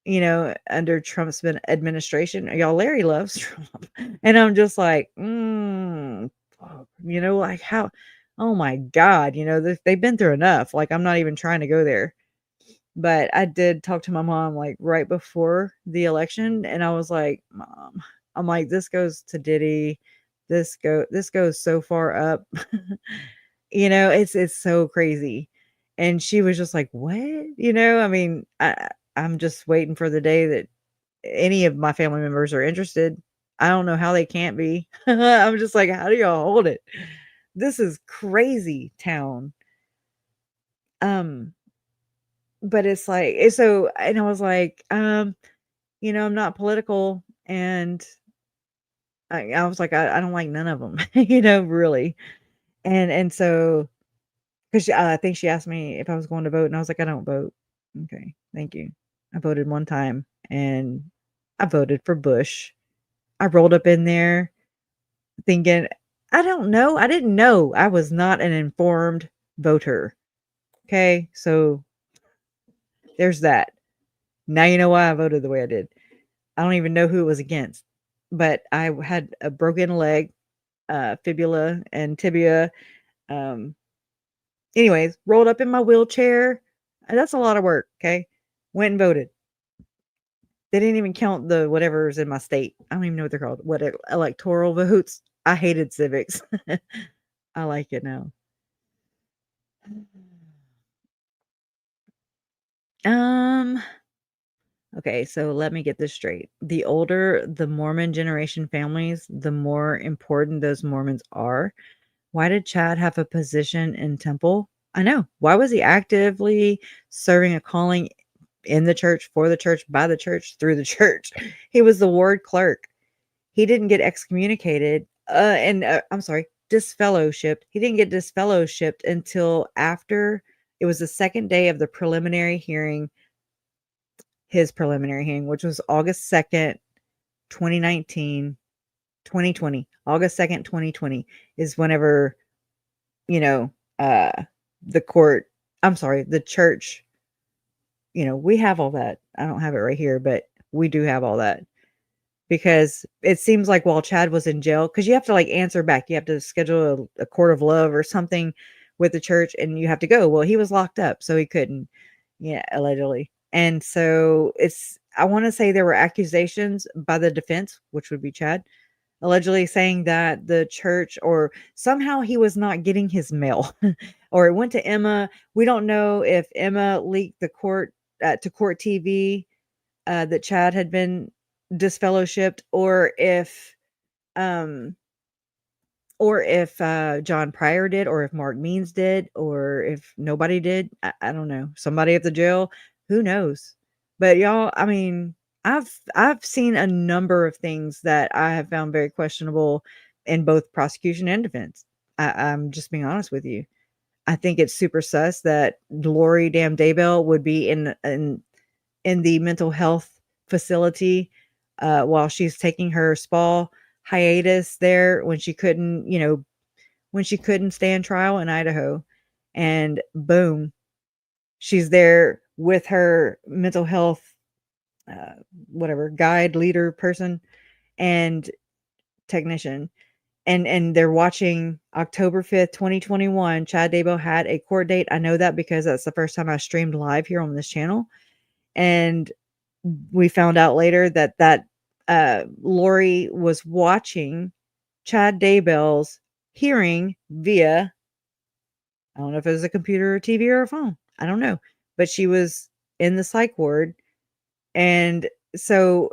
under Trump's administration, y'all, Larry loves Trump. And I'm just like, fuck, like how, oh my God, they've been through enough. Like, I'm not even trying to go there. But I did talk to my mom like right before the election, and I was like, Mom, I'm like, this goes to Diddy. This goes so far up. It's so crazy. And she was just like, what? I mean, I'm just waiting for the day that any of my family members are interested. I don't know how they can't be. I'm just like, how do y'all hold it? This is crazy town. But it's like, so, and I was like, I'm not political, and I was like, I don't like none of them, really. And so, because I think she asked me if I was going to vote, and I was like, I don't vote. Okay, thank you. I voted one time, and I voted for Bush. I rolled up in there thinking, I don't know. I didn't know. I was not an informed voter. Okay, so there's that. Now you know why I voted the way I did. I don't even know who it was against, but I had a broken leg, fibula and tibia. Anyways, rolled up in my wheelchair. And that's a lot of work. Okay. Went and voted. They didn't even count the whatever's in my state. I don't even know what they're called. What, electoral votes? I hated civics. I like it now. Okay, so let me get this straight. The older the Mormon generation families, the more important those Mormons are. Why did Chad have a position in temple? I know. Why was he actively serving a calling in the church, for the church, by the church, through the church? He was the ward clerk. He didn't get excommunicated, I'm sorry, disfellowshipped. He didn't get disfellowshipped until after it was the second day of the preliminary hearing, his preliminary hearing, which was August 2nd, 2019, 2020. August 2nd, 2020 is whenever, the court, I'm sorry, the church, we have all that. I don't have it right here, but we do have all that. Because it seems like while Chad was in jail, because you have to like answer back, you have to schedule a court of love or something with the church, and you have to go. Well, he was locked up, so he couldn't. Yeah, allegedly. And so I want to say there were accusations by the defense, which would be Chad, allegedly saying that the church, or somehow he was not getting his mail, or it went to Emma. We don't know if Emma leaked the court to court TV that Chad had been disfellowshipped, or if John Pryor did, or if Mark Means did, or if nobody did. I don't know. Somebody at the jail, who knows? But y'all, I mean, I've seen a number of things that I have found very questionable in both prosecution and defense. I'm just being honest with you. I think it's super sus that Lori Damn Daybell would be in the mental health facility while she's taking her spa hiatus there when she couldn't, when she couldn't stand trial in Idaho. And boom, she's there with her mental health, whatever, guide, leader, person, and technician. And they're watching October 5th, 2021. Chad Daybell had a court date. I know that because that's the first time I streamed live here on this channel. And we found out later that Lori was watching Chad Daybell's hearing via, I don't know if it was a computer or TV or a phone. I don't know. But she was in the psych ward. And so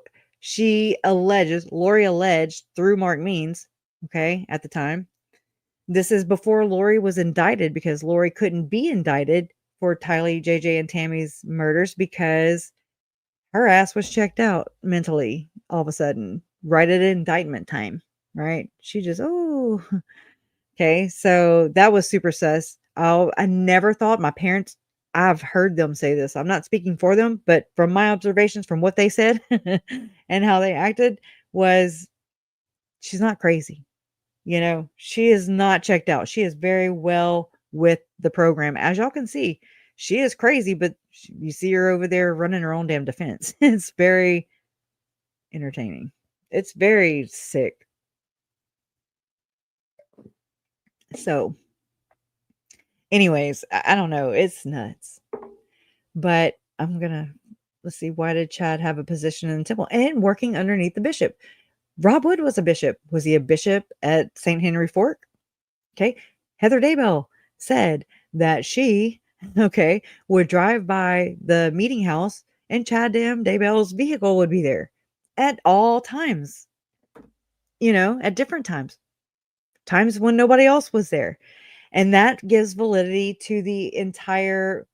Lori alleged through Mark Means, okay, at the time. This is before Lori was indicted because Lori couldn't be indicted for Tylee, JJ, and Tammy's murders because her ass was checked out mentally all of a sudden, right at indictment time, right? She just, oh, okay. So that was super sus. Oh, I never thought my parents, I've heard them say this. I'm not speaking for them, but from my observations, from what they said and how they acted, was she's not crazy. She is not checked out. She is very well with the program. As y'all can see, she is crazy, but you see her over there running her own damn defense. It's very entertaining. It's very sick. So, anyways, I don't know. It's nuts. But let's see. Why did Chad have a position in the temple and working underneath the bishop? Rob Wood was a bishop. Was he a bishop at St. Henry Fork? Okay. Heather Daybell said that she, would drive by the meeting house and Chad Daybell's vehicle would be there at all times, at different times when nobody else was there. And that gives validity to the entire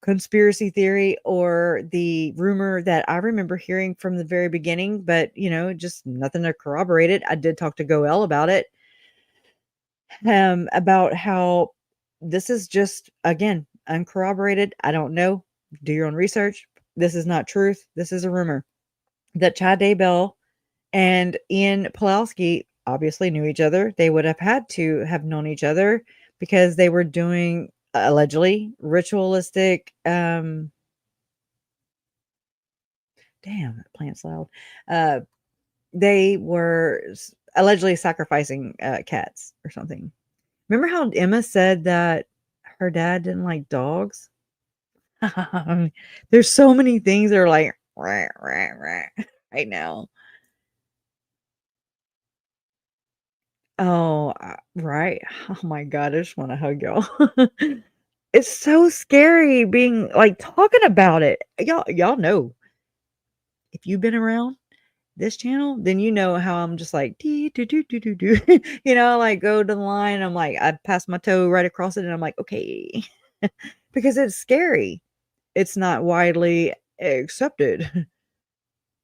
conspiracy theory or the rumor that I remember hearing from the very beginning, but just nothing to corroborate it. I did talk to Goel about it, about how this is just, again, uncorroborated. I don't know. Do your own research. This is not truth. This is a rumor that Chad Daybell and Ian Pulowski obviously knew each other. They would have had to have known each other because they were doing allegedly ritualistic, damn, that plant's loud. They were allegedly sacrificing cats or something. Remember how Emma said that her dad didn't like dogs? There's so many things that are like rah, rah, rah, right now. Oh, right. Oh my God, I just want to hug y'all. It's so scary being like talking about it. Y'all know. If you've been around this channel, then you know how I'm just like dee, doo, doo, doo, doo, doo. Like go to the line. I'm like, I pass my toe right across it and I'm like, okay. Because it's scary. It's not widely accepted.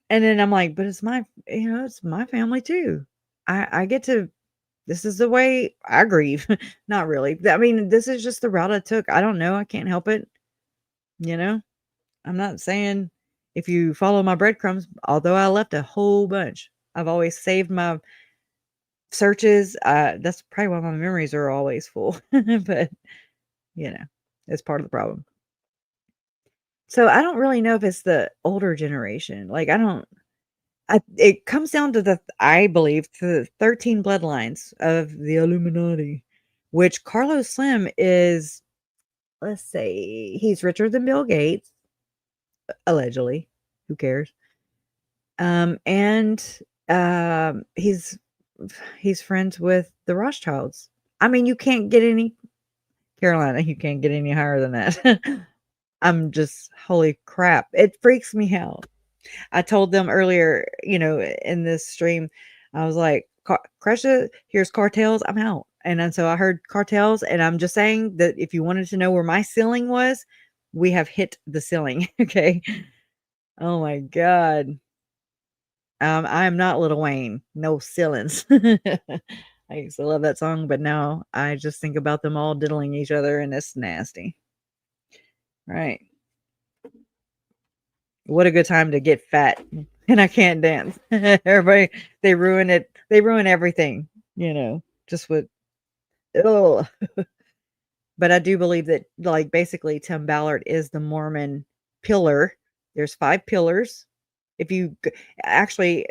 And then I'm like, but it's it's my family too. I get to, this is the way I grieve. Not really. I mean, this is just the route I took. I don't know. I can't help it. I'm not saying if you follow my breadcrumbs, although I left a whole bunch, I've always saved my searches. That's probably why my memories are always full. But, it's part of the problem. So I don't really know if it's the older generation. Like, it comes down to I believe, to the 13 bloodlines of the Illuminati, which Carlos Slim is, let's say, he's richer than Bill Gates, allegedly. Who cares? And he's friends with the Rothschilds. I mean, you can't get any, Carolina, you can't get any higher than that. I'm just, holy crap. It freaks me out. I told them earlier, in this stream, I was like, Kresha, here's cartels, I'm out. And then so I heard cartels, and I'm just saying that if you wanted to know where my ceiling was, we have hit the ceiling. Okay. Oh my God. I am not Lil Wayne. No ceilings. I used to love that song, but now I just think about them all diddling each other, and it's nasty. Right. What a good time to get fat and I can't dance. Everybody, they ruin it. They ruin everything, just with, oh. But I do believe that, like, basically Tim Ballard is the Mormon pillar. There's 5 pillars. If you actually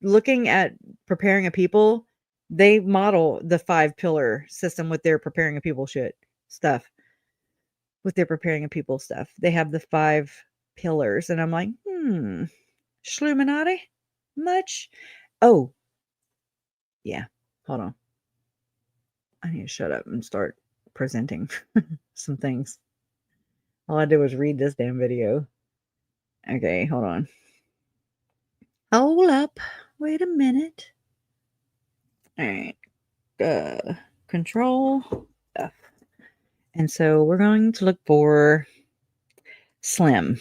looking at preparing a people, they model the 5 pillar system with their preparing a people stuff. With their preparing a people stuff, they have the 5 pillars, and I'm like, Schluminati? Much? Oh, yeah. Hold on. I need to shut up and start presenting some things. All I did was read this damn video. Okay, hold on. Hold up. Wait a minute. All right. Control F. And so we're going to look for Slim.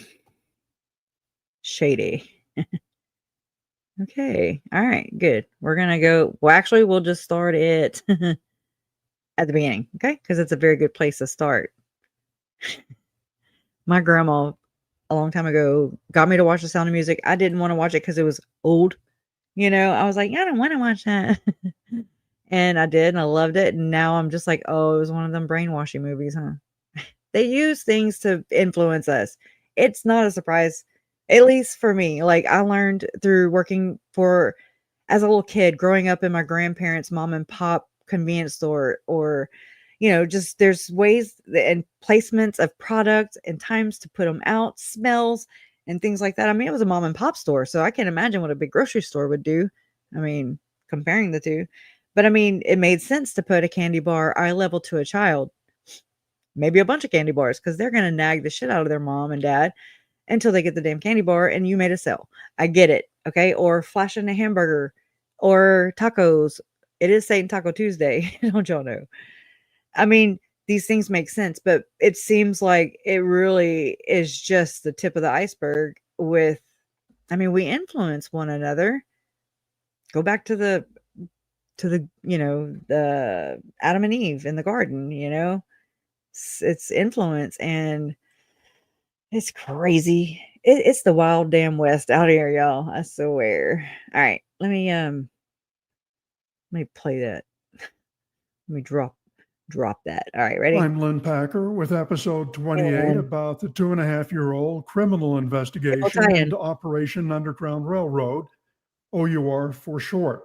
Shady. Okay. All right. Good. We're going to go. Well, actually, we'll just start it at the beginning. Okay. Because it's a very good place to start. My grandma, a long time ago, got me to watch The Sound of Music. I didn't want to watch it because it was old. I was like, I don't want to watch that. And I did, and I loved it. And now I'm just like, oh, it was one of them brainwashing movies, huh? They use things to influence us. It's not a surprise, at least for me. Like, I learned through working as a little kid, growing up in my grandparents' mom and pop convenience store, or, just there's ways and placements of products and times to put them out, smells and things like that. I mean, it was a mom and pop store, so I can't imagine what a big grocery store would do. I mean, comparing the two. But I mean, it made sense to put a candy bar eye level to a child. Maybe a bunch of candy bars, because they're going to nag the shit out of their mom and dad until they get the damn candy bar and you made a sale. I get it. Okay. Or flashing a hamburger or tacos. It is Satan Taco Tuesday. Don't y'all know? I mean, these things make sense, but it seems like it really is just the tip of the iceberg we influence one another. Go back to the the Adam and Eve in the garden, it's influence, and it's crazy. It's the wild damn West out here, y'all. I swear. All right, let me play that. Let me drop that. All right, ready? I'm Lynn Packer with episode 28 about the 2.5-year-old criminal investigation into Operation Underground Railroad, OUR for short.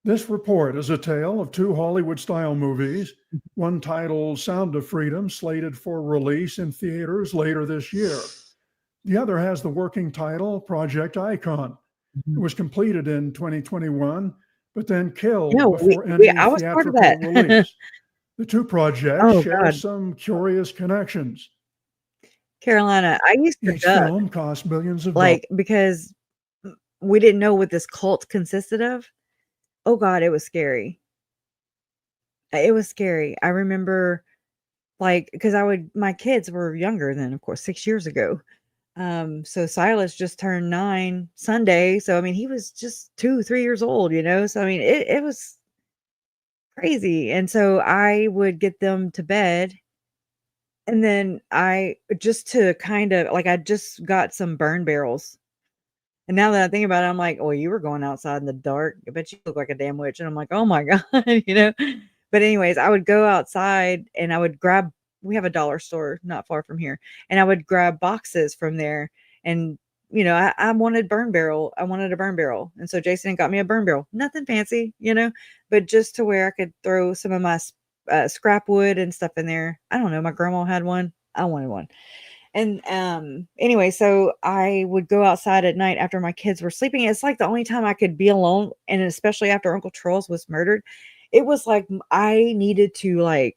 This report is a tale of 2 Hollywood-style movies, one titled Sound of Freedom, slated for release in theaters later this year. The other has the working title Project Icon. It was completed in 2021, but then killed before any theatrical release. The 2 projects share some curious connections. Carolina, I used to Each film cost millions of dollars. Because we didn't know what this cult consisted of. Oh God, it was scary. It was scary. I remember, because my kids were younger than, of course, 6 years ago. So Silas just turned 9 Sunday. So, I mean, he was just 2-3 years old, So, I mean, it was crazy. And so I would get them to bed. And then I just got some burn barrels. And now that I think about it, I'm like, oh, you were going outside in the dark. I bet you look like a damn witch. And I'm like, oh my God, But anyways, I would go outside and I would we have a dollar store not far from here. And I would grab boxes from there. And, I wanted burn barrel. I wanted a burn barrel. And so Jason got me a burn barrel. Nothing fancy, but just to where I could throw some of my scrap wood and stuff in there. I don't know. My grandma had one. I wanted one. And anyway, so I would go outside at night after my kids were sleeping. It's like the only time I could be alone. And especially after Uncle Charles was murdered, it was like I needed to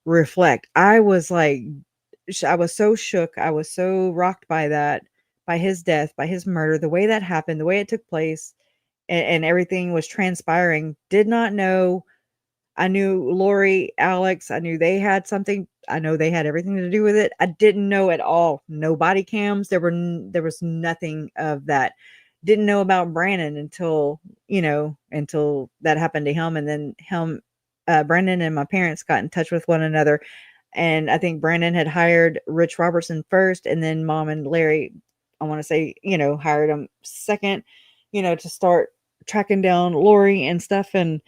reflect. I was so shook. I was so rocked by that, by his death, by his murder, the way that happened, the way it took place, and everything was transpiring. Did not know. I knew Lori, Alex, I knew they had something. I know they had everything to do with it. I didn't know at all. No body cams. There was nothing of that. didn't know about Brandon until, until that happened to him. And then Brandon and my parents got in touch with one another. And I think Brandon had hired Rich Robertson first, and then Mom and Larry, I want to say, hired him second, to start tracking down Lori and stuff. And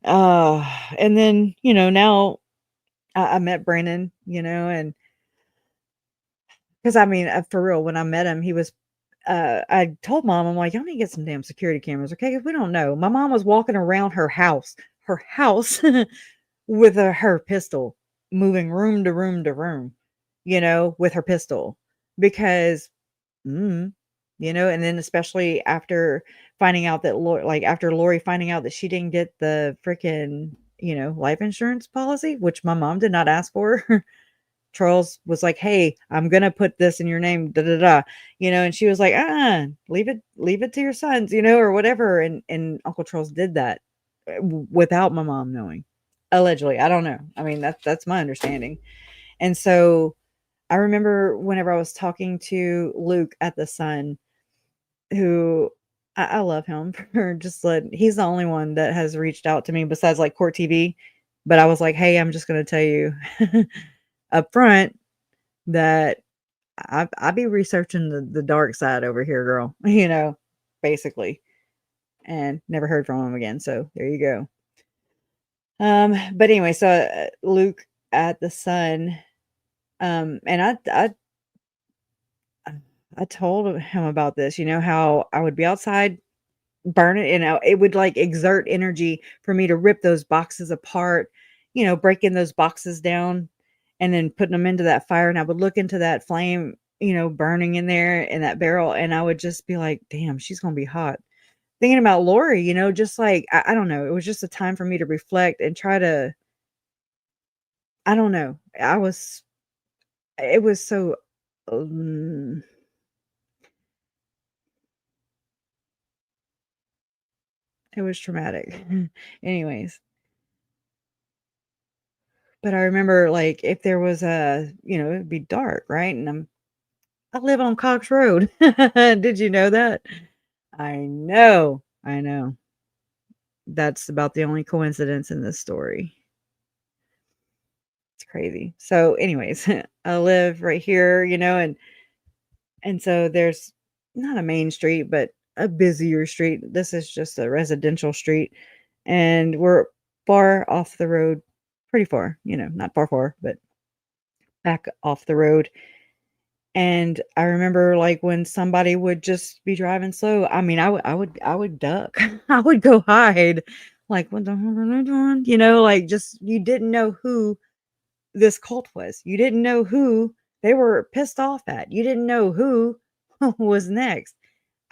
then, now I met Brandon, and because I mean, for real, when I met him, he was, I told Mom, I'm like, y'all need to get some damn security cameras, okay? Because we don't know. My mom was walking around her house with her pistol, moving room to room to room, with her pistol, because, and then especially after finding out that, after Lori finding out that she didn't get the freaking, life insurance policy, which my mom did not ask for. Charles was like, "Hey, I'm gonna put this in your name, da da da," and she was like, leave it to your sons, or whatever." And Uncle Charles did that without my mom knowing, allegedly. I don't know. I mean, that's my understanding. And so I remember whenever I was talking to Luke at the Sun, who I love him for just he's the only one that has reached out to me besides like Court TV. But I was like, "Hey, I'm just gonna tell you up front that I be researching the dark side over here, girl," basically, and never heard from him again. So there you go. But anyway, so Luke at the Sun, and I told him about this, how I would be outside burning, it would like exert energy for me to rip those boxes apart, breaking those boxes down and then putting them into that fire. And I would look into that flame, burning in there in that barrel. And I would just be like, damn, she's going to be hot. Thinking about Lori, just like, I don't know. It was just a time for me to reflect and try to, I don't know. It was so, it was traumatic. Anyways. But I remember, like, if there was it'd be dark, right? And I live on Cox Road. Did you know that? I know. That's about the only coincidence in this story. It's crazy. So anyways, I live right here, and so there's not a main street, but a busier street. This is just a residential street, and we're far off the road, pretty far, not far, but back off the road. And I remember, like, when somebody would just be driving slow, I mean, I would duck. I would go hide. Like, what the hell are they doing? Like, just, you didn't know who this cult was. You didn't know who they were pissed off at. You didn't know who was next.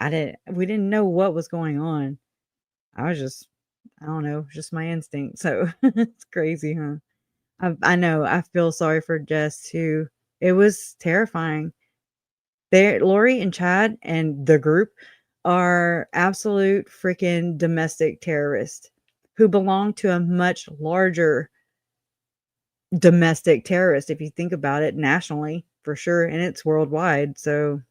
We didn't know what was going on. I was just, I don't know, just my instinct. So it's crazy, huh? I know. I feel sorry for Jess too. It was terrifying. Lori and Chad and the group are absolute freaking domestic terrorists who belong to a much larger domestic terrorist, if you think about it, nationally for sure, and it's worldwide. So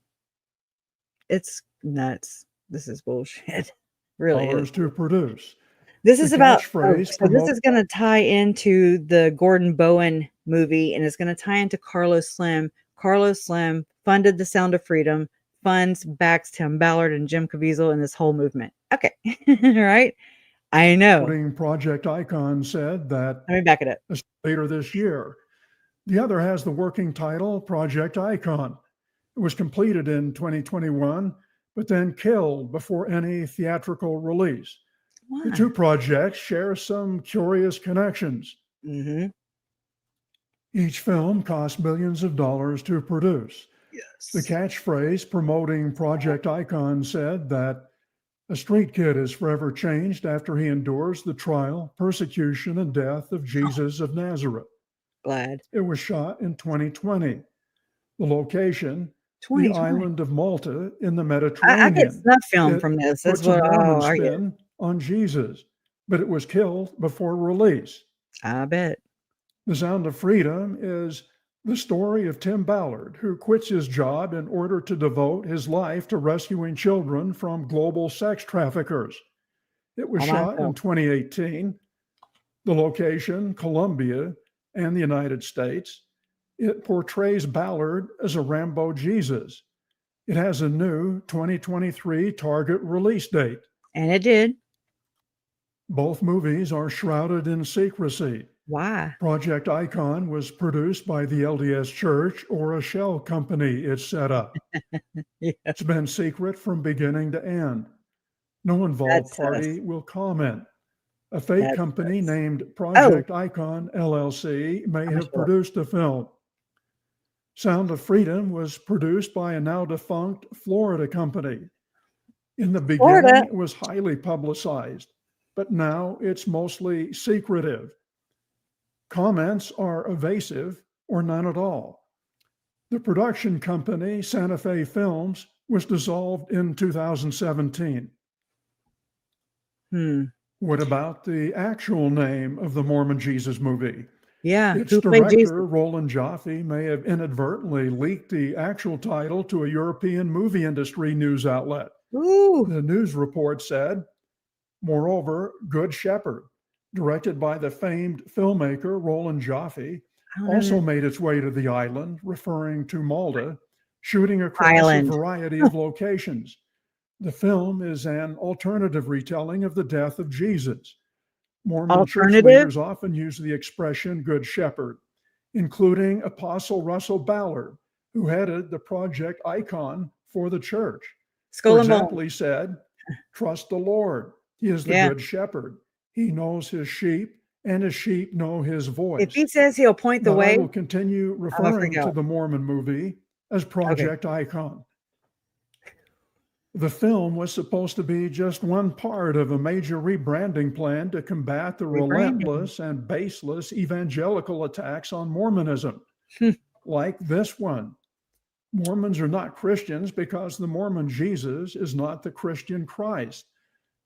it's nuts. This is bullshit. Really is. To produce. This is about, so Catchphrase this is going to tie into the Gordon Bowen movie, and it's going to tie into Carlos Slim. Carlos Slim funded the Sound of Freedom, funds, backs Tim Ballard and Jim Caviezel in this whole movement. Okay. Right? I know. Project Icon said that Let me back it up. later this year. The other has the working title Project Icon. It was completed in 2021, but then killed before any theatrical release. Why? The two projects share some curious connections. Mm-hmm. Each film cost millions of dollars to produce. Yes. The catchphrase promoting Project Icon said that a street kid is forever changed after he endures the trial, persecution, and death of Jesus of Nazareth. Glad. It was shot in 2020. The location, the island of Malta in the Mediterranean. I get snuff film from this. That's what I get. On Jesus, but it was killed before release. I bet. The Sound of Freedom is The story of Tim Ballard, who quits his job in order to devote his life to rescuing children from global sex traffickers. It was Oh, my shot in God. 2018. The location, Colombia and the United States. It portrays Ballard as a Rambo Jesus. It has a new 2023 target release date. And it did. Both movies are shrouded in secrecy. Why? Project Icon was produced by the LDS Church or a shell company it set up. Yeah. It's been secret from beginning to end. No involved That's party sus. will comment. A fake That's company sus. named Project Icon LLC may I'm have sure. produced the film. Sound of Freedom was produced by a now defunct Florida company. In the beginning, Florida. it was highly publicized, but now it's mostly secretive. Comments are evasive or none at all. The production company, Santa Fe Films, was dissolved in 2017. What about the actual name of the Mormon Jesus movie? Yeah. Its Who played Jesus? director, Roland Jaffe, may have inadvertently leaked the actual title to a European movie industry news outlet. Ooh. The news report said, moreover, Good Shepherd, directed by the famed filmmaker Roland Jaffe, I don't know also that. made its way to the island, referring to Malta, shooting across Island. a variety of locations. The film is an alternative retelling of the death of Jesus. Mormon church Alternative? leaders often use the expression Good Shepherd, including Apostle Russell Ballard, who headed the Project Icon for the church. Skull For and example, Bones. he said, trust the Lord. He is the Yeah. Good Shepherd. He knows his sheep, and his sheep know his voice. If he says he'll point the But I way, will continue I'm gonna freak referring to out. the Mormon movie as Project Icon. The film was supposed to be just one part of a major rebranding plan to combat the Rebranding. relentless and baseless evangelical attacks on Mormonism, like this one. Mormons are not Christians because the Mormon Jesus is not the Christian Christ.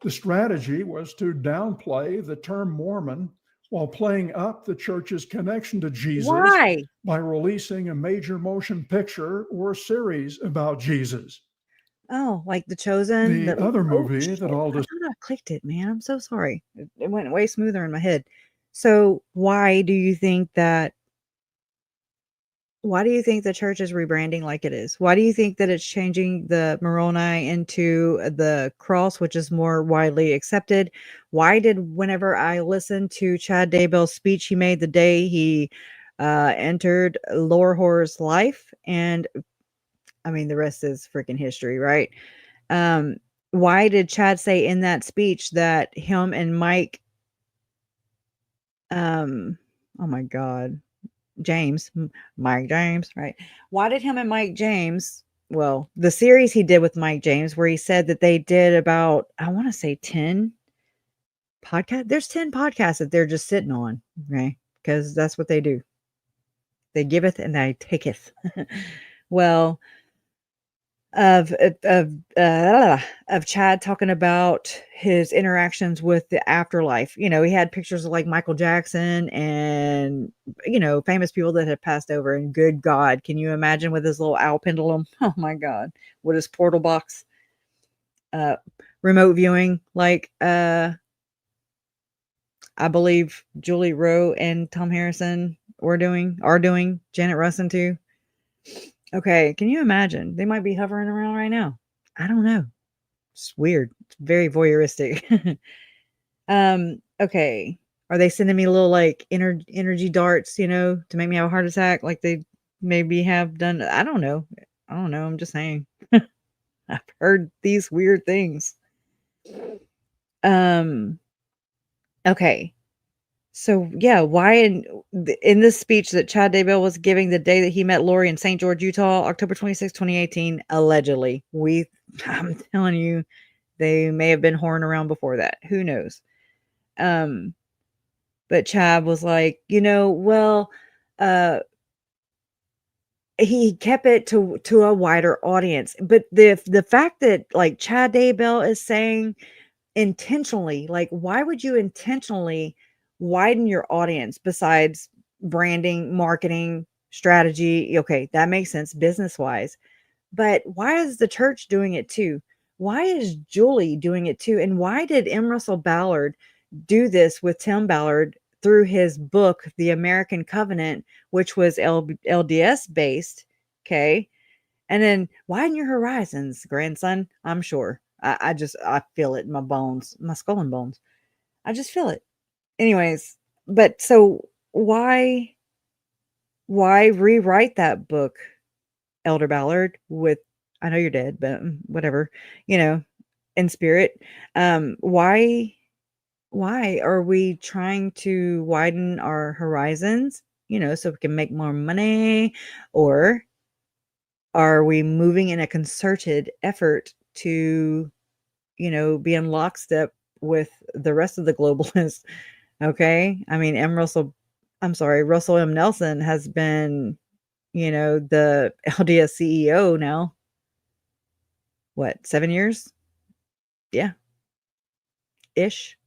The strategy was to downplay the term Mormon while playing up the church's connection to Jesus Why? by releasing a major motion picture or series about Jesus. Oh, like The Chosen? The other movie shit. that all I thought I clicked it, man. I'm so sorry. It went way smoother in my head. So why do you think the church is rebranding like it is? Why do you think that it's changing the Moroni into the cross, which is more widely accepted? Why did, whenever I listened to Chad Daybell's speech he made the day he entered Lore Horror's life, and I mean, the rest is freaking history, right? Why did Chad say in that speech that him and Mike, oh my God, Mike James, right? Why did him and Mike James, well, the series he did with Mike James, where he said that they did about, I want to say 10 podcasts. There's 10 podcasts that they're just sitting on, okay? Because that's what they do. They giveth and they taketh. Well, of Chad talking about his interactions with the afterlife. You know, he had pictures of like Michael Jackson and, you know, famous people that have passed over, and good God, can you imagine with his little owl pendulum? Oh my God, with his portal box, remote viewing, like, I believe Julie Rowe and Tom Harrison are doing, Janet Russin too. Okay, can you imagine? They might be hovering around right now. I don't know. It's weird. It's very voyeuristic. Okay. Are they sending me little like energy darts, you know, to make me have a heart attack like they maybe have done? I don't know. I'm just saying. I've heard these weird things. Okay. So yeah, why in this speech that Chad Daybell was giving the day that he met Lori in St. George, Utah, October 26, 2018, allegedly, I'm telling you, they may have been whoring around before that. Who knows? But Chad was like, you know, well, he kept it to a wider audience. But the fact that like Chad Daybell is saying intentionally, like, why would you intentionally widen your audience besides branding, marketing, strategy. Okay, that makes sense business wise. But why is the church doing it too? Why is Julie doing it too? And why did M. Russell Ballard do this with Tim Ballard through his book, The American Covenant, which was LDS based? Okay. And then widen your horizons, grandson. I'm sure. I feel it in my bones, my skull and bones. I just feel it. Anyways, but so why rewrite that book, Elder Ballard, with, I know you're dead, but whatever, in spirit. Why are we trying to widen our horizons, so we can make more money? Or are we moving in a concerted effort to, be in lockstep with the rest of the globalists? Okay. I mean, Russell M. Nelson has been, the LDS CEO now. What, 7 years? Yeah. Ish.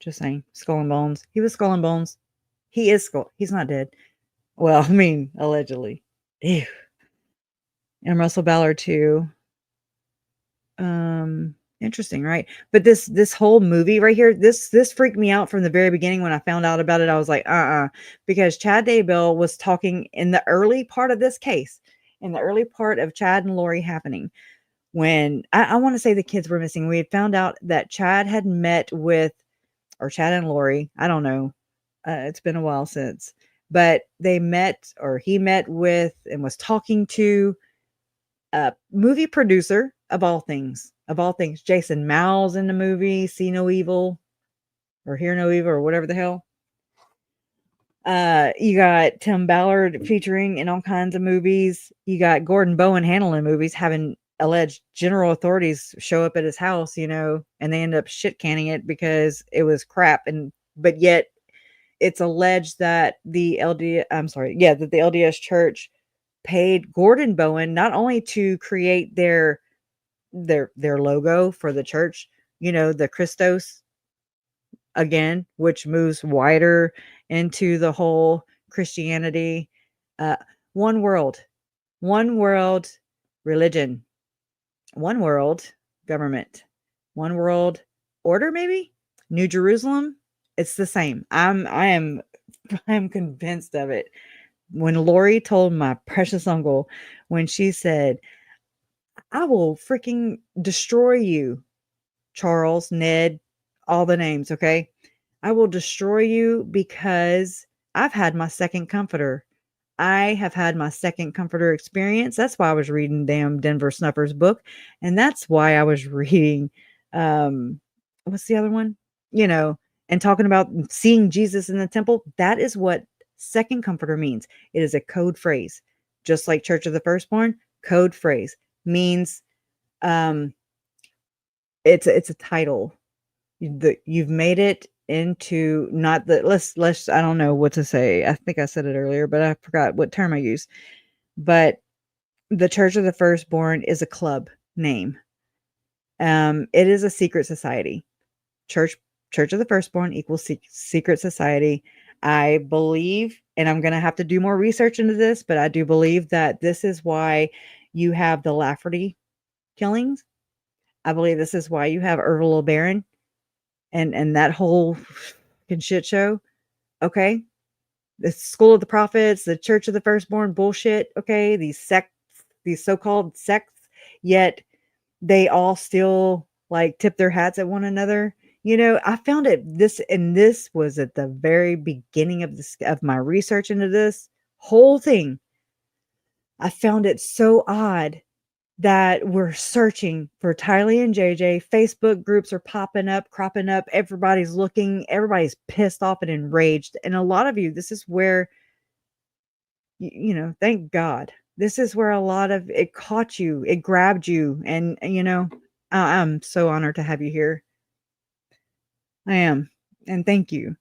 Just saying. Skull and Bones. He was Skull and Bones. He is Skull. He's not dead. Well, I mean, allegedly. Ew. And Russell Ballard too. Interesting, right? But this whole movie right here, this freaked me out from the very beginning. When I found out about it, I was like, because Chad Daybell was talking in the early part of this case, in the early part of Chad and Lori happening, when I want to say the kids were missing. We had found out that Chad had met with, or Chad and Lori, I don't know. It's been a while since, but they met, or he met with and was talking to a movie producer of all things, Jason Mowes in the movie, See No Evil or Hear No Evil or whatever the hell. You got Tim Ballard featuring in all kinds of movies. You got Gordon Bowen handling movies, having alleged general authorities show up at his house, and they end up shit canning it because it was crap. But yet it's alleged that the LDS church paid Gordon Bowen not only to create their logo for the church, the Christos, again, which moves wider into the whole Christianity, one world religion, one world government, one world order, maybe New Jerusalem. It's the same. I am convinced of it. When Lori told my precious uncle, when she said, I will freaking destroy you, Charles, Ned, all the names, okay? I will destroy you because I've had my second comforter. I have had my second comforter experience. That's why I was reading damn Denver Snuffer's book. And that's why I was reading, what's the other one? And talking about seeing Jesus in the temple. That is what second comforter means. It is a code phrase, just like Church of the Firstborn. Code phrase means, it's a title. You've made it into, not that, let's I don't know what to say. I think I said it earlier, but I forgot what term I used. But the Church of the Firstborn is a club name. It is a secret society. Church of the Firstborn equals secret society. I believe, and I'm going to have to do more research into this, but I do believe that this is why you have the Lafferty killings. I believe this is why you have Ervil O'Baron and that whole shit show. Okay. The School of the Prophets, the Church of the Firstborn bullshit. Okay. These so-called sects, yet they all still like tip their hats at one another. I found this was at the very beginning of my research into this whole thing. I found it so odd that we're searching for Tylee and JJ. Facebook groups are cropping up. Everybody's looking. Everybody's pissed off and enraged. And a lot of you, this is where, thank God, this is where a lot of it caught you. It grabbed you. And, I'm so honored to have you here. I am. And thank you.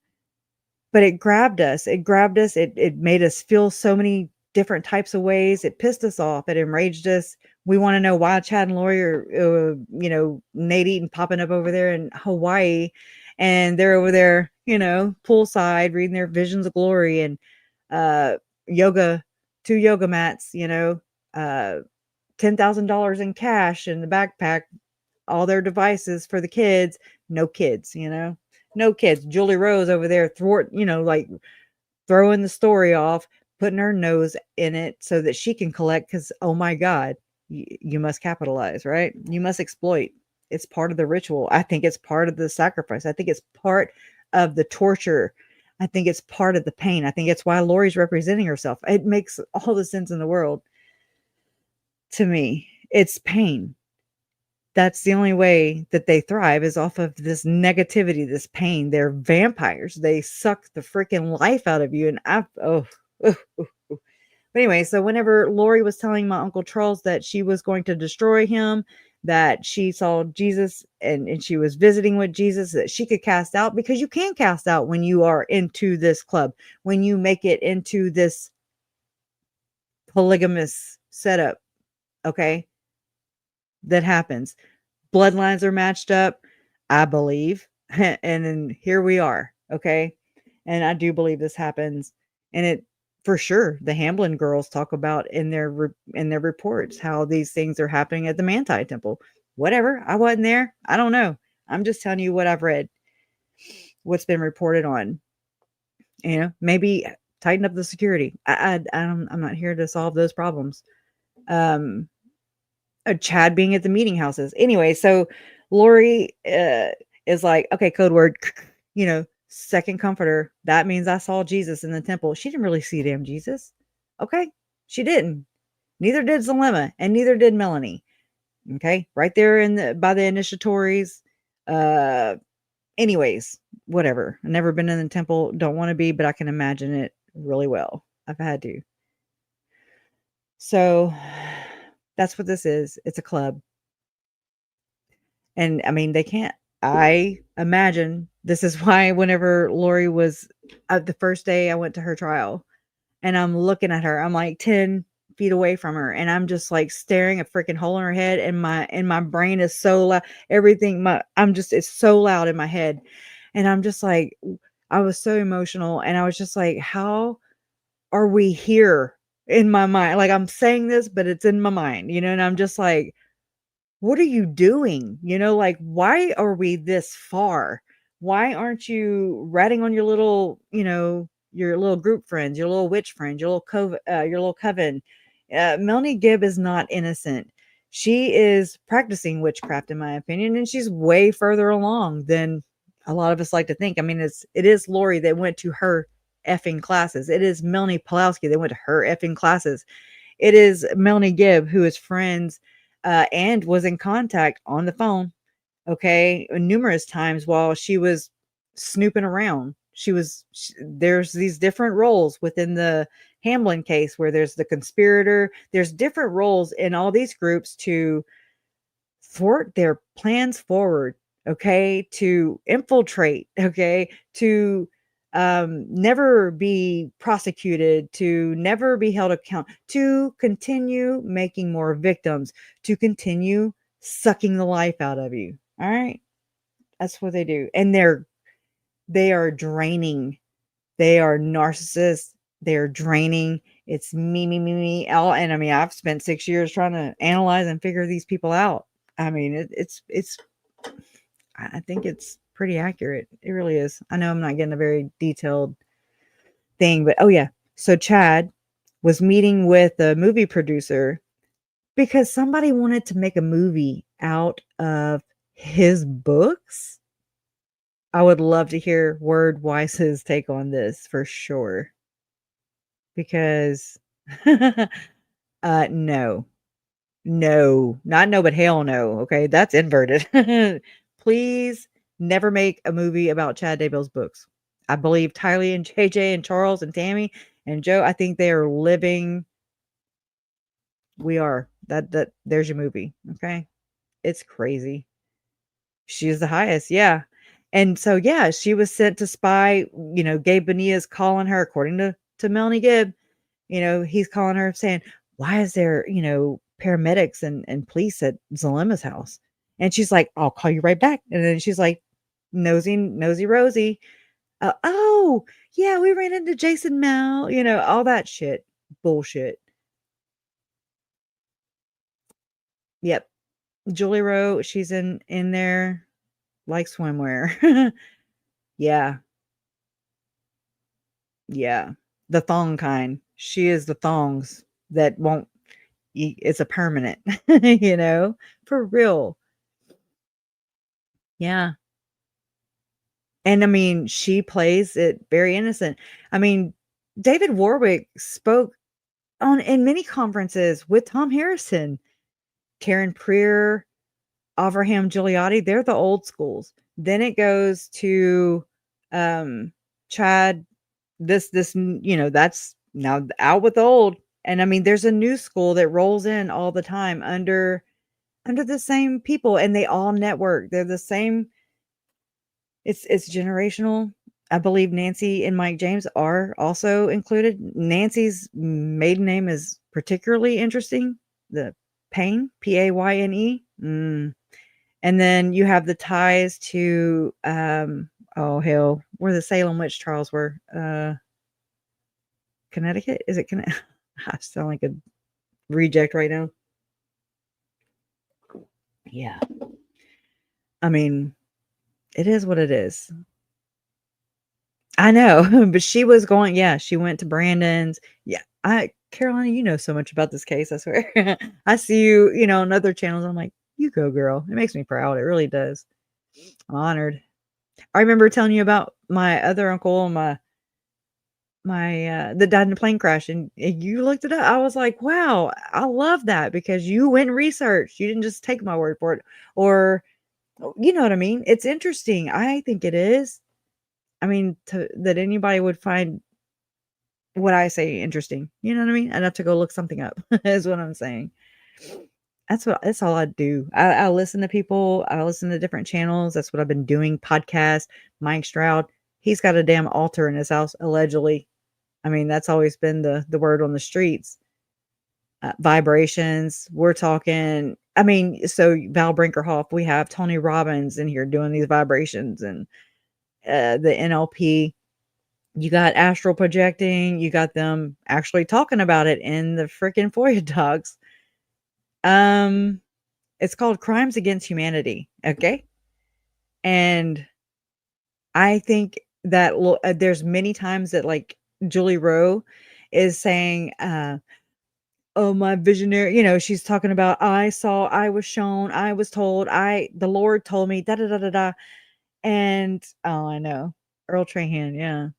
But it grabbed us. It made us feel so many different types of ways. It pissed us off. It enraged us. We want to know why Chad and Lori are, Nate Eaton popping up over there in Hawaii, and they're over there, poolside reading their Visions of Glory. And two yoga mats, $10,000 in cash in the backpack, all their devices for the kids, no kids, no kids. Julie Rose over there like throwing the story off, putting her nose in it so that she can collect, because, oh my God, you must capitalize, right? You must exploit. It's part of the ritual. I think it's part of the sacrifice. I think it's part of the torture. I think it's part of the pain. I think it's why Lori's representing herself. It makes all the sense in the world to me. It's pain. That's the only way that they thrive, is off of this negativity, this pain. They're vampires. They suck the freaking life out of you. And But anyway, so whenever Lori was telling my Uncle Charles that she was going to destroy him, that she saw Jesus and she was visiting with Jesus, that she could cast out, because you can cast out when you are into this club, when you make it into this polygamous setup. Okay. That happens. Bloodlines are matched up, I believe. And then here we are. Okay. And I do believe this happens. And it, for sure, the Hamblin girls talk about in their reports how these things are happening at the Manti Temple. Whatever. I wasn't there. I don't know. I'm just telling you what I've read, what's been reported on. Maybe tighten up the security. I'm not here to solve those problems. Chad being at the meeting houses. Anyway, so Lori is like, okay, code word, second comforter. That means I saw Jesus in the temple. She didn't really see damn Jesus. Okay. She didn't. Neither did Zalema, and neither did Melanie. Okay. Right there by the initiatories. Anyways, whatever. I've never been in the temple. Don't want to be, but I can imagine it really well. I've had to. So that's what this is. It's a club. And I mean, they can't, I imagine this is why whenever Lori was the first day I went to her trial, and I'm looking at her, I'm like 10 feet away from her, and I'm just like staring a freaking hole in her head, and my brain is so loud. It's so loud in my head. And I'm just like, I was so emotional, and I was just like, how are we here in my mind? Like, I'm saying this, but it's in my mind, and I'm just like, what are you doing? Like, why are we this far? Why aren't you ratting on your little, your little group friends, your little witch friends, your little coven? Melanie Gibb is not innocent. She is practicing witchcraft, in my opinion, and she's way further along than a lot of us like to think. I mean, it is Lori that went to her effing classes. It is Melanie Pulowski that went to her effing classes. It is Melanie Gibb, who is friends and was in contact on the phone, okay, numerous times while she was snooping around. There's these different roles within the Hamblin case, where there's the conspirator. There's different roles in all these groups to thwart their plans forward, okay, to infiltrate, okay, to never be prosecuted, to never be held account, to continue making more victims, to continue sucking the life out of you. All right. That's what they do. And they are draining. They are narcissists. They're draining. It's me. And I mean, I've spent 6 years trying to analyze and figure these people out. I mean, I think it's pretty accurate. It really is. I know I'm not getting a very detailed thing, but oh yeah. So Chad was meeting with a movie producer because somebody wanted to make a movie out of his books. I would love to hear Word Weiss's take on this for sure. Because no, not no, but hell no. Okay. That's inverted. Please never make a movie about Chad Daybell's books. I believe Tylee and JJ and Charles and Tammy and Joe, I think they are living. We are. That there's your movie. Okay. It's crazy. She's the highest. Yeah. And so, yeah, she was sent to spy. Gabe Bonilla's calling her, according to Melanie Gibb. He's calling her saying, why is there, paramedics and police at Zalema's house? And she's like, I'll call you right back. And then she's like, nosy Rosie, Oh, yeah, we ran into Jason Mao, all that shit. Bullshit. Yep. Julie Rowe, she's in there like swimwear. Yeah. Yeah. The thong kind. She is the thongs that won't it's a permanent, for real. Yeah. And I mean, she plays it very innocent. I mean, David Warwick spoke in many conferences with Tom Harrison, Karen Preer, Avraham Gigliotti. They're the old schools. Then it goes to Chad. This, that's now out with the old. And I mean, there's a new school that rolls in all the time under the same people, and they all network. They're the same. It's generational. I believe Nancy and Mike James are also included. Nancy's maiden name is particularly interesting. The Payne, Payne. And then you have the ties to oh hell, where the Salem witch trials were. Connecticut? Is it Connecticut? I sound like a reject right now. Yeah. I mean, it is what it is. I know, but she was going, yeah, she went to Brandon's. Yeah. Carolina, you know so much about this case, I swear. I see you, on other channels. I'm like, you go, girl. It makes me proud. It really does. I'm honored. I remember telling you about my other uncle, my that died in a plane crash, and you looked it up. I was like, wow, I love that because you went and researched. You didn't just take my word for it, or you know what I mean? It's interesting. I think it is. I mean, that anybody would find what I say interesting. You know what I mean? I'd have to go look something up, is what I'm saying. That's all I do. I listen to people. I listen to different channels. That's what I've been doing. Podcasts. Mike Stroud. He's got a damn altar in his house, allegedly. I mean, that's always been the word on the streets. Vibrations. We're talking. I mean, so Val Brinkerhoff. We have Tony Robbins in here doing these vibrations, and the NLP. You got astral projecting. You got them actually talking about it in the freaking FOIA docs. It's called Crimes Against Humanity. Okay. And I think that there's many times that like Julie Rowe is saying, oh, my visionary, she's talking about, I saw, I was shown, I was told, the Lord told me, da da da da da. And oh, I know. Earl Trahan, yeah.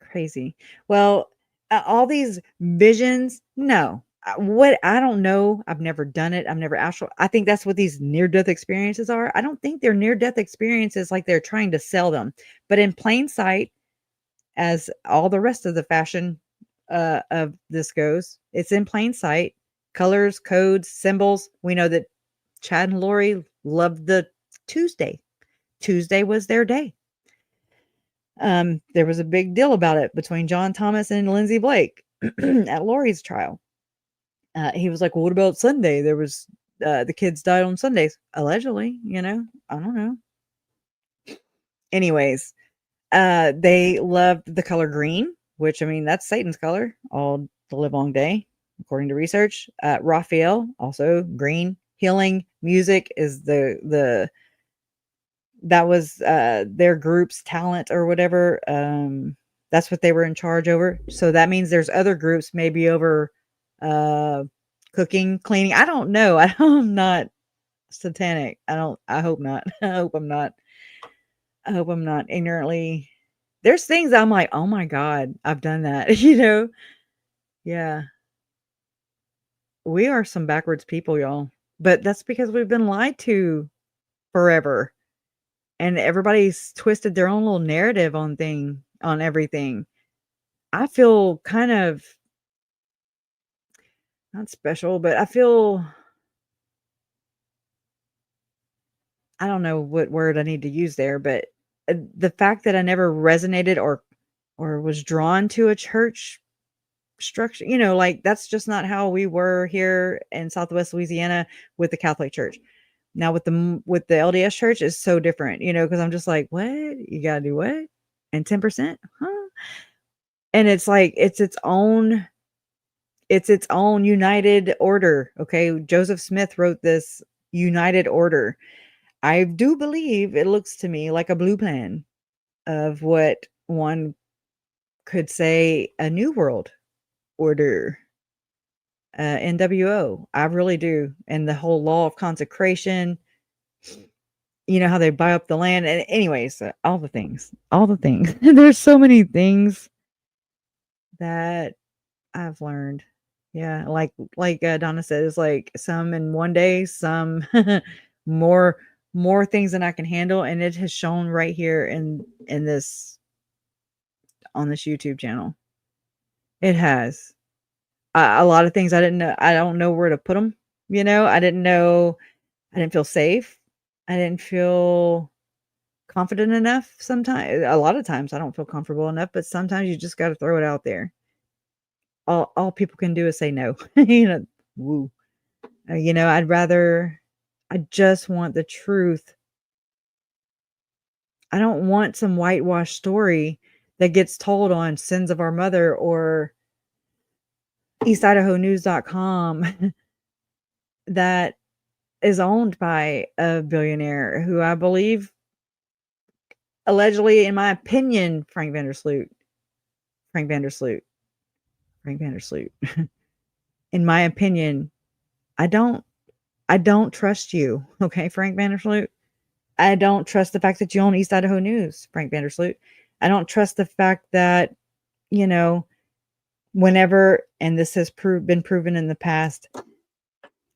Crazy. Well, all these visions, no. What I don't know. I've never done it. I've never astral. I think that's what these near-death experiences are. I don't think they're near-death experiences like they're trying to sell them. But in plain sight, as all the rest of the fashion of this goes, it's in plain sight. Colors, codes, symbols. We know that Chad and Lori loved the Tuesday. Tuesday was their day. There was a big deal about it between John Thomas and Lindsay Blake at Lori's trial. He was like, well, what about Sunday? There was, the kids died on Sundays, allegedly, I don't know. Anyways, they loved the color green, which, I mean, that's Satan's color all the live long day, according to research. Raphael, also green. Healing music is that was their group's talent or whatever. That's what they were in charge over. So that means there's other groups maybe over cooking, cleaning. I don't know. I'm not satanic. I hope not. I hope I'm not ignorantly. There's things I'm like, oh my God, I've done that. Yeah. We are some backwards people, y'all. But that's because we've been lied to forever. And everybody's twisted their own little narrative on everything. I feel kind of not special, but I feel, I don't know what word I need to use there, but the fact that I never resonated or was drawn to a church structure, like that's just not how we were here in Southwest Louisiana with the Catholic Church. Now with the LDS Church is so different, because I'm just like, what? You gotta do what? And 10%? Huh? And it's like it's its own united order. Okay. Joseph Smith wrote this united order. I do believe it looks to me like a blue plan of what one could say a new world order. NWO. I really do. And the whole law of consecration, you know how they buy up the land. And anyways, all the things. There's so many things that I've learned. Yeah, like Donna said, it's like some in one day, some more things than I can handle, and it has shown right here in this on this YouTube channel. It has a lot of things I didn't know. I don't know where to put them. You know, I didn't know. I didn't feel safe. I didn't feel confident enough. Sometimes, a lot of times, I don't feel comfortable enough. But sometimes you just got to throw it out there. All people can do is say no. You know, woo. You know, I just want the truth. I don't want some whitewash story that gets told on Sins of Our Mother or EastIdahoNews.com that is owned by a billionaire who I believe, allegedly, in my opinion, Frank Vandersloot. In my opinion, I don't trust you. Okay, Frank Vandersloot. I don't trust the fact that you own East Idaho News, Frank Vandersloot. I don't trust the fact that, you know, whenever, and this has been proven in the past,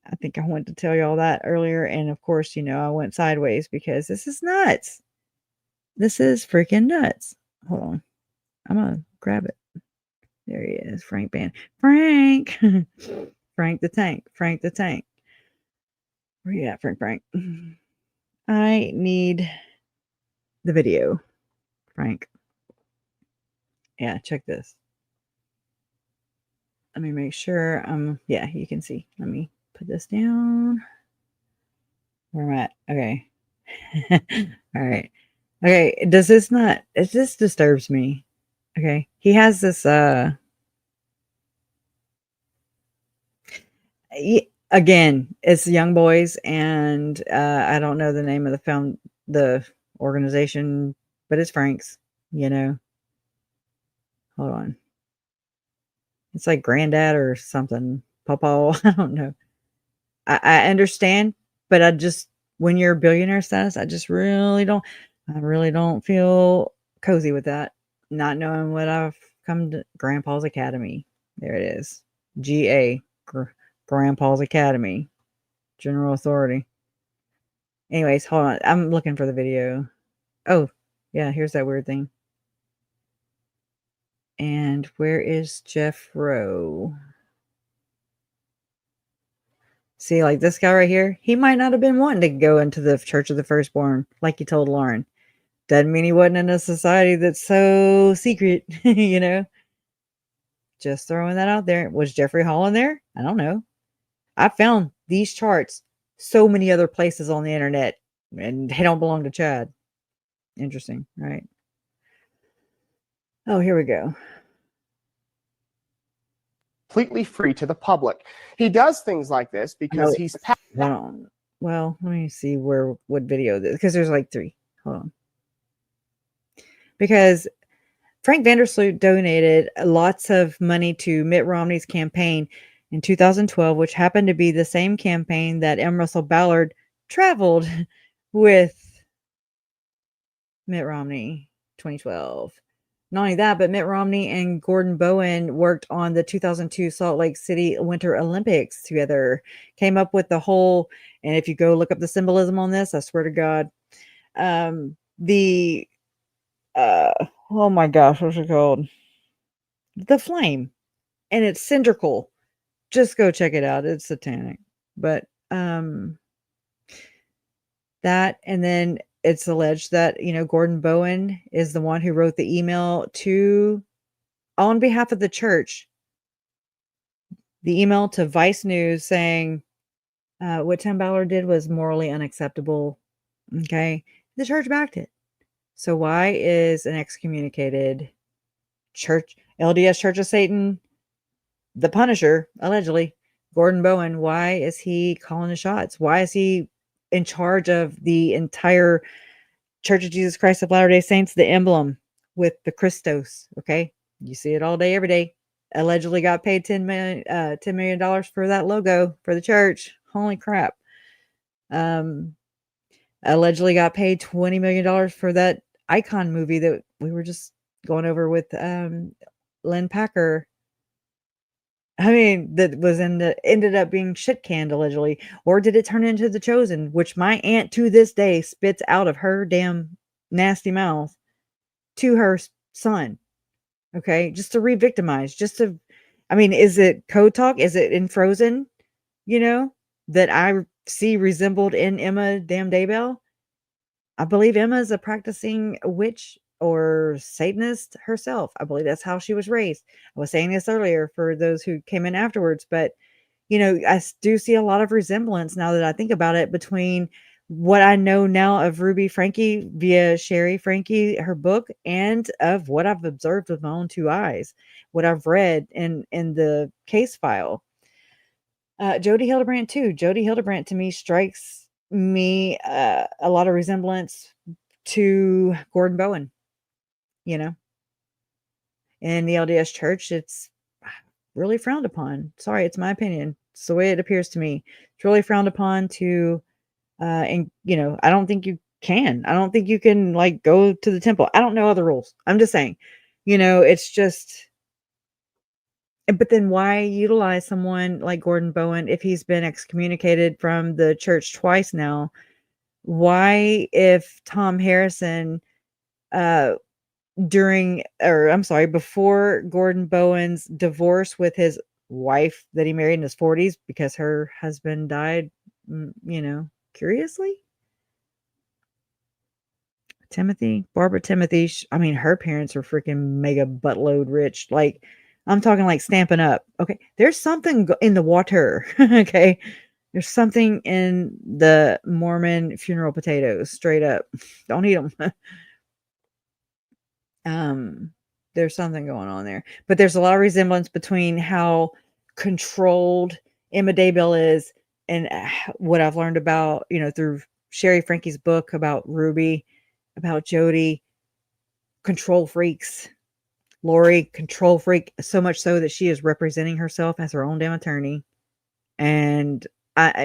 I think I wanted to tell you all that earlier. And of course, you know, I went sideways because this is nuts. This is freaking nuts. Hold on. I'm going to grab it. There he is. Frank. Frank the Tank. Where you at, Frank? I need the video, Frank. Yeah, check this. Let me make sure. Yeah, you can see. Let me put this down. Where am I at? Okay. All right. Okay. It just disturbs me. Okay. He has this, again, it's young boys, and I don't know the name of the organization, but it's Frank's, you know. Hold on. It's like Granddad or something. Papa. I don't know. I understand, but when you're a billionaire status, I really don't feel cozy with that. Not knowing what I've come to. Grandpa's Academy. There it is. GA. Grandpa's Academy. General Authority. Anyways, hold on. I'm looking for the video. Oh, yeah, here's that weird thing. And where is Jeff Rowe? See, like this guy right here, he might not have been wanting to go into the Church of the Firstborn, like he told Lauren. Doesn't mean he wasn't in a society that's so secret, you know? Just throwing that out there. Was Jeffrey Hall in there? I don't know. I found these charts so many other places on the internet, and they don't belong to Chad. Interesting, right? Oh, here we go. Completely free to the public. He does things like this because he's hold on. Well, let me see what video this, because there's like 3. Hold on. Because Frank Vandersloot donated lots of money to Mitt Romney's campaign in 2012, which happened to be the same campaign that M. Russell Ballard traveled with Mitt Romney 2012. Not only that, but Mitt Romney and Gordon Bowen worked on the 2002 Salt Lake City Winter Olympics together, came up with the whole, and if you go look up the symbolism on this, I swear to God, oh my gosh, what's it called? The flame. And it's cylindrical. Just go check it out. It's satanic. But that, and then it's alleged that, you know, Gordon Bowen is the one who wrote the email on behalf of the church, the email to Vice News saying what Tim Ballard did was morally unacceptable. Okay. The church backed it. So why is an excommunicated church, LDS Church of Satan, the Punisher, allegedly, Gordon Bowen, why is he calling the shots? Why is he in charge of the entire Church of Jesus Christ of Latter-day Saints, the emblem with the Christos? Okay. You see it all day, every day. Allegedly got paid $10 million for that logo for the church. Holy crap. Allegedly got paid $20 million for that Icon movie that we were just going over with Lynn Packer. I mean, that was ended up being shit canned allegedly. Or did it turn into The Chosen, which my aunt to this day spits out of her damn nasty mouth to her son? Okay, just to re-victimize, I mean, is it code talk? Is it in Frozen, that I see resembled in Emma damn Daybell? I believe Emma is a practicing witch or Satanist herself. I believe that's how she was raised. I was saying this earlier for those who came in afterwards, but I do see a lot of resemblance now that I think about it between what I know now of Ruby Frankie via Sherry Frankie, her book, and of what I've observed with my own two eyes, what I've read in the case file. Jody Hildebrandt too. Jody Hildebrandt to me strikes me a lot of resemblance to Gordon Bowen, in the LDS Church. It's really frowned upon. Sorry, it's my opinion. It's the way it appears to me. It's really frowned upon to, and I don't think you can. I don't think you can go to the temple. I don't know other rules. I'm just saying, it's just. But then why utilize someone like Gordon Bowen if he's been excommunicated from the church twice now? Why, if Tom Harrison, before Gordon Bowen's divorce with his wife that he married in his 40s because her husband died, curiously? Barbara Timothy, I mean, her parents were freaking mega buttload rich. I'm talking Stampin' Up. Okay. There's something in the water. Okay. There's something in the Mormon funeral potatoes, straight up. Don't eat them. There's something going on there. But there's a lot of resemblance between how controlled Emma Daybell is and what I've learned about, through Sherry Frankie's book about Ruby, about Jody, control freaks. Lori, control freak, so much so that she is representing herself as her own damn attorney. And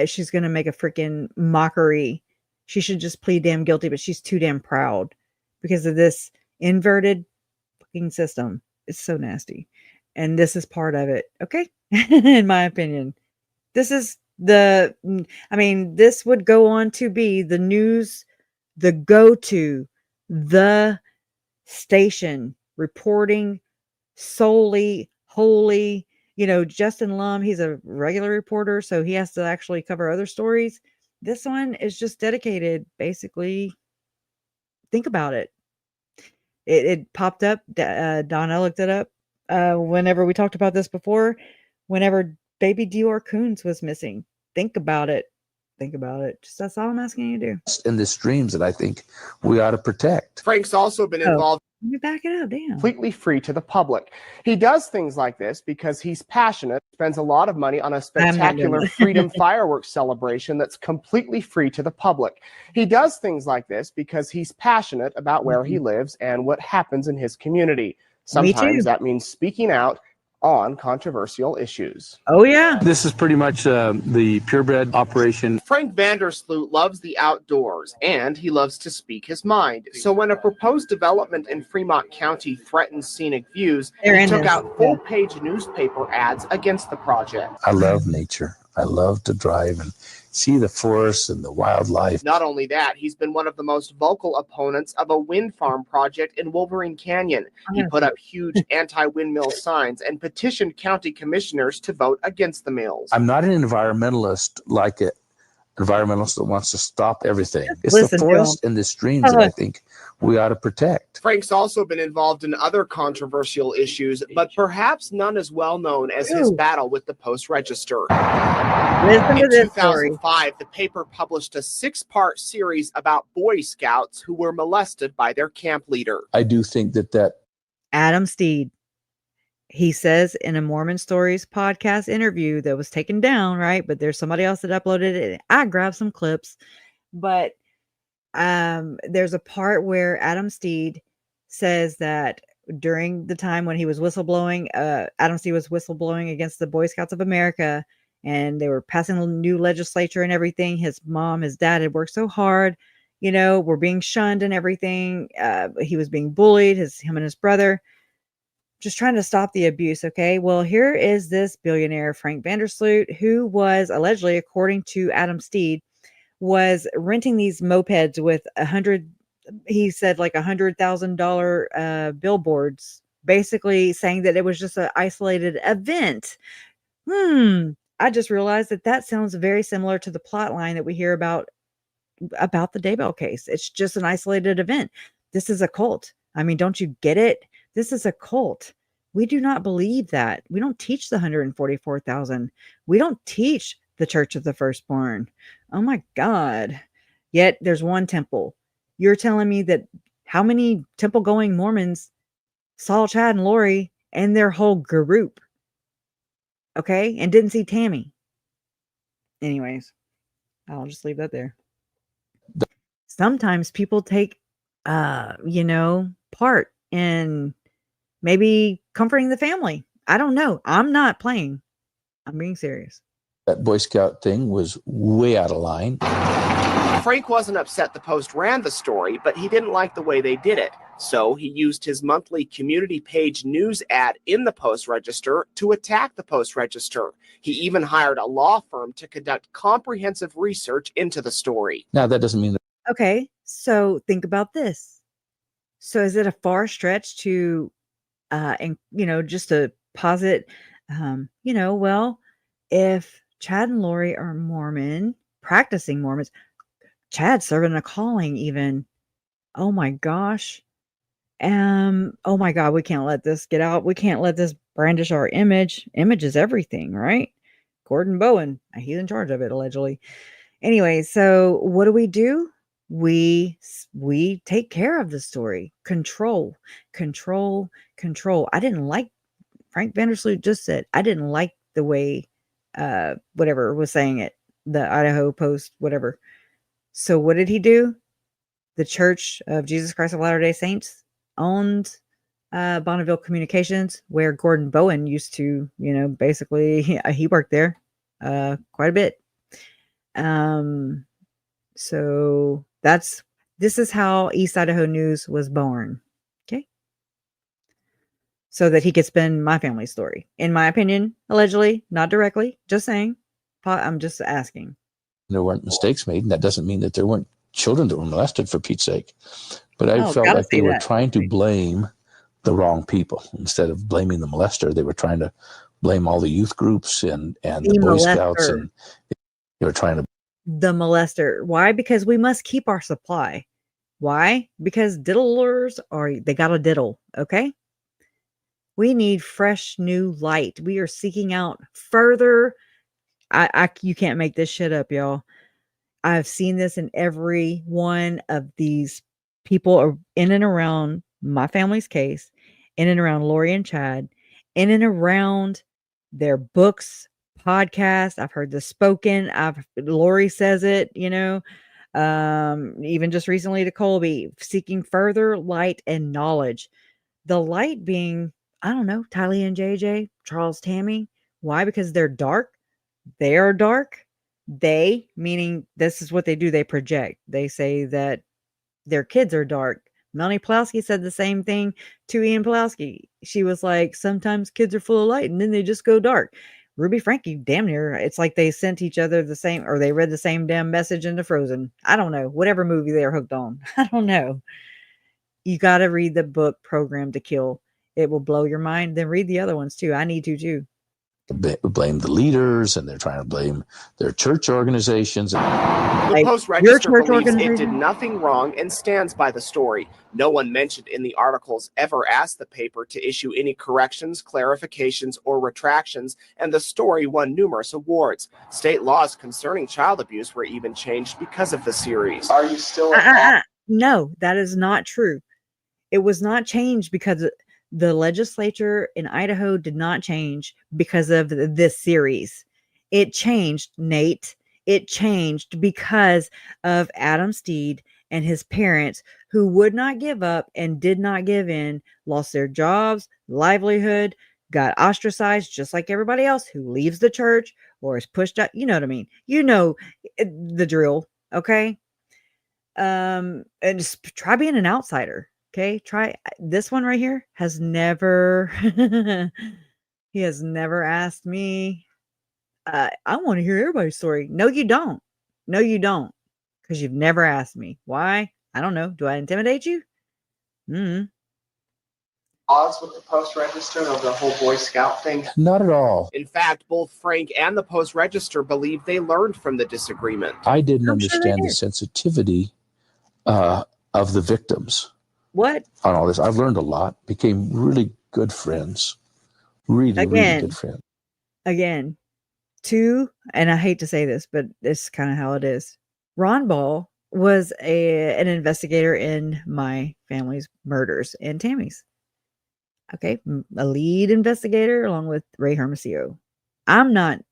she's going to make a freaking mockery. She should just plead damn guilty, but she's too damn proud because of this inverted fucking system. It's so nasty. And this is part of it. Okay. In my opinion, this would go on to be the news, the go-to, the station reporting solely, wholly, Justin Lum, he's a regular reporter, so he has to actually cover other stories. This one is just dedicated, basically. Think about it. It popped up. Donna looked it up whenever we talked about this before, whenever baby Dior Coons was missing. Think about it. Just that's all I'm asking you to do. In this dreams that I think we ought to protect. Frank's also been involved. Let me back it up, damn. Completely free to the public. He does things like this because he's passionate, spends a lot of money on a spectacular freedom fireworks celebration that's completely free to the public. He does things like this because he's passionate about where he lives and what happens in his community. Sometimes that means speaking out on controversial issues. Oh, yeah. This is pretty much the purebred operation. Frank Vandersloot loves the outdoors, and he loves to speak his mind. So when a proposed development in Fremont County threatens scenic views, he took out full-page newspaper ads against the project. I love nature. I love to drive and see the forests and the wildlife. Not only that, he's been one of the most vocal opponents of a wind farm project in Wolverine Canyon. He put up huge anti-windmill signs and petitioned county commissioners to vote against the mills. I'm not an environmentalist like environmentalist that wants to stop everything. It's listen the to 'em. forest and the streams that I think we ought to protect. Frank's also been involved in other controversial issues, but perhaps none as well known as his Ooh. battle with the Post-Register. Listen to In this story. 2005, the paper published a 6-part series about Boy Scouts who were molested by their camp leader. I do think that Adam Steed. He says in a Mormon Stories podcast interview that was taken down, right? But there's somebody else that uploaded it. I grabbed some clips, but there's a part where Adam Steed says that during the time when he was whistleblowing, Adam Steed was whistleblowing against the Boy Scouts of America, and they were passing a new legislature and everything. His mom, his dad had worked so hard, were being shunned and everything. He was being bullied, him and his brother, just trying to stop the abuse. Okay. Well, here is this billionaire, Frank Vandersloot, who was allegedly, according to Adam Steed, was renting these mopeds with he said like $100,000 billboards, basically saying that it was just an isolated event. I just realized that sounds very similar to the plot line that we hear about the Daybell case. It's just an isolated event. This is a cult. I mean, don't you get it? This is a cult. We do not believe that. We don't teach the 144,000. We don't teach the Church of the Firstborn. Oh my God. Yet there's one temple. You're telling me that how many temple going Mormons saw Chad and Lori and their whole group? Okay. And didn't see Tammy. Anyways, I'll just leave that there. Sometimes people take, part in maybe comforting the family. I don't know. I'm not playing. I'm being serious. that Boy Scout thing was way out of line. Frank wasn't upset the Post ran the story, but he didn't like the way they did it. So he used his monthly community page news ad in the Post Register to attack the Post Register. He even hired a law firm to conduct comprehensive research into the story. Now, that doesn't mean that. Okay, so think about this. So is it a far stretch to, just to posit, well, if Chad and Lori are Mormon, practicing Mormons, Chad's serving a calling even. Oh my gosh. Oh my God, we can't let this get out. We can't let this brandish our image. Image is everything, right? Gordon Bowen, he's in charge of it, allegedly. Anyway, so what do? We take care of the story. Control. I didn't like, Frank Vandersloot just said, I didn't like the way, whatever was saying it, the Idaho Post, whatever. So what did he do? The Church of Jesus Christ of Latter-day Saints owned Bonneville Communications, where Gordon Bowen used to, basically he worked there quite a bit. So this is how East Idaho News was born. Okay. So that he could spin my family's story. In my opinion, allegedly, not directly, just saying. I'm just asking. There weren't mistakes made, and that doesn't mean that there weren't children that were molested, for Pete's sake. But I felt like they were trying to blame the wrong people. Instead of blaming the molester, they were trying to blame all the youth groups and the Boy Scouts, and they were trying to. The molester. Why? Because we must keep our supply. Why? Because diddlers they got a diddle. Okay. We need fresh new light. We are seeking out further. You can't make this shit up, y'all. I've seen this in every one of these people in and around my family's case, in and around Lori and Chad, in and around their books, podcasts. I've heard this spoken. Lori says it, even just recently to Colby, seeking further light and knowledge. The light being, I don't know, Tylee and JJ, Charles, Tammy. Why? Because they're dark. They are dark. They, meaning this is what they do. They project. They say that their kids are dark. Melanie Pulaski said the same thing to Ian Pulaski. She was like, sometimes kids are full of light and then they just go dark. Ruby Frankie, damn near, it's like they sent each other the same, or they read the same damn message into Frozen. I don't know. Whatever movie they're hooked on. I don't know. You got to read the book Programmed to Kill. It will blow your mind. Then read the other ones too. I need to too. blame the leaders, and they're trying to blame their church organizations. The Like, Post your Register church believes it did organization? nothing wrong and stands by the story. No one mentioned in the articles ever asked the paper to issue any corrections, clarifications, or retractions, and the story won numerous awards. State laws concerning child abuse were even changed because of the series. Are you still No, that is not true. It was not changed because the legislature in Idaho did not change because of this series. It changed, Nate. It changed because of Adam Steed and his parents, who would not give up and did not give in, lost their jobs, livelihood, got ostracized just like everybody else who leaves the church or is pushed out. You know what I mean? You know the drill, okay? And just try being an outsider. Okay, try this one right here. Has never he has never asked me. I want to hear everybody's story. No, you don't. No, you don't, because you've never asked me. Why? I don't know. Do I intimidate you? Odds with the Post Register of the whole Boy Scout thing? Not at all. In fact, both Frank and the Post Register believe they learned from the disagreement. I didn't I'm sure they understand the did. sensitivity of the victims What? on all this. I've learned a lot, became really good friends, really good friends. Again, and I hate to say this, but it's kind of how it is. Ron Ball was an investigator in my family's murders and Tammy's. Okay, a lead investigator along with Ray Hermosillo. I'm not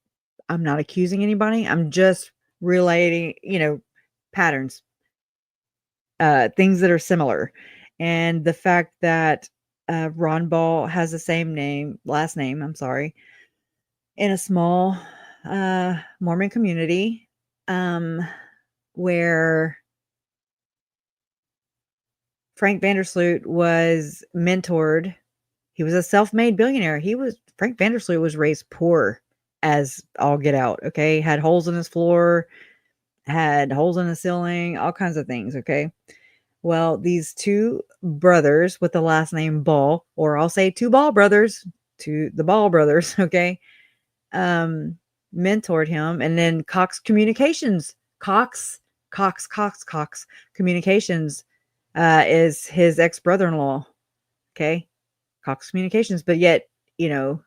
accusing anybody. I'm just relating, patterns, things that are similar. And the fact that Ron Ball has the same last name, I'm sorry, in a small Mormon community, where Frank Vandersloot was mentored. He was a self-made billionaire. Frank Vandersloot was raised poor as all get out. Okay. Had holes in his floor, had holes in the ceiling, all kinds of things. Okay. Well, these two brothers with the last name Ball, or I'll say two Ball brothers, the Ball brothers. Okay. Mentored him. And then Cox Communications is his ex-brother-in-law. Okay. Cox Communications. But yet,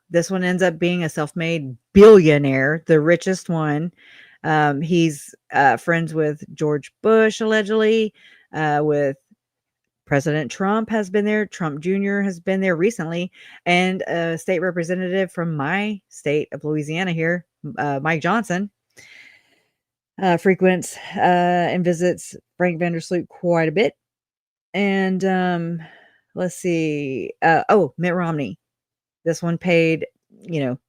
this one ends up being a self-made billionaire, the richest one. He's friends with George Bush, allegedly, with President Trump has been there. Trump Jr. has been there recently. And a state representative from my state of Louisiana here, Mike Johnson, frequents and visits Frank Vandersloot quite a bit. And let's see. Mitt Romney. This one paid,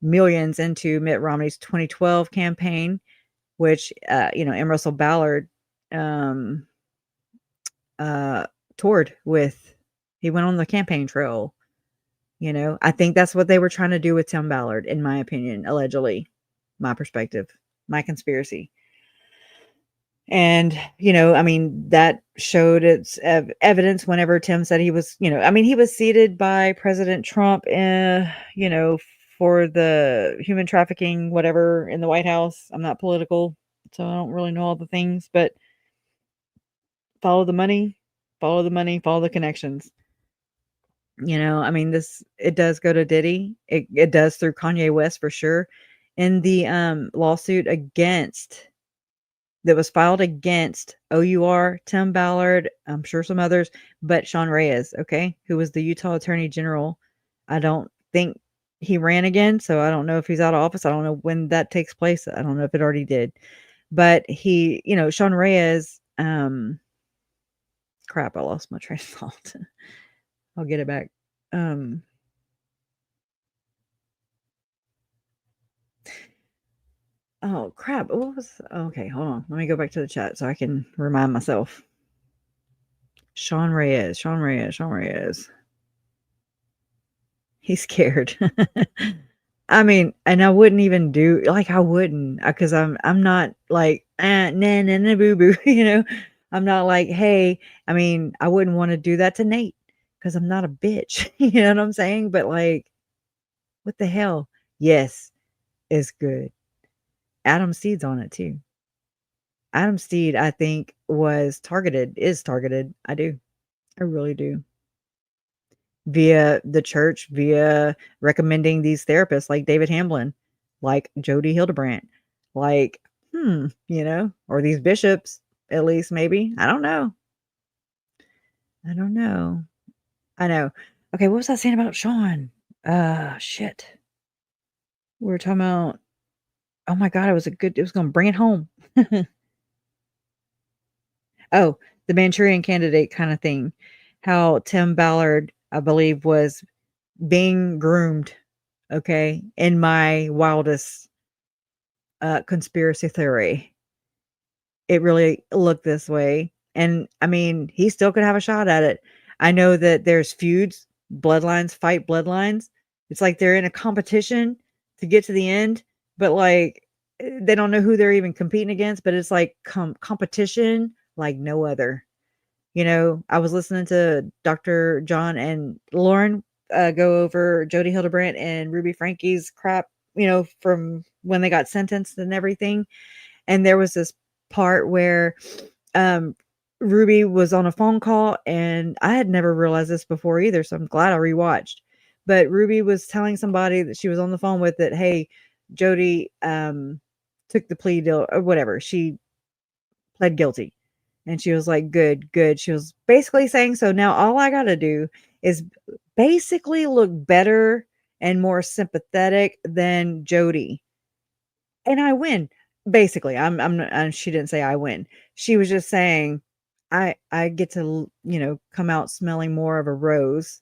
millions into Mitt Romney's 2012 campaign, which, M. Russell Ballard toured with. He went on the campaign trail. I think that's what they were trying to do with Tim Ballard, in my opinion, allegedly. My perspective, my conspiracy. And, that showed its evidence whenever Tim said he was, he was seated by President Trump, for the human trafficking, whatever, in the White House. I'm not political, so I don't really know all the things, but follow the money, follow the connections. It does go to Diddy. It does through Kanye West for sure. In the lawsuit that was filed against OUR, Tim Ballard, I'm sure some others, but Sean Reyes, okay, who was the Utah Attorney General. I don't think he ran again, so I don't know if he's out of office. I don't know when that takes place. I don't know if it already did. But he, Sean Reyes, crap, I lost my train of thought. I'll get it back. Oh crap. Okay, hold on. Let me go back to the chat so I can remind myself. Sean Reyes. He's scared. And I wouldn't even because I'm not like nah boo boo, I'm not like, hey, I wouldn't want to do that to Nate because I'm not a bitch. You know what I'm saying? But like, what the hell? Yes, is good. Adam Steed's on it too. Adam Steed, I think, is targeted. I do. I really do. Via the church, via recommending these therapists like David Hamblin, like Jody Hildebrandt, like, or these bishops, at least maybe. I don't know. I don't know. I know. Okay, what was I saying about Sean? Shit. We were talking about, oh my God, it was going to bring it home. Oh, the Manchurian Candidate kind of thing. How Tim Ballard, I believe, was being groomed, okay, in my wildest conspiracy theory. It really looked this way. And I mean, he still could have a shot at it. I know that there's feuds, bloodlines fight bloodlines. It's like they're in a competition to get to the end, but like they don't know who they're even competing against, but it's like competition like no other. I was listening to Dr. John and Lauren go over Jody Hildebrandt and Ruby Frankie's crap, from when they got sentenced and everything. And there was this part where Ruby was on a phone call, and I had never realized this before either, so I'm glad I rewatched. But Ruby was telling somebody that she was on the phone with that, hey, Jody took the plea deal or whatever. She pled guilty. And she was like, good. She was basically saying, so now all I got to do is basically look better and more sympathetic than Jody. And I win. Basically, she didn't say I win. She was just saying, I get to, come out smelling more of a rose,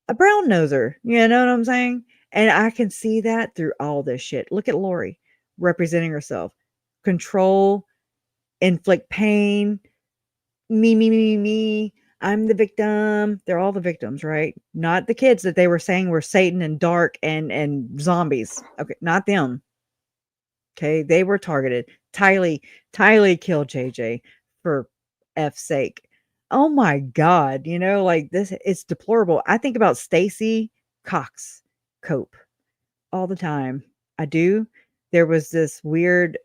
a brown noser. You know what I'm saying? And I can see that through all this shit. Look at Lori representing herself. Control, inflict pain, me. I'm the victim. They're all the victims, right? Not the kids that they were saying were Satan and dark and zombies. Okay, not them. Okay, they were targeted. Tylee killed JJ for F's sake. Oh my God, like this, it's deplorable. I think about Stacy Cox Cope all the time. I do. There was this weird,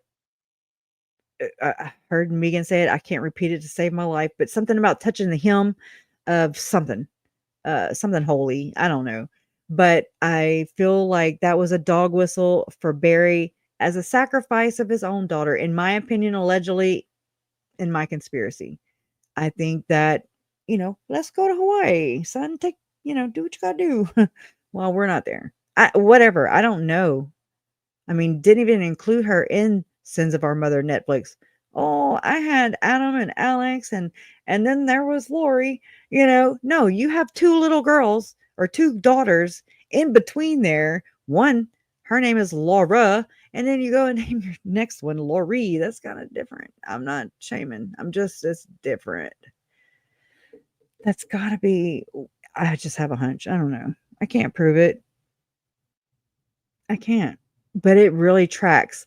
I heard Megan say it. I can't repeat it to save my life, but something about touching the hem of something holy. I don't know. But I feel like that was a dog whistle for Barry as a sacrifice of his own daughter, in my opinion, allegedly, in my conspiracy. I think that, let's go to Hawaii, son. Do what you gotta do while we're not there. Whatever. I don't know. I mean, didn't even include her in Sins of Our Mother Netflix. Oh, I had Adam and Alex and then there was Lori. No, you have two little girls or two daughters in between there. One, her name is Laura, and then you go and name your next one Lori. That's kind of different. I'm not shaming. It's different. That's got to be, I just have a hunch. I don't know. I can't prove it. I can't. But it really tracks.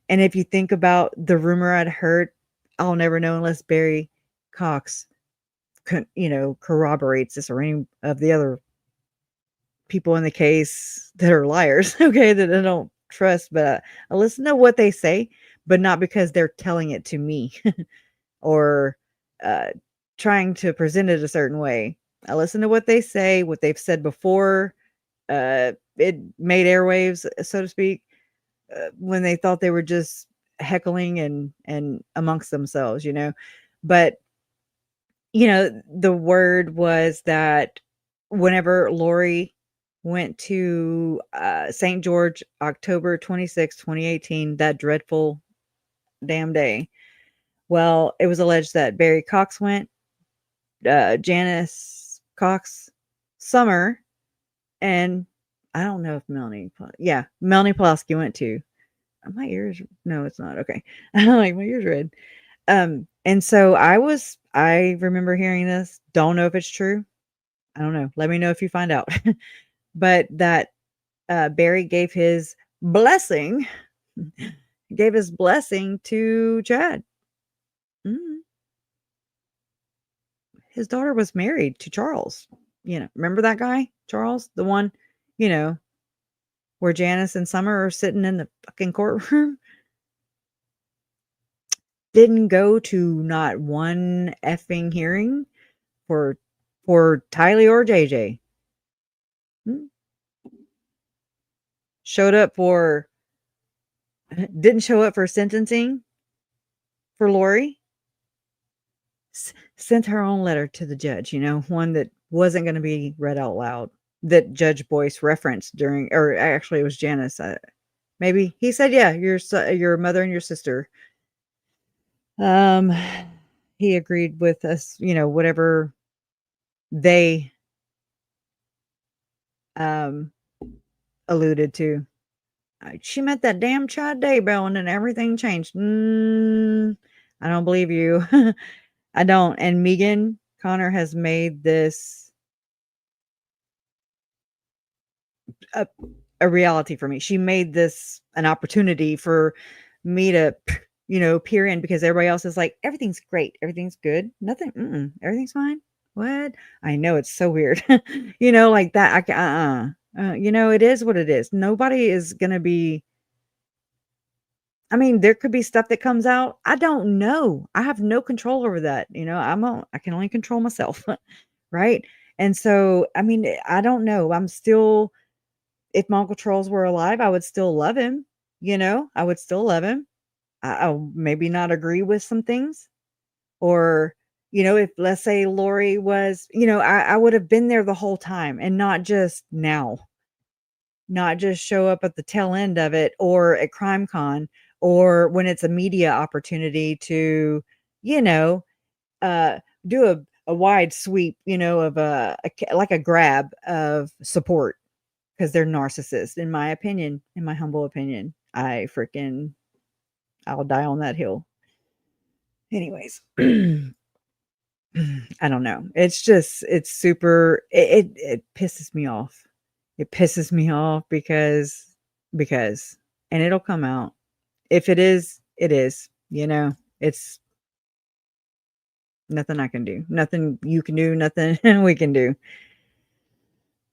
And if you think about the rumor I'd heard, I'll never know unless Barry Cox, corroborates this or any of the other people in the case that are liars, okay, that I don't trust. But I listen to what they say, but not because they're telling it to me or trying to present it a certain way. I listen to what they say, what they've said before it made airwaves, so to speak. When they thought they were just heckling and amongst themselves, but the word was that whenever Lori went to St. George, October 26, 2018, that dreadful damn day. Well, it was alleged that Barry Cox went, Janice Cox, Summer, and I don't know if Melanie Pulaski went too. My ears, no, it's not. Okay. Like my ears red. And so I remember hearing this. Don't know if it's true. I don't know. Let me know if you find out. But that Barry gave his blessing to Chad. Mm. His daughter was married to Charles. Remember that guy, Charles, the one, where Janice and Summer are sitting in the fucking courtroom. Didn't go to not one effing hearing for Tylee or JJ. Didn't show up for sentencing for Lori. Sent her own letter to the judge, one that wasn't going to be read out loud, that Judge Boyce referenced during, or actually it was Janice. Maybe he said, yeah, your mother and your sister. He agreed with us, whatever they alluded to. She met that damn Chad Daybell and then everything changed. I don't believe you. I don't. And Megan Connor has made this a reality for me. She made this an opportunity for me to, peer in, because everybody else is like, everything's great. Everything's good. Nothing. Everything's fine. What? I know, it's so weird. Like that. It is what it is. Nobody is going to be. I mean, there could be stuff that comes out. I don't know. I have no control over that. I can only control myself. Right. And so, I mean, I don't know. I'm still, if my Uncle Charles were alive, I would still love him. I would still love him. I'll maybe not agree with some things, or, if, let's say Lori was, I would have been there the whole time and not just now, not just show up at the tail end of it or at CrimeCon, or when it's a media opportunity to, do a wide sweep, of like a grab of support, because they're narcissists, in my opinion, in my humble opinion. I'll die on that hill. Anyways, I don't know. It's super, it pisses me off. It pisses me off because, and it'll come out. If it is, it is, it's nothing I can do, nothing you can do, nothing we can do.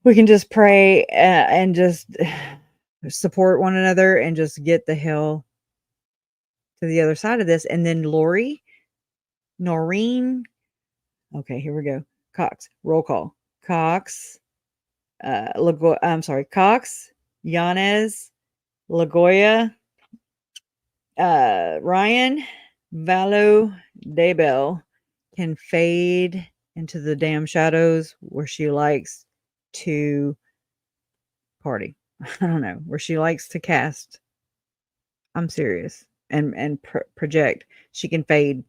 We can just pray and just support one another and just get the hell to the other side of this. And then Noreen. Okay, here we go. Cox, roll call. Cox, Cox, Yanez, Lagoya, Ryan, Valo, Daybell can fade into the damn shadows where she likes to party. I don't know, where she likes to cast. I'm serious. And project. She can fade,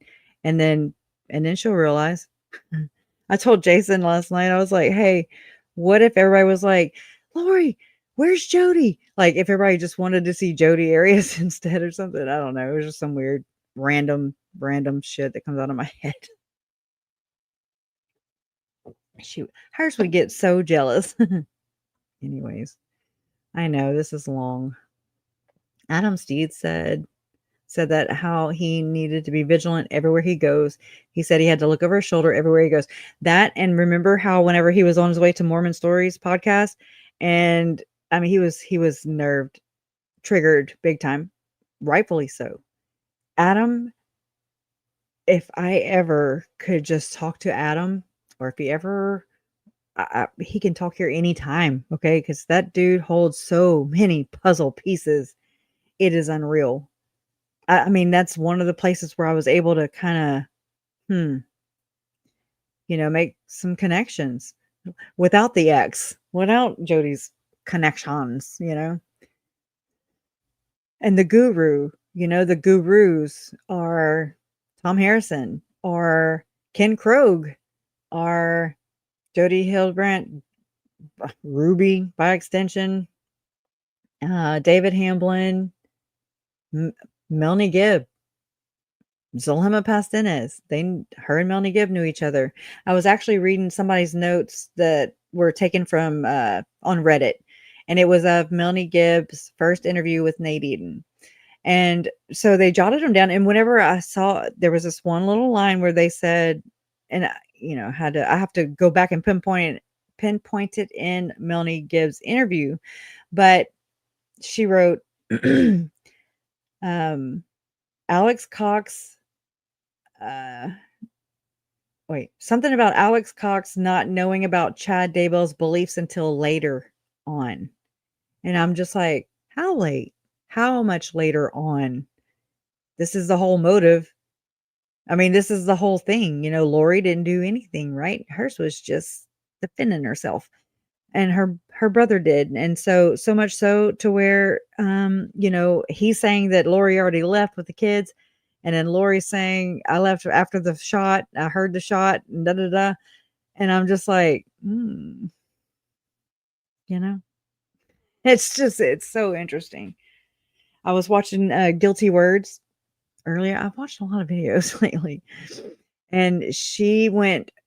and then she'll realize. I told Jason last night, I was like, hey, what if everybody was like, Lori, where's Jody? Like, if everybody just wanted to see Jody Arias instead or something. I don't know. It was just some weird, random shit that comes out of my head. Hers would get so jealous. Anyways, I know this is long. Adam Steed said that how he needed to be vigilant everywhere he goes. He said he had to look over his shoulder everywhere he goes. That, and remember how whenever he was on his way to Mormon Stories podcast, and I mean, he was nerved, triggered big time, rightfully so. Adam, if I ever could just talk to Adam, or if he ever, he can talk here anytime, okay? Because that dude holds so many puzzle pieces. It is unreal. I mean, that's one of the places where I was able to kind of, make some connections without the X, without Jody's connections, And the guru, the gurus are Tom Harrison, or Ken Krogh, or Jody Hildebrandt, Ruby by extension, David Hamblin, Melanie Gibb, Zulema Pastenes. Her and Melanie Gibb knew each other. I was actually reading somebody's notes that were taken from on Reddit, and it was of Melanie Gibb's first interview with Nate Eden. And so they jotted them down. And whenever I saw, there was this one little line where they said, and I have to go back and pinpoint it in Melanie Gibb's interview, but she wrote, Alex Cox, something about Alex Cox not knowing about Chad Daybell's beliefs until later on. And I'm just like, how late? How much later on? This is the whole motive. I mean, this is the whole thing. You know, Lori didn't do anything, right? Hers was just defending herself. And her brother did. And so much so to where you know, he's saying that Lori already left with the kids. And then Lori's saying, I left after the shot. I heard the shot, and da da da. And I'm just like, you know, it's so interesting. I was watching Guilty Words earlier. I've watched a lot of videos lately. And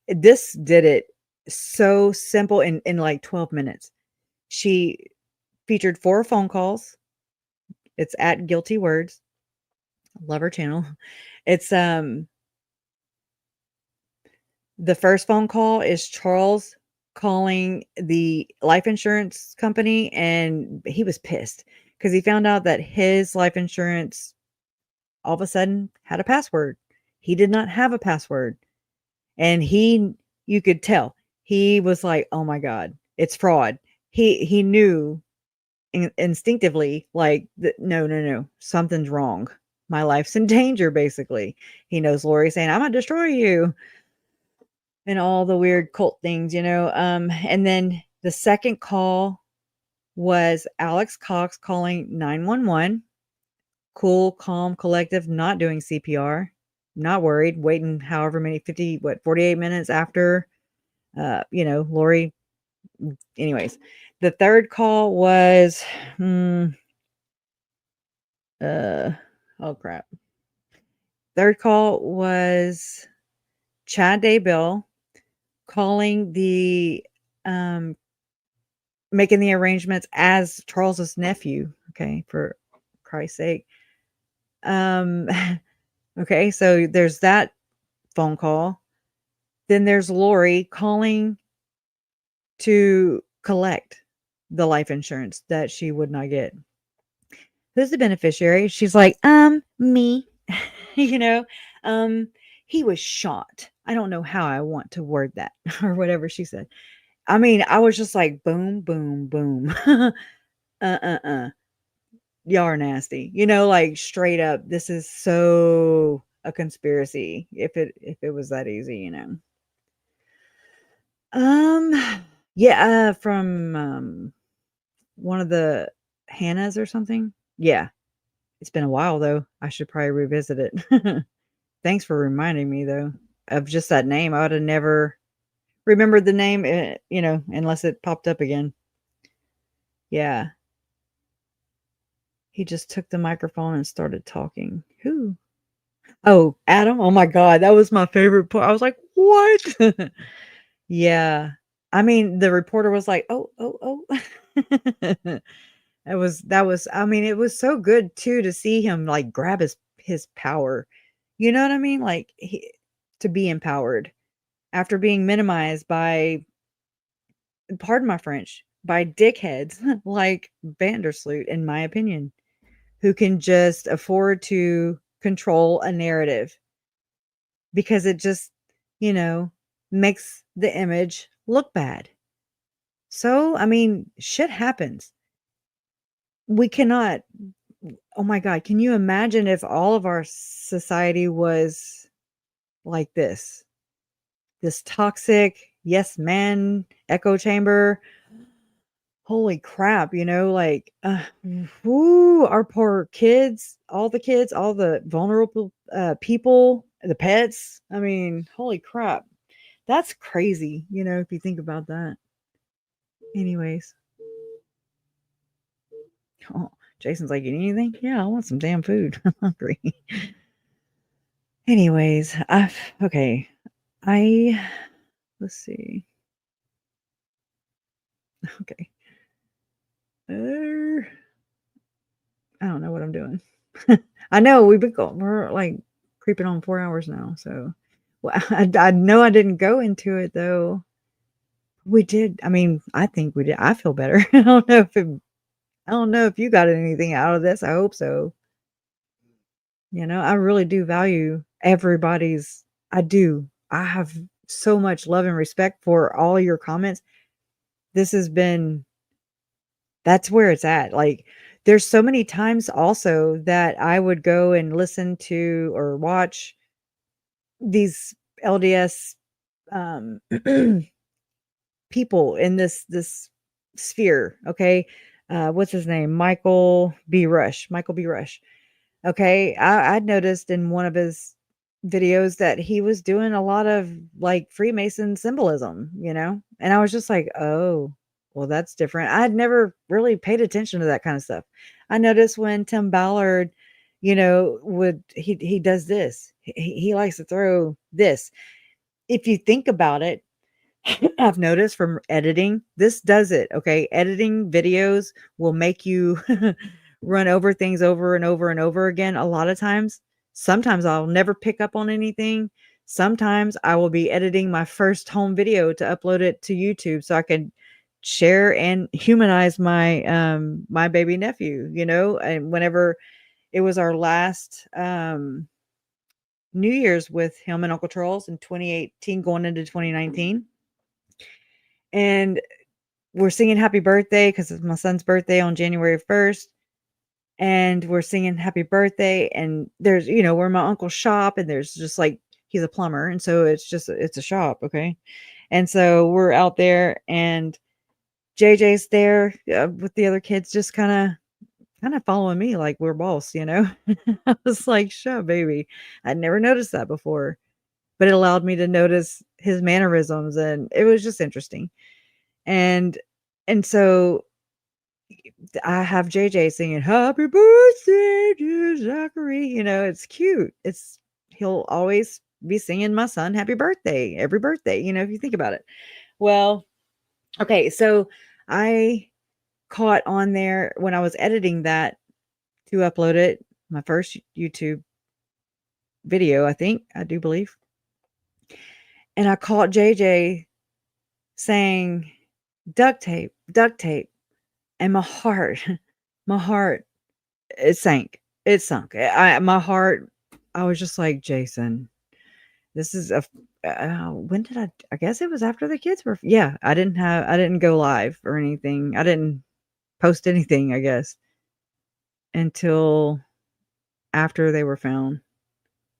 this did it so simple in like 12 minutes. She featured 4 phone calls. It's at Guilty Words. Love her channel. It's the first phone call is Charles calling the life insurance company, and he was pissed because he found out that his life insurance all of a sudden had a password. He did not have a password. And you could tell he was like, oh my God, it's fraud. He knew instinctively, like, no, something's wrong. My life's in danger, basically. He knows Lori saying, I'm going to destroy you. And all the weird cult things, you know. And then the second call was Alex Cox calling 911. Cool, calm, collective, not doing CPR. Not worried, waiting however many, 48 minutes after, you know, Lori. Anyways, the third call was, oh crap. Third call was Chad Daybell calling the, making the arrangements as Charles's nephew. Okay. For Christ's sake. Okay. So there's that phone call. Then there's Lori calling to collect the life insurance that she would not get. Who's the beneficiary? She's like, me. You know, he was shot. I don't know how I want to word that or whatever she said. I mean, I was just like, boom, boom, boom. Y'all are nasty. You know, like straight up, this is so a conspiracy. If it was that easy, you know. Yeah, from one of the Hannahs or something. Yeah. It's been a while though. I should probably revisit it. Thanks for reminding me though of just that name. I would have never remembered the name, you know, unless it popped up again. Yeah. He just took the microphone and started talking. Who? Oh, Adam. Oh my God. That was my favorite part. I was like, what? Yeah. I mean, the reporter was like, oh. That was, I mean, it was so good too to see him like grab his power. You know what I mean? Like to be empowered after being minimized by, pardon my French, by dickheads like Vandersloot, in my opinion, who can just afford to control a narrative because it just, you know, makes the image look bad. So, I mean, shit happens. We cannot, oh my God, can you imagine if all of our society was like this? This toxic, yes man, echo chamber. Holy crap, you know, like, our poor kids, all the vulnerable people, the pets. I mean, holy crap. That's crazy, you know, if you think about that. Anyways. Oh, Jason's like, you need anything? Yeah, I want some damn food. I'm hungry. Anyways, let's see. Okay. I don't know what I'm doing. I know we're like creeping on 4 hours now. So well, I know I didn't go into it though. We did. I mean, I think we did. I feel better. I don't know if I don't know if you got anything out of this. I hope so. I really do value everybody's. I do. I have so much love and respect for all your comments. This has been, that's where it's at. Like, there's so many times also that I would go and listen to or watch these LDS people in this sphere. Okay. What's his name? Michael B. Rush. Okay. I'd noticed in one of his videos that he was doing a lot of like Freemason symbolism, and I was just like, oh, well, that's different. I'd never really paid attention to that kind of stuff. I noticed when Tim Ballard, he does this. He likes to throw this. If you think about it, I've noticed from editing, this does it. Okay. Editing videos will make you run over things over and over and over again. A lot of times, sometimes I'll never pick up on anything. Sometimes I will be editing my first home video to upload it to YouTube so I can share and humanize my baby nephew, and whenever it was our last New Year's with him and Uncle Charles in 2018 going into 2019. And we're singing happy birthday because it's my son's birthday on January 1st. And we're singing happy birthday. And there's, we're in my uncle's shop, and there's just like, he's a plumber. And so it's a shop. Okay. And so we're out there, and JJ's there with the other kids, just kind of following me like we're boss, I was like, shut baby. I'd never noticed that before, but it allowed me to notice his mannerisms, and it was just interesting. And so I have JJ singing happy birthday to Zachary. It's cute. He'll always be singing my son happy birthday every birthday, if you think about it. Well, okay, so I caught on there when I was editing that to upload it, my first YouTube video, I do believe. And I caught JJ saying duct tape, and my heart, it sunk. My heart, I was just like, Jason, this is when did I guess it was after the kids were, yeah, I didn't go live or anything. I didn't post anything, I guess, until after they were found.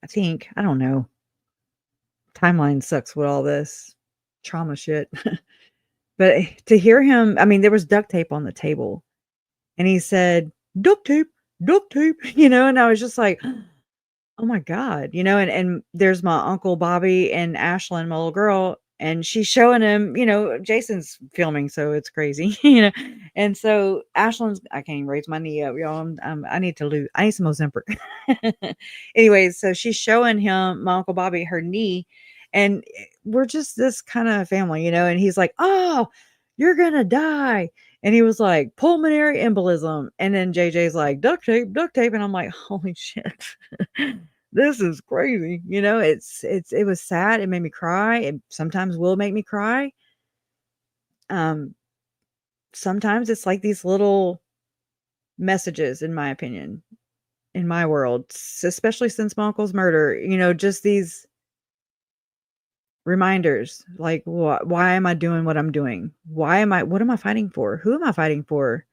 I don't know. Timeline sucks with all this trauma shit. But to hear him, there was duct tape on the table, and he said, duct tape, and I was just like, oh my God, and there's my Uncle Bobby and Ashlyn, my little girl, and she's showing him, Jason's filming, so it's crazy, and so Ashlyn's, I can't even raise my knee up, y'all. I need some Ozempic. Anyways, so she's showing him, my Uncle Bobby, her knee, and we're just this kind of family, and he's like, oh, you're gonna die. And he was like, pulmonary embolism. And then JJ's like, duct tape. And I'm like, holy shit, this is crazy. It was sad. It made me cry. It sometimes will make me cry. Sometimes it's like these little messages, in my opinion, in my world, especially since my uncle's murder, just these reminders, like, why am I doing what I'm doing? What am I fighting for? Who am I fighting for?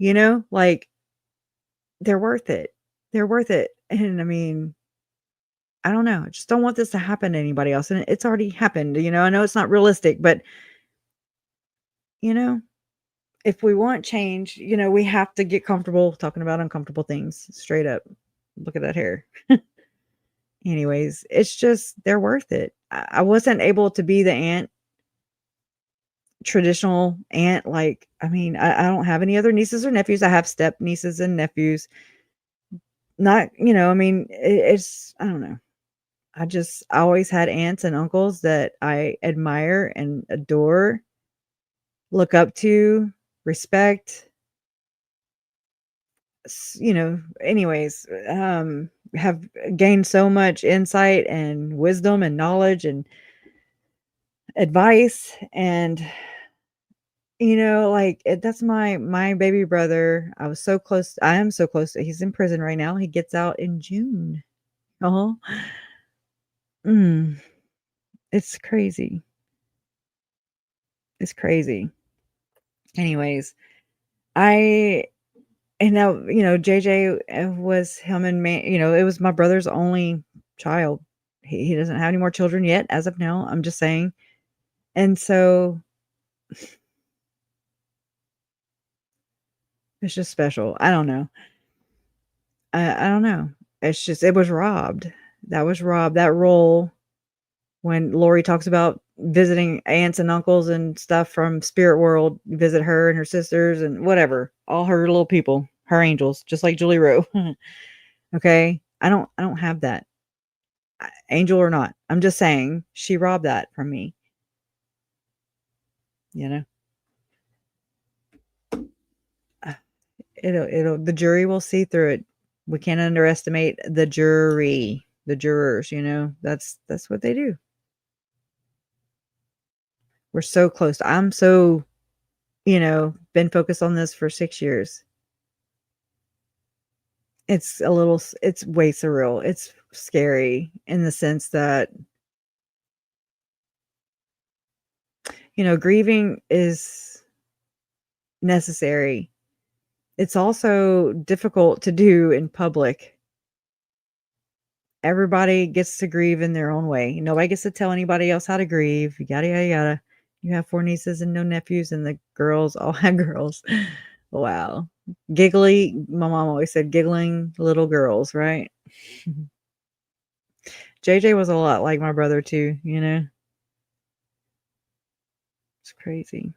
Like, they're worth it. And I don't know. I just don't want this to happen to anybody else. And it's already happened. I know it's not realistic, but if we want change, we have to get comfortable talking about uncomfortable things straight up. Look at that hair. Anyways, it's just, they're worth it. I wasn't able to be the traditional aunt. Like, I don't have any other nieces or nephews. I have step nieces and nephews. Not, it's, I don't know. I always had aunts and uncles that I admire and adore, look up to, respect, anyways, have gained so much insight and wisdom and knowledge and advice. And like that's my baby brother. I was so close. I am so close. He's in prison right now. He gets out in June. Oh, it's crazy. It's crazy. Anyways, I and now JJ was him and man. It was my brother's only child. He doesn't have any more children yet, as of now. I'm just saying, and so it's just special. I don't know. I don't know. It's just it was robbed. That was robbed. That role when Lori talks about visiting aunts and uncles and stuff from spirit world, visit her and her sisters and whatever, all her little people, her angels, just like Julie Rowe. Okay, I don't have that, angel or not. I'm just saying she robbed that from me. It'll the jury will see through it. We can't underestimate the jury, the jurors. That's what they do. We're so close. I'm so, been focused on this for 6 years. It's way surreal. It's scary in the sense that, grieving is necessary. It's also difficult to do in public. Everybody gets to grieve in their own way. Nobody gets to tell anybody else how to grieve. Yada, yada, yada. You have 4 nieces and no nephews, and the girls all had girls. Wow. Giggly. My mom always said giggling little girls, right? JJ was a lot like my brother too, It's crazy.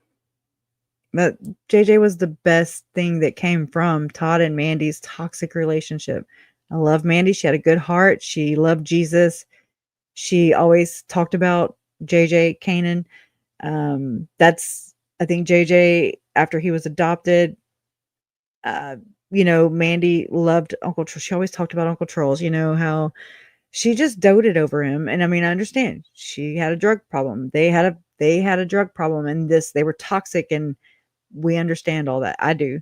But JJ was the best thing that came from Todd and Mandy's toxic relationship. I love Mandy. She had a good heart. She loved Jesus. She always talked about JJ Canaan. I think JJ, after he was adopted, Mandy loved Uncle Charles. She always talked about Uncle Charles, how she just doted over him. And I mean, I understand she had a drug problem. They had a drug problem, and they were toxic, and we understand all that. I do.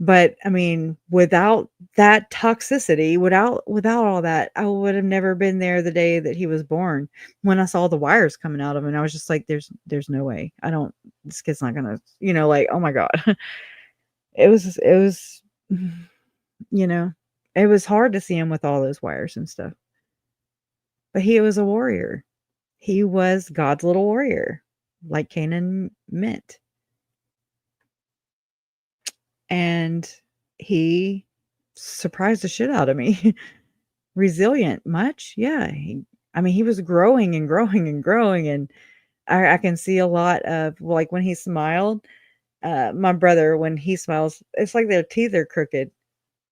But I mean, without that toxicity, without all that, I would have never been there the day that he was born. When I saw the wires coming out of him, I was just like, there's no way. This kid's not gonna, like, oh my God. It was, it was hard to see him with all those wires and stuff. But he was a warrior. He was God's little warrior, like Canaan meant. And he surprised the shit out of me. Resilient, much? Yeah. He was growing and growing and growing. And I can see a lot of, like, when he smiled, my brother, when he smiles, it's like their teeth are crooked.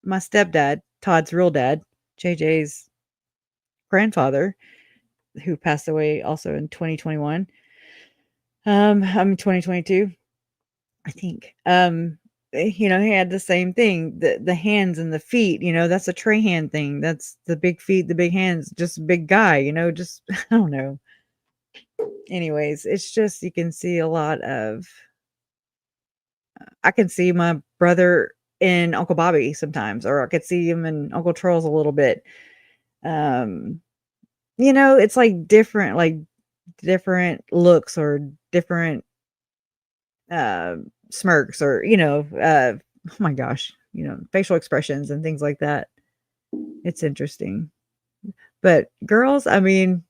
My stepdad, Todd's real dad, JJ's grandfather, who passed away also in 2021. I'm 2022, I think. He had the same thing, the hands and the feet, that's a tray hand thing. That's the big feet, the big hands, just a big guy, just, I don't know. Anyways, it's just, you can see a lot of, I can see my brother in Uncle Bobby sometimes, or I could see him in Uncle Charles a little bit. It's like different looks, or different, smirks, or oh my gosh, facial expressions and things like that. It's interesting. But girls, I mean,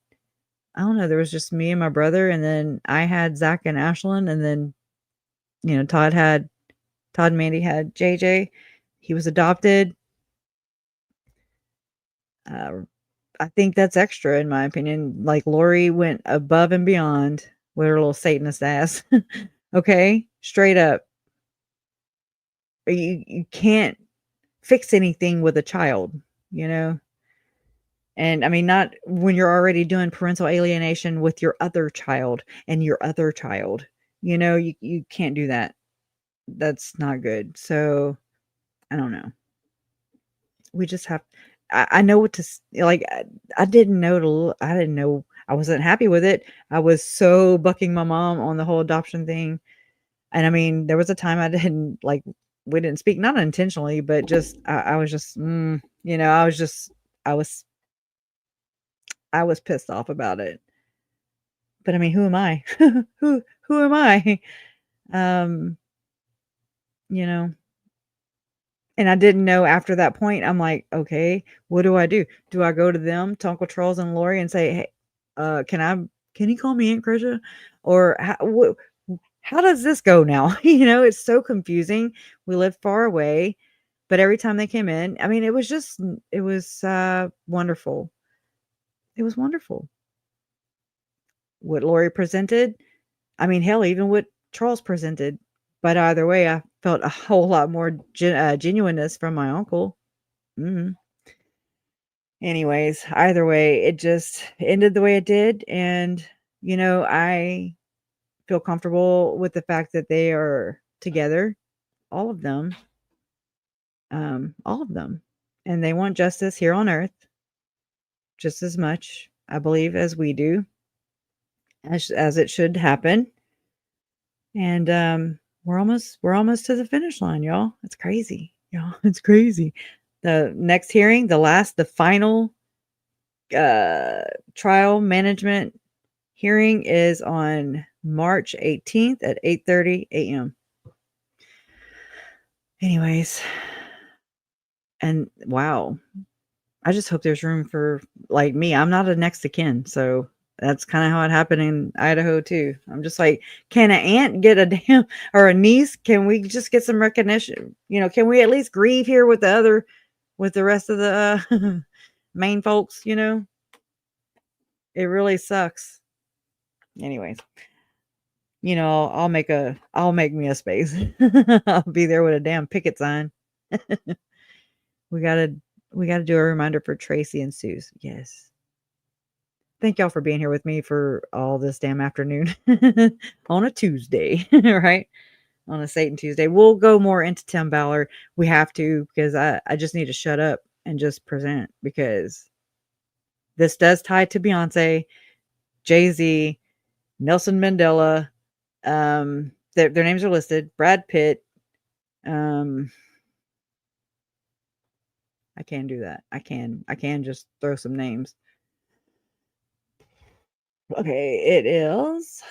I don't know, there was just me and my brother, and then I had Zach and Ashlyn, and then Todd and Mandy had JJ. He was adopted. I think that's extra, in my opinion. Like, Lori went above and beyond with her little Satanist ass. Okay, straight up. You can't fix anything with a child, And I mean, not when you're already doing parental alienation with your other child and your other child. You can't do that. That's not good. So I don't know. We just have, I know what to, like, I didn't know I wasn't happy with it. I was so bucking my mom on the whole adoption thing. And I mean, there was a time I didn't like, we didn't speak, not intentionally, but just, I was just, you know, I was, I was pissed off about it. But I mean, who am I? Who am I? Um, you know, and I didn't know after that point. I'm like, okay, what do I do? Do I go to them, to Uncle Charles and Lori, and say, hey, can you call me Aunt Krisha? Or how does this go now? You know, it's so confusing. We lived far away, but every time they came in, I mean, it was wonderful. It was wonderful. What Lori presented, I mean, hell, even what Charles presented. But either way, I felt a whole lot more genuineness from my uncle. Mhm. Anyways, either way, it just ended the way it did. And, you know, I feel comfortable with the fact that they are together, all of them. All of them. And they want justice here on earth just as much, I believe, as we do, as it should happen. And we're almost to the finish line, y'all. It's crazy, y'all. It's crazy. The next hearing, the final trial management hearing is on March 18th at 8:30 a.m. Anyways, and wow, I just hope there's room for, like, me. I'm not a next of kin, so that's kind of how it happened in Idaho too. I'm just like, can an aunt get a damn, or a niece? Can we just get some recognition? You know, can we at least grieve here with the rest of the main folks? You know, it really sucks. Anyways, you know, I'll make me a space. I'll be there with a damn picket sign. We gotta do a reminder for Tracy and Suze. Yes. Thank y'all for being here with me for all this damn afternoon on a Tuesday, right? On a Satan Tuesday. We'll go more into Tim Ballard. We have to, because I just need to shut up and just present, because this does tie to Beyonce, Jay-Z, Nelson Mandela. Their names are listed. Brad Pitt. I can do that. I can just throw some names. Okay, it is.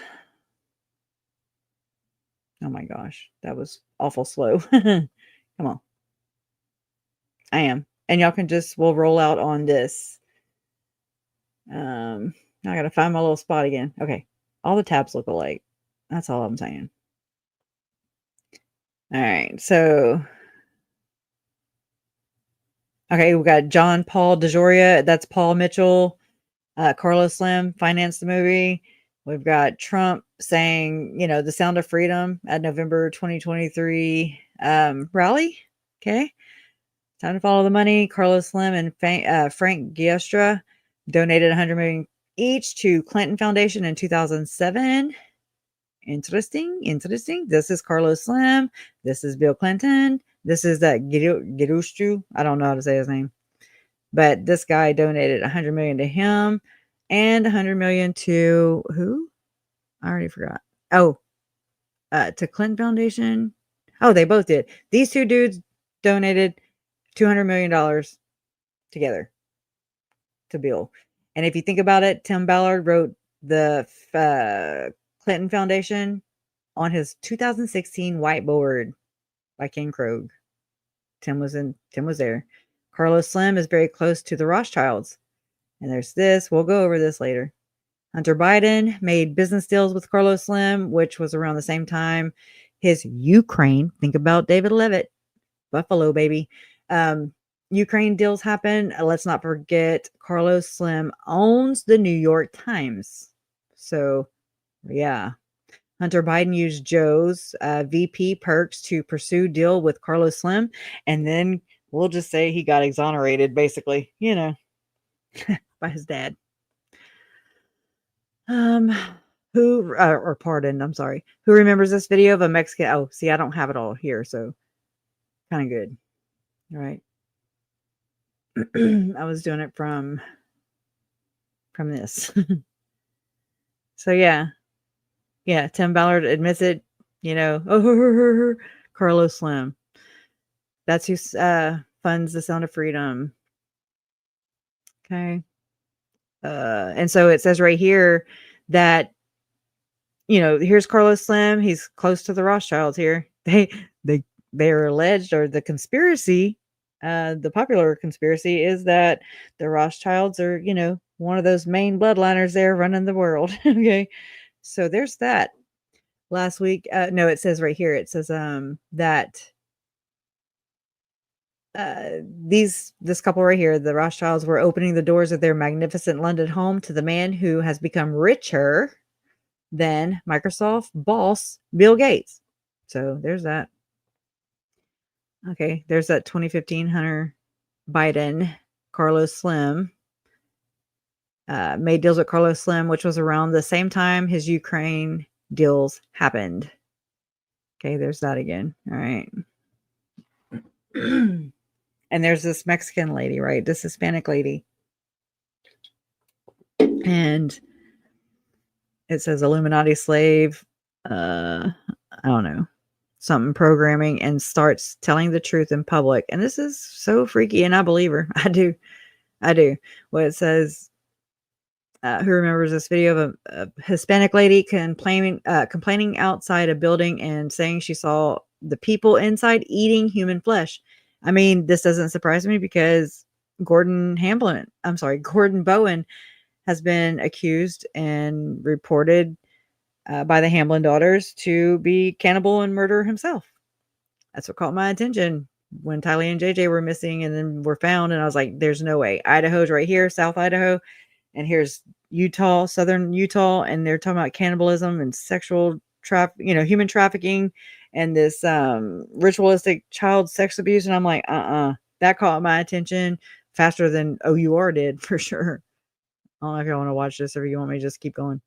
Oh my gosh, that was awful slow. Come on. I am. And y'all can we'll roll out on this. I gotta find my little spot again. Okay. All the tabs look alike. That's all I'm saying. All right. So, okay, we got John Paul DeJoria. That's Paul Mitchell. Carlos Slim financed the movie. We've got Trump saying, you know, the sound of freedom at November 2023 rally. Okay. Time to follow the money. Carlos Slim and Frank Giestra donated $100 million each to Clinton Foundation in 2007. Interesting. This is Carlos Slim. This is Bill Clinton. This is that Girustu. I don't know how to say his name. But this guy donated $100 million to him and $100 million to who? I already forgot. Oh, to Clinton Foundation. Oh, they both did. These two dudes donated $200 million together to Bill. And if you think about it, Tim Ballard wrote the Clinton Foundation on his 2016 whiteboard by King Krogh. Tim was there. Carlos Slim is very close to the Rothschilds. And there's this. We'll go over this later. Hunter Biden made business deals with Carlos Slim, which was around the same time his Ukraine. Think about David Levitt. Buffalo, baby. Ukraine deals happen. Let's not forget Carlos Slim owns the New York Times. So, yeah. Hunter Biden used Joe's VP perks to pursue deal with Carlos Slim. And then we'll just say he got exonerated, basically, you know, by his dad. Pardoned, I'm sorry. Who remembers this video of a Mexican? Oh, see, I don't have it all here, so kind of good. All right. I was doing it from this. So yeah. Tim Ballard admits it. Carlos Slim. That's who funds the Sound of Freedom. Okay. And so it says right here that, here's Carlos Slim. He's close to the Rothschilds here. They are alleged, or the conspiracy, the popular conspiracy is that the Rothschilds are, one of those main bloodliners there running the world. Okay. So there's that. Last week, no, it says right here, it says that this couple right here, the Rothschilds, were opening the doors of their magnificent London home to the man who has become richer than Microsoft boss Bill Gates. So there's that. Okay, there's that 2015 Hunter Biden, Carlos Slim. Made deals with Carlos Slim, which was around the same time his Ukraine deals happened. Okay, there's that again. All right. And there's this Mexican lady, right? This Hispanic lady. And it says Illuminati slave, I don't know, something programming, and starts telling the truth in public. And this is so freaky, and I believe her. I do. Well, it says, who remembers this video of a Hispanic lady complaining outside a building and saying she saw the people inside eating human flesh. I mean, this doesn't surprise me because Gordon Bowen has been accused and reported by the Hamlin daughters to be cannibal and murderer himself. That's what caught my attention when Tylee and JJ were missing and then were found. And I was like, there's no way. Idaho's right here, South Idaho. And here's Utah, Southern Utah. And they're talking about cannibalism and sexual human trafficking and this ritualistic child sex abuse. And I'm like, that caught my attention faster than OUR did, for sure. I don't know if y'all want to watch this or if you want me to just keep going.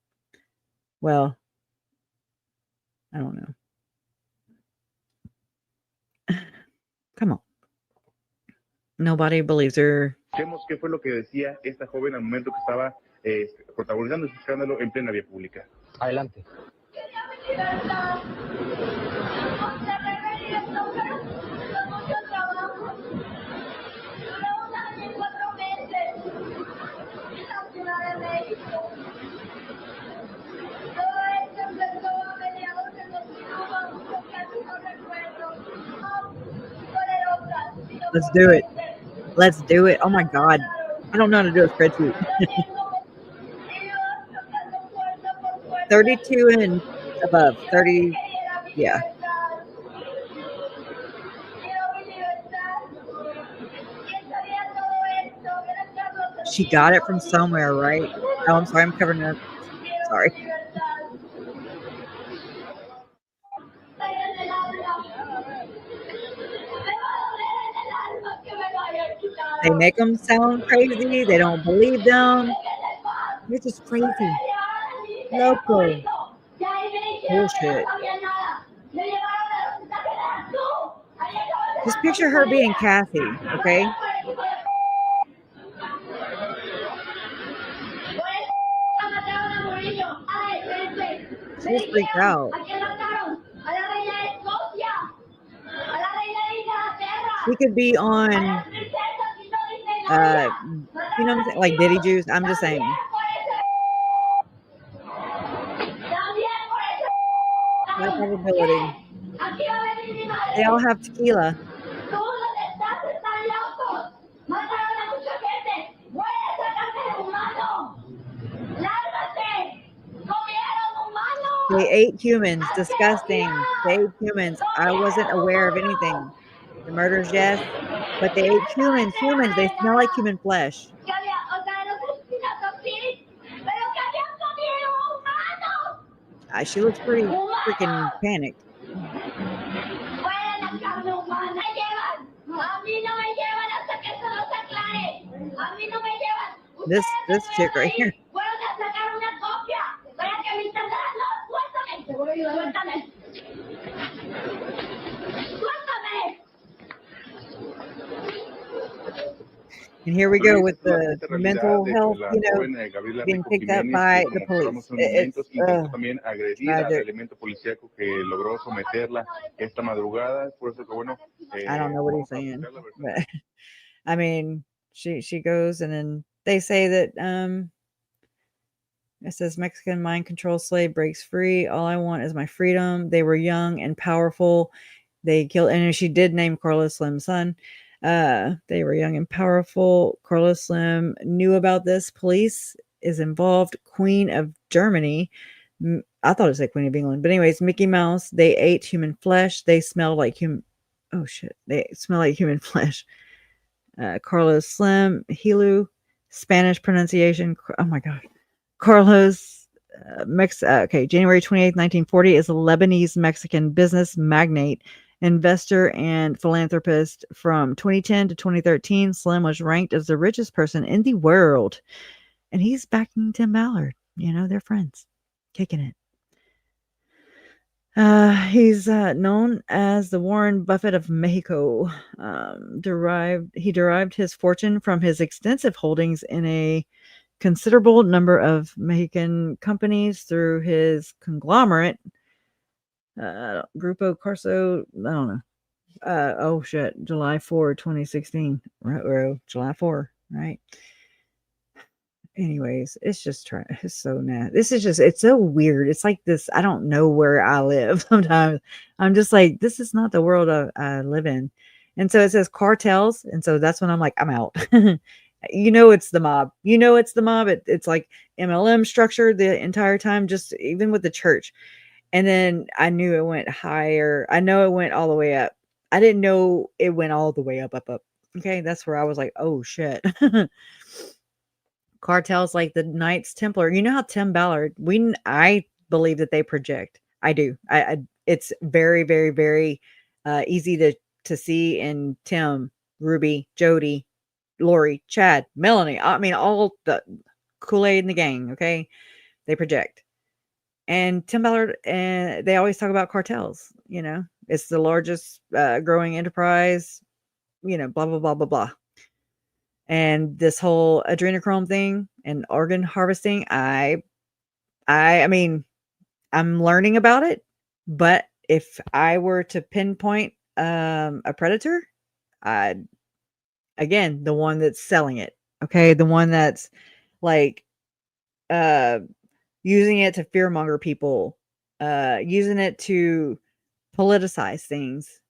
Well, I don't know. Come on. Nobody believes her. ¿Qué fue lo que decía esta joven al momento que estaba protagonizando ese escándalo en plena vía pública? Adelante. Let's do it. Let's do it. Oh my God. I don't know how to do a spreadsheet. 32 and above. 30. Yeah. She got it from somewhere, right? Oh, I'm sorry. I'm covering up. Sorry. They make them sound crazy. They don't believe them. They're just crazy. Loco. Bullshit. Just picture her being Kathy, okay? She's freaked out. She could be on, what I'm saying? Like Diddy Juice. I'm just saying. High probability. They all have tequila. They ate humans. Disgusting. They ate humans. I wasn't aware of anything. The murders, yes. But they ate humans. Humans. They smell like human flesh. She looks pretty freaking panicked. This chick right here. And here we Pero go esa with es the esta realidad mental de health, la joven Gabriela being Rico picked up Jiménez, que by como the police. mostramos en unos momentos, intentó It's también agredir al tragic. elemento policíaco que logró someterla esta madrugada. Por eso que bueno, I don't know what he's vamos a saying, buscar la versión. but I mean, she goes, and then they say that it says Mexican mind control slave breaks free. All I want is my freedom. They were young and powerful. They killed, and she did name Carlos Slim's son. They were young and powerful. Carlos Slim knew about this. Police is involved. Queen of Germany. I thought it said Queen of England, but anyways, Mickey Mouse. They ate human flesh. They smelled like human. Oh shit! They smell like human flesh. Carlos Slim, Hilu, Spanish pronunciation. Oh my god. Carlos, January 28th, 1940, is a Lebanese Mexican business magnate, investor, and philanthropist. From 2010 to 2013, Slim was ranked as the richest person in the world. And he's backing Tim Ballard. You know, they're friends. Kicking it. He's known as the Warren Buffett of Mexico. He derived his fortune from his extensive holdings in a considerable number of Mexican companies through his conglomerate, Grupo Carso. I don't know. Oh shit, July 4, 2016. Right, July 4, right? Anyways, it's so nasty. It's so weird. It's like this. I don't know where I live. Sometimes I'm just like, this is not the world I live in. And so it says cartels. And so that's when I'm like, I'm out. It's the mob. It's the mob. It's like MLM structure the entire time, just even with the church. And then I knew it went higher. I know it went all the way up. I didn't know it went all the way up. Okay. That's where I was like, oh shit. Cartels like the Knights Templar. You know how Tim Ballard, I believe that they project. I do. It's very, very, very easy to see in Tim, Ruby, Jody, Lori, Chad, Melanie. I mean, all the Kool-Aid in the gang. Okay. They project. And Tim Ballard, and they always talk about cartels. It's the largest growing enterprise, blah, blah, blah, blah, blah. And this whole adrenochrome thing and organ harvesting, I mean, I'm learning about it, but if I were to pinpoint a predator, again, the one that's selling it, okay, the one that's like using it to fearmonger people, using it to politicize things,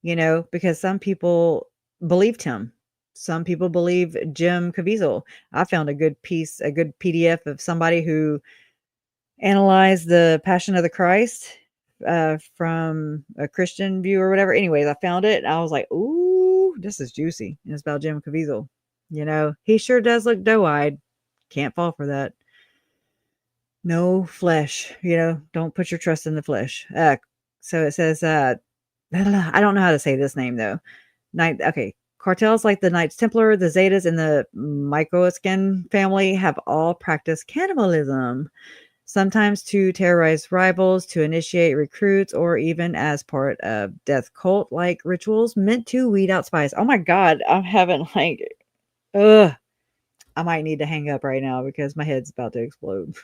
because some people believed him. Some people believe Jim Caviezel. I found a good PDF of somebody who analyzed the Passion of the Christ from a Christian view or whatever. Anyways, I found it. I was like, ooh, this is juicy. And it's about Jim Caviezel. He sure does look doe-eyed. Can't fall for that. No flesh. Don't put your trust in the flesh. So it says, I don't know how to say this name though. Cartels like the Knights Templar, the Zetas, and the Mycoascan family have all practiced cannibalism, sometimes to terrorize rivals, to initiate recruits, or even as part of death cult-like rituals meant to weed out spies. Oh my God, I'm having I might need to hang up right now because my head's about to explode.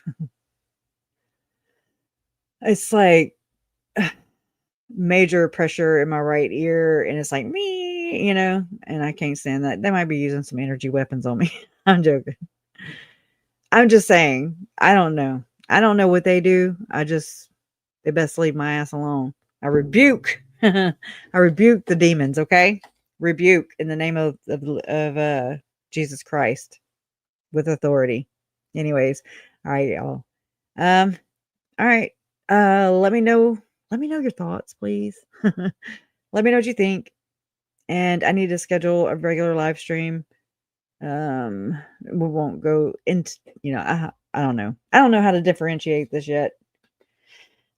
It's like major pressure in my right ear, and it's like me, and I can't stand that. They might be using some energy weapons on me. I'm joking. I'm just saying, I don't know what they do. They best leave my ass alone. I rebuke I rebuke the demons. Okay, rebuke in the name of Jesus Christ with authority. Anyways, all right, y'all. All right. Let me know your thoughts, please. Let me know what you think. And I need to schedule a regular live stream. We won't go into, I don't know. I don't know how to differentiate this yet.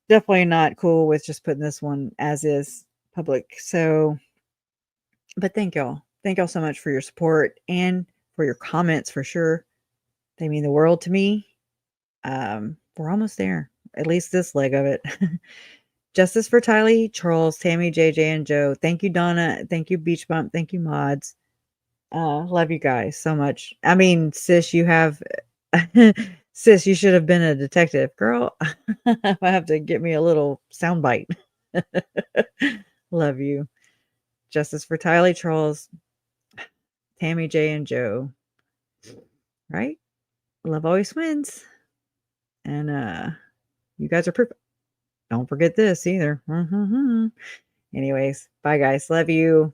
Definitely not cool with just putting this one as is public. So, but thank y'all. Thank y'all so much for your support and for your comments for sure. They mean the world to me. We're almost there. At least this leg of it. Justice for Tylee, Charles, Tammy, JJ, and Joe. Thank you, Donna. Thank you, Beach Bump. Thank you, Mods. Love you guys so much. I mean, sis, you have sis, you should have been a detective. Girl, I have to get me a little soundbite. Love you. Justice for Tylee Trolls, Tammy J and Joe. Right? Love always wins. And you guys are perfect. Don't forget this either. Anyways, bye guys. Love you.